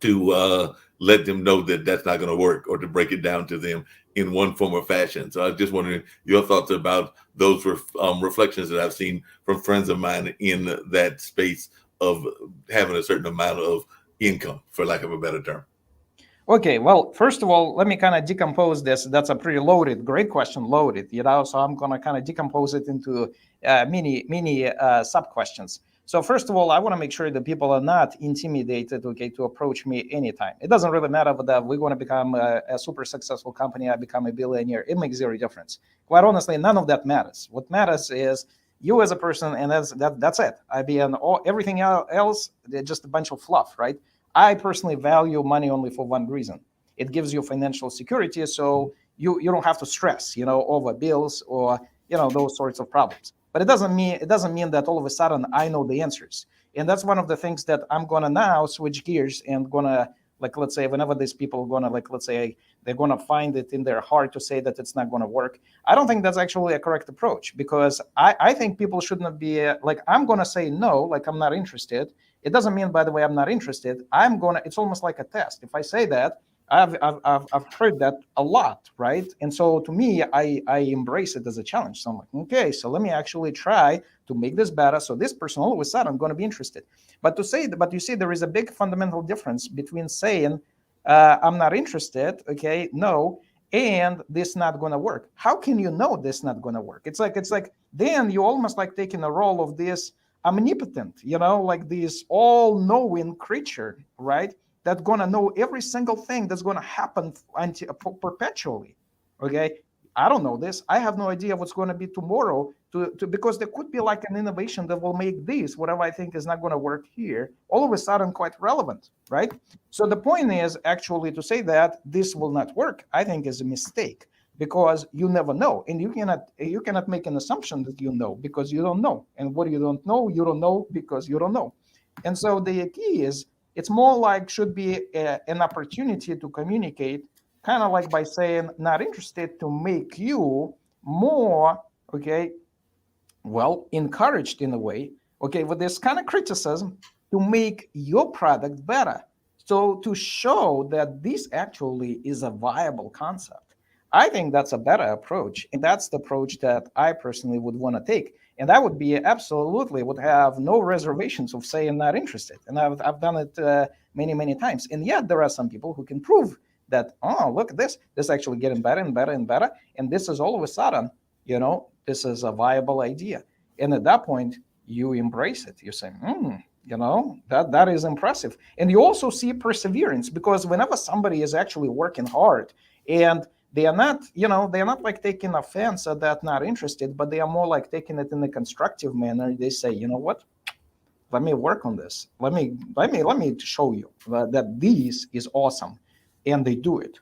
to let them know that that's not going to work or to break it down to them in one form or fashion. So I was just wondering your thoughts about those reflections that I've seen from friends of mine in that space of having a certain amount of income, for lack of a better term. Okay, well, first of all, let me kind of decompose this. That's a pretty loaded, great question, loaded, So I'm going to kind of decompose it into mini sub questions. So first of all, I want to make sure that people are not intimidated, to approach me anytime. It doesn't really matter whether we're going to become a super successful company, I become a billionaire. It makes zero difference. Quite honestly, none of that matters. What matters is you as a person, and that's it. I mean, everything else, they're just a bunch of fluff, right? I personally value money only for one reason. It gives you financial security, so you don't have to stress, over bills or those sorts of problems. But it doesn't mean that all of a sudden I know the answers. And that's one of the things that I'm gonna now switch gears and gonna, like, let's say, whenever these people are gonna, like, let's say they're gonna find it in their heart to say that it's not gonna work. I don't think that's actually a correct approach, because I think people shouldn't be like, I'm gonna say no, like I'm not interested. It doesn't mean, by the way, I'm not interested. It's almost like a test. If I say that, I've heard that a lot, right? And so to me, I embrace it as a challenge. So I'm like, okay, so let me actually try to make this better. So this person all of a sudden going to be interested. But you see, there is a big fundamental difference between saying I'm not interested, okay, no, and this not going to work. How can you know this not going to work? It's like then you almost like taking a role of this omnipotent, like this all-knowing creature, right? That's going to know every single thing that's going to happen perpetually. Okay. I don't know this. I have no idea what's going to be tomorrow because there could be like an innovation that will make this, whatever I think is not going to work here, all of a sudden quite relevant, right? So the point is actually to say that this will not work, I think is a mistake because you never know. And you cannot make an assumption that you know because you don't know. And what you don't know because you don't know. And so the key is it's more like should be an opportunity to communicate, kind of like by saying not interested to make you more, okay, well, encouraged in a way, okay, with this kind of criticism to make your product better. So to show that this actually is a viable concept. I think that's a better approach. And that's the approach that I personally would want to take. And that would be absolutely would have no reservations of saying not interested. And I've done it many, many times. And yet there are some people who can prove that, oh, look at this. This is actually getting better and better and better. And this is all of a sudden, this is a viable idea. And at that point, you embrace it. You say, that is impressive. And you also see perseverance because whenever somebody is actually working hard and they are not like taking offense at that not interested, but they are more like taking it in a constructive manner. They say, you know what? Let me work on this. Let me show you that this is awesome. And they do it.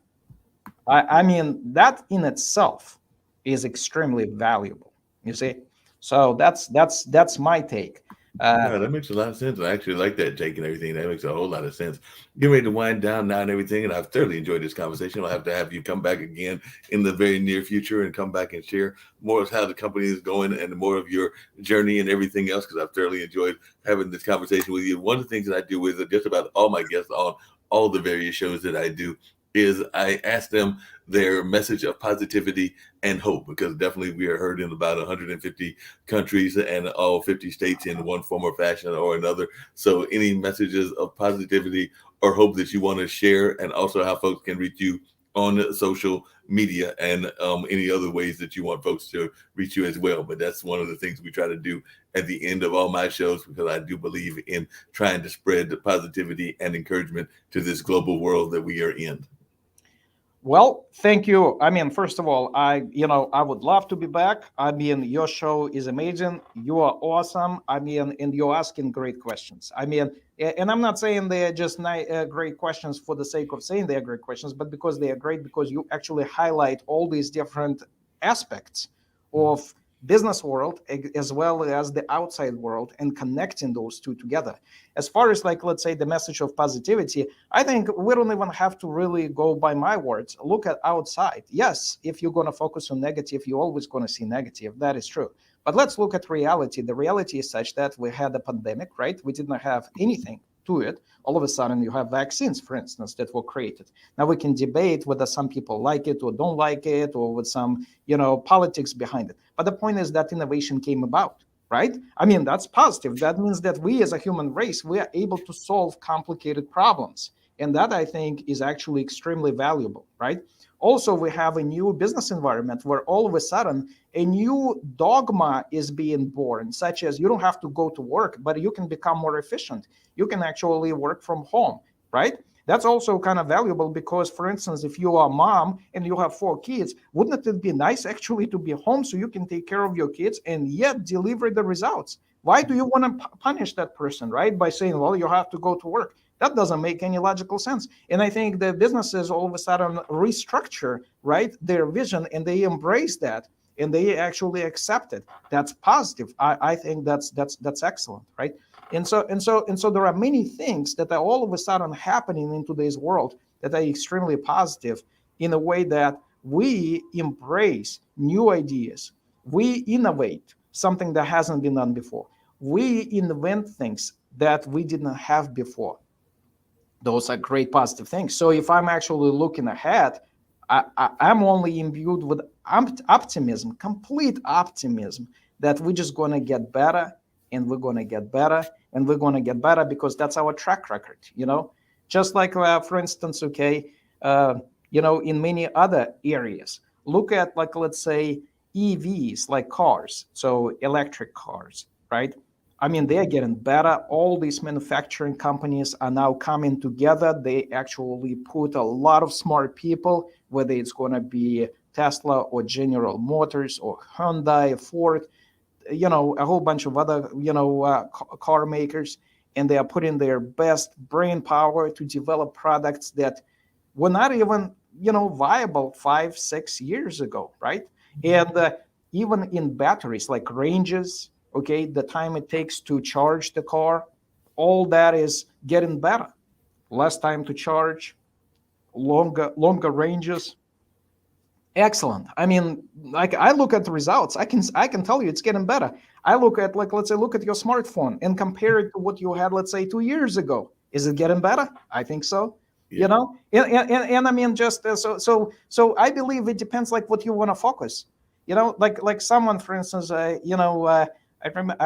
I mean, that in itself is extremely valuable. You see? So that's my take. No, that makes a lot of sense. I actually like that take and everything. That makes a whole lot of sense. Getting ready to wind down now and everything, and I've thoroughly enjoyed this conversation. I'll have to have you come back again in the very near future and come back and share more of how the company is going and more of your journey and everything else, because I've thoroughly enjoyed having this conversation with you. One of the things that I do with just about all my guests on all the various shows that I do is I ask them their message of positivity and hope, because definitely we are heard in about 150 countries and all 50 states in one form or fashion or another. So any messages of positivity or hope that you want to share, and also how folks can reach you on social media and any other ways that you want folks to reach you as well. But that's one of the things we try to do at the end of all my shows, because I do believe in trying to spread the positivity and encouragement to this global world that we are in. Well, thank you. I mean, first of all, I would love to be back. I mean, your show is amazing. You are awesome. I mean, and you're asking great questions. I mean, and I'm not saying they're just great questions for the sake of saying they're great questions, but because they are great, because you actually highlight all these different aspects of business world as well as the outside world and connecting those two together. As far as like, let's say the message of positivity, I think we don't even have to really go by my words. Look at outside. Yes, if you're going to focus on negative, you're always going to see negative. That is true. But let's look at reality. The reality is such that we had a pandemic, right? We didn't have anything to it. All of a sudden you have vaccines, for instance, that were created. Now we can debate whether some people like it or don't like it, or with some, politics behind it. But the point is that innovation came about, right? I mean, that's positive. That means that we as a human race, we are able to solve complicated problems. And that I think is actually extremely valuable, right? Also, we have a new business environment where all of a sudden a new dogma is being born, such as you don't have to go to work, but you can become more efficient. You can actually work from home, right? That's also kind of valuable because, for instance, if you are a mom and you have 4 kids, wouldn't it be nice actually to be home so you can take care of your kids and yet deliver the results? Why do you want to punish that person, right? By saying, well, you have to go to work. That doesn't make any logical sense. And I think the businesses all of a sudden restructure, right, their vision, and they embrace that and they actually accept it. That's positive. I think that's excellent, right? And so there are many things that are all of a sudden happening in today's world that are extremely positive in a way that we embrace new ideas. We innovate something that hasn't been done before. We invent things that we didn't have before. Those are great positive things. So if I'm actually looking ahead, I'm only imbued with optimism, complete optimism, that we're just going to get better, and we're going to get better, and we're going to get better, because that's our track record, just like, for instance, okay, uh, in many other areas. Look at, like, let's say, EVs, like cars, so electric cars, right? I mean, they're getting better. All these manufacturing companies are now coming together. They actually put a lot of smart people, whether it's going to be Tesla or General Motors or Hyundai, Ford, a whole bunch of other, car makers, and they are putting their best brain power to develop products that were not even, viable 5 6 years ago, right? And even in batteries, like ranges, okay, the time it takes to charge the car, all that is getting better. Less time to charge, longer ranges. Excellent. I mean, like, I look at the results. I can tell you it's getting better. I look at, like, let's say, look at your smartphone and compare it to what you had, let's say, 2 years ago. Is it getting better? I think so. Yeah. And I mean, just so I believe it depends, like, what you want to focus. Like someone, for instance, I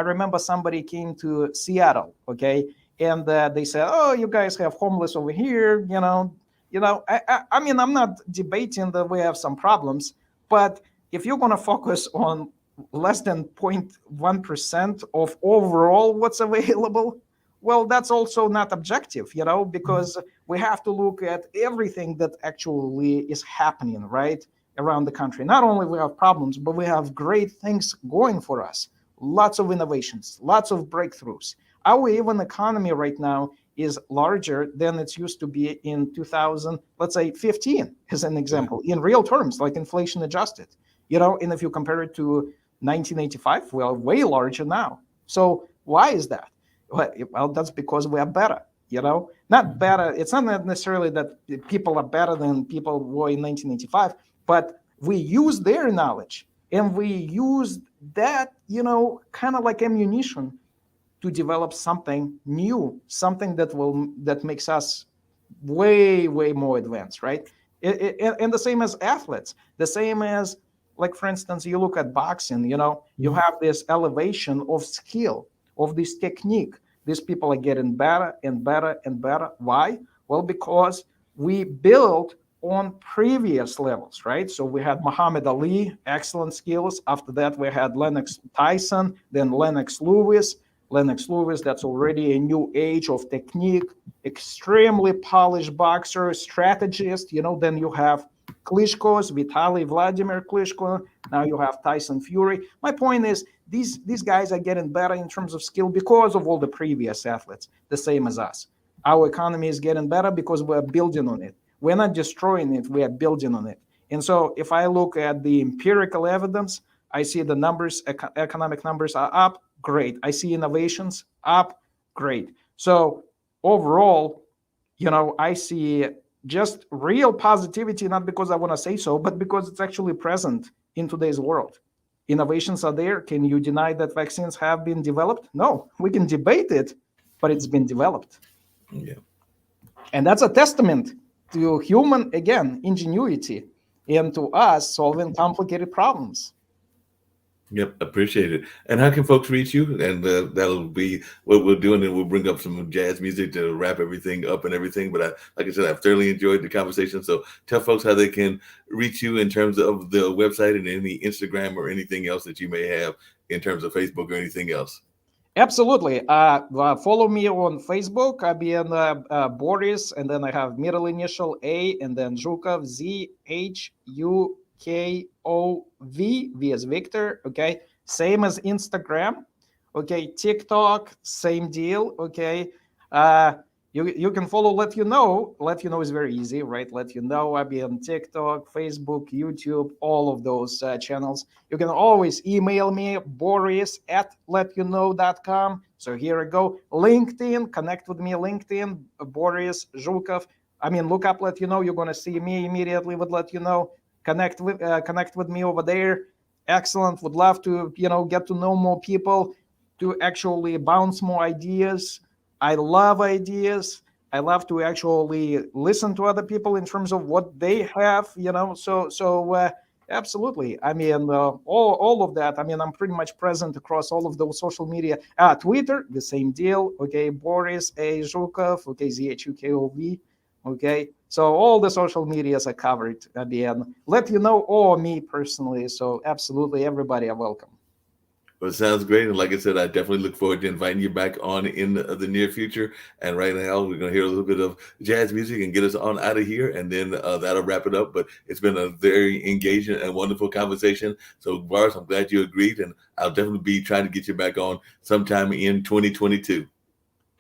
remember somebody came to Seattle, okay, and they said, "Oh, you guys have homeless over here, I mean, I'm not debating that we have some problems, but if you're going to focus on less than 0.1% of overall what's available, well, that's also not objective, because we have to look at everything that actually is happening, right, around the country. Not only we have problems, but we have great things going for us. Lots of innovations, lots of breakthroughs. Our even economy right now is larger than it's used to be in 2000, let's say 15, as an example, in real terms, like inflation adjusted, and if you compare it to 1985, we are way larger now. So why is that? Well, that's because we are better, not better. It's not necessarily that people are better than people were in 1985, but we use their knowledge, and we use that, kind of like ammunition, to develop something new, something that makes us way more advanced, right? And the same as athletes, the same as, like, for instance, you look at boxing, you have this elevation of skill, of this technique. These people are getting better and better and better. Why? Well, because we build on previous levels, right? So we had Muhammad Ali, excellent skills. After that, we had Lennox Tyson, then Lennox Lewis, that's already a new age of technique, extremely polished boxer, strategist. Then you have Klitschko's, Vitaly Vladimir Klitschko. Now you have Tyson Fury. My point is, these guys are getting better in terms of skill because of all the previous athletes, the same as us. Our economy is getting better because we're building on it. We're not destroying it, we are building on it. And so if I look at the empirical evidence, I see the numbers, economic numbers are up, great. I see innovations up, great. So overall, I see just real positivity, not because I want to say so, but because it's actually present in today's world. Innovations are there. Can you deny that vaccines have been developed? No, we can debate it, but it's been developed. Yeah. And that's a testament to human, again, ingenuity, and to us solving complicated problems. Yep, appreciate it. And how can folks reach you? And that'll be what we'll do, and then we'll bring up some jazz music to wrap everything up and everything. But like I said, I've thoroughly enjoyed the conversation. So tell folks how they can reach you in terms of the website and any Instagram or anything else that you may have in terms of Facebook or anything else. Absolutely. Follow me on Facebook. I'll be in Boris, and then I have middle initial A, and then Zhukov, Zhukov, V as Victor. Okay. Same as Instagram. Okay. TikTok, same deal. Okay. You can follow Let You Know. Let You Know is very easy, right? Let You Know. I'll be on TikTok, Facebook, YouTube, all of those channels. You can always email me, boris@letyouKnow.com. So here I go. LinkedIn, connect with me, LinkedIn, Boris Zhukov. I mean, look up Let You Know. You're going to see me immediately with Let You Know. Connect with me over there. Excellent. Would love to, get to know more people, to actually bounce more ideas. I love ideas. I love to actually listen to other people in terms of what they have, absolutely. I mean, all of that. I mean, I'm pretty much present across all of those social media. Twitter, the same deal. Okay, Boris A. Zhukov. Okay, Zhukov. Okay, so all the social medias are covered. I mean, let you know, or me personally. So absolutely, everybody are welcome. Well, it sounds great. And like I said, I definitely look forward to inviting you back on in the near future. And right now, we're going to hear a little bit of jazz music and get us on out of here. And then that'll wrap it up. But it's been a very engaging and wonderful conversation. So, Boris, I'm glad you agreed. And I'll definitely be trying to get you back on sometime in 2022.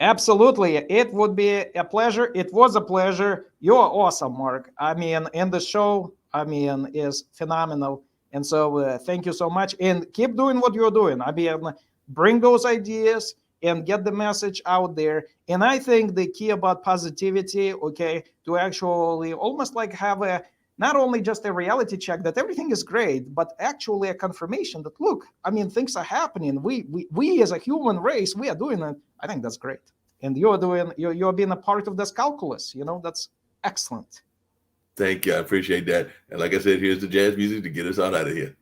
Absolutely. It would be a pleasure. It was a pleasure. You're awesome, Mark. I mean, and the show, I mean, is phenomenal. And so thank you so much. And keep doing what you're doing. I mean, bring those ideas and get the message out there. And I think the key about positivity, okay, to actually almost like have a not only just a reality check that everything is great, but actually a confirmation that look, I mean, things are happening. We as a human race, we are doing it. I think that's great. And you're being a part of this calculus. That's excellent. Thank you. I appreciate that. And like I said, here's the jazz music to get us on out of here.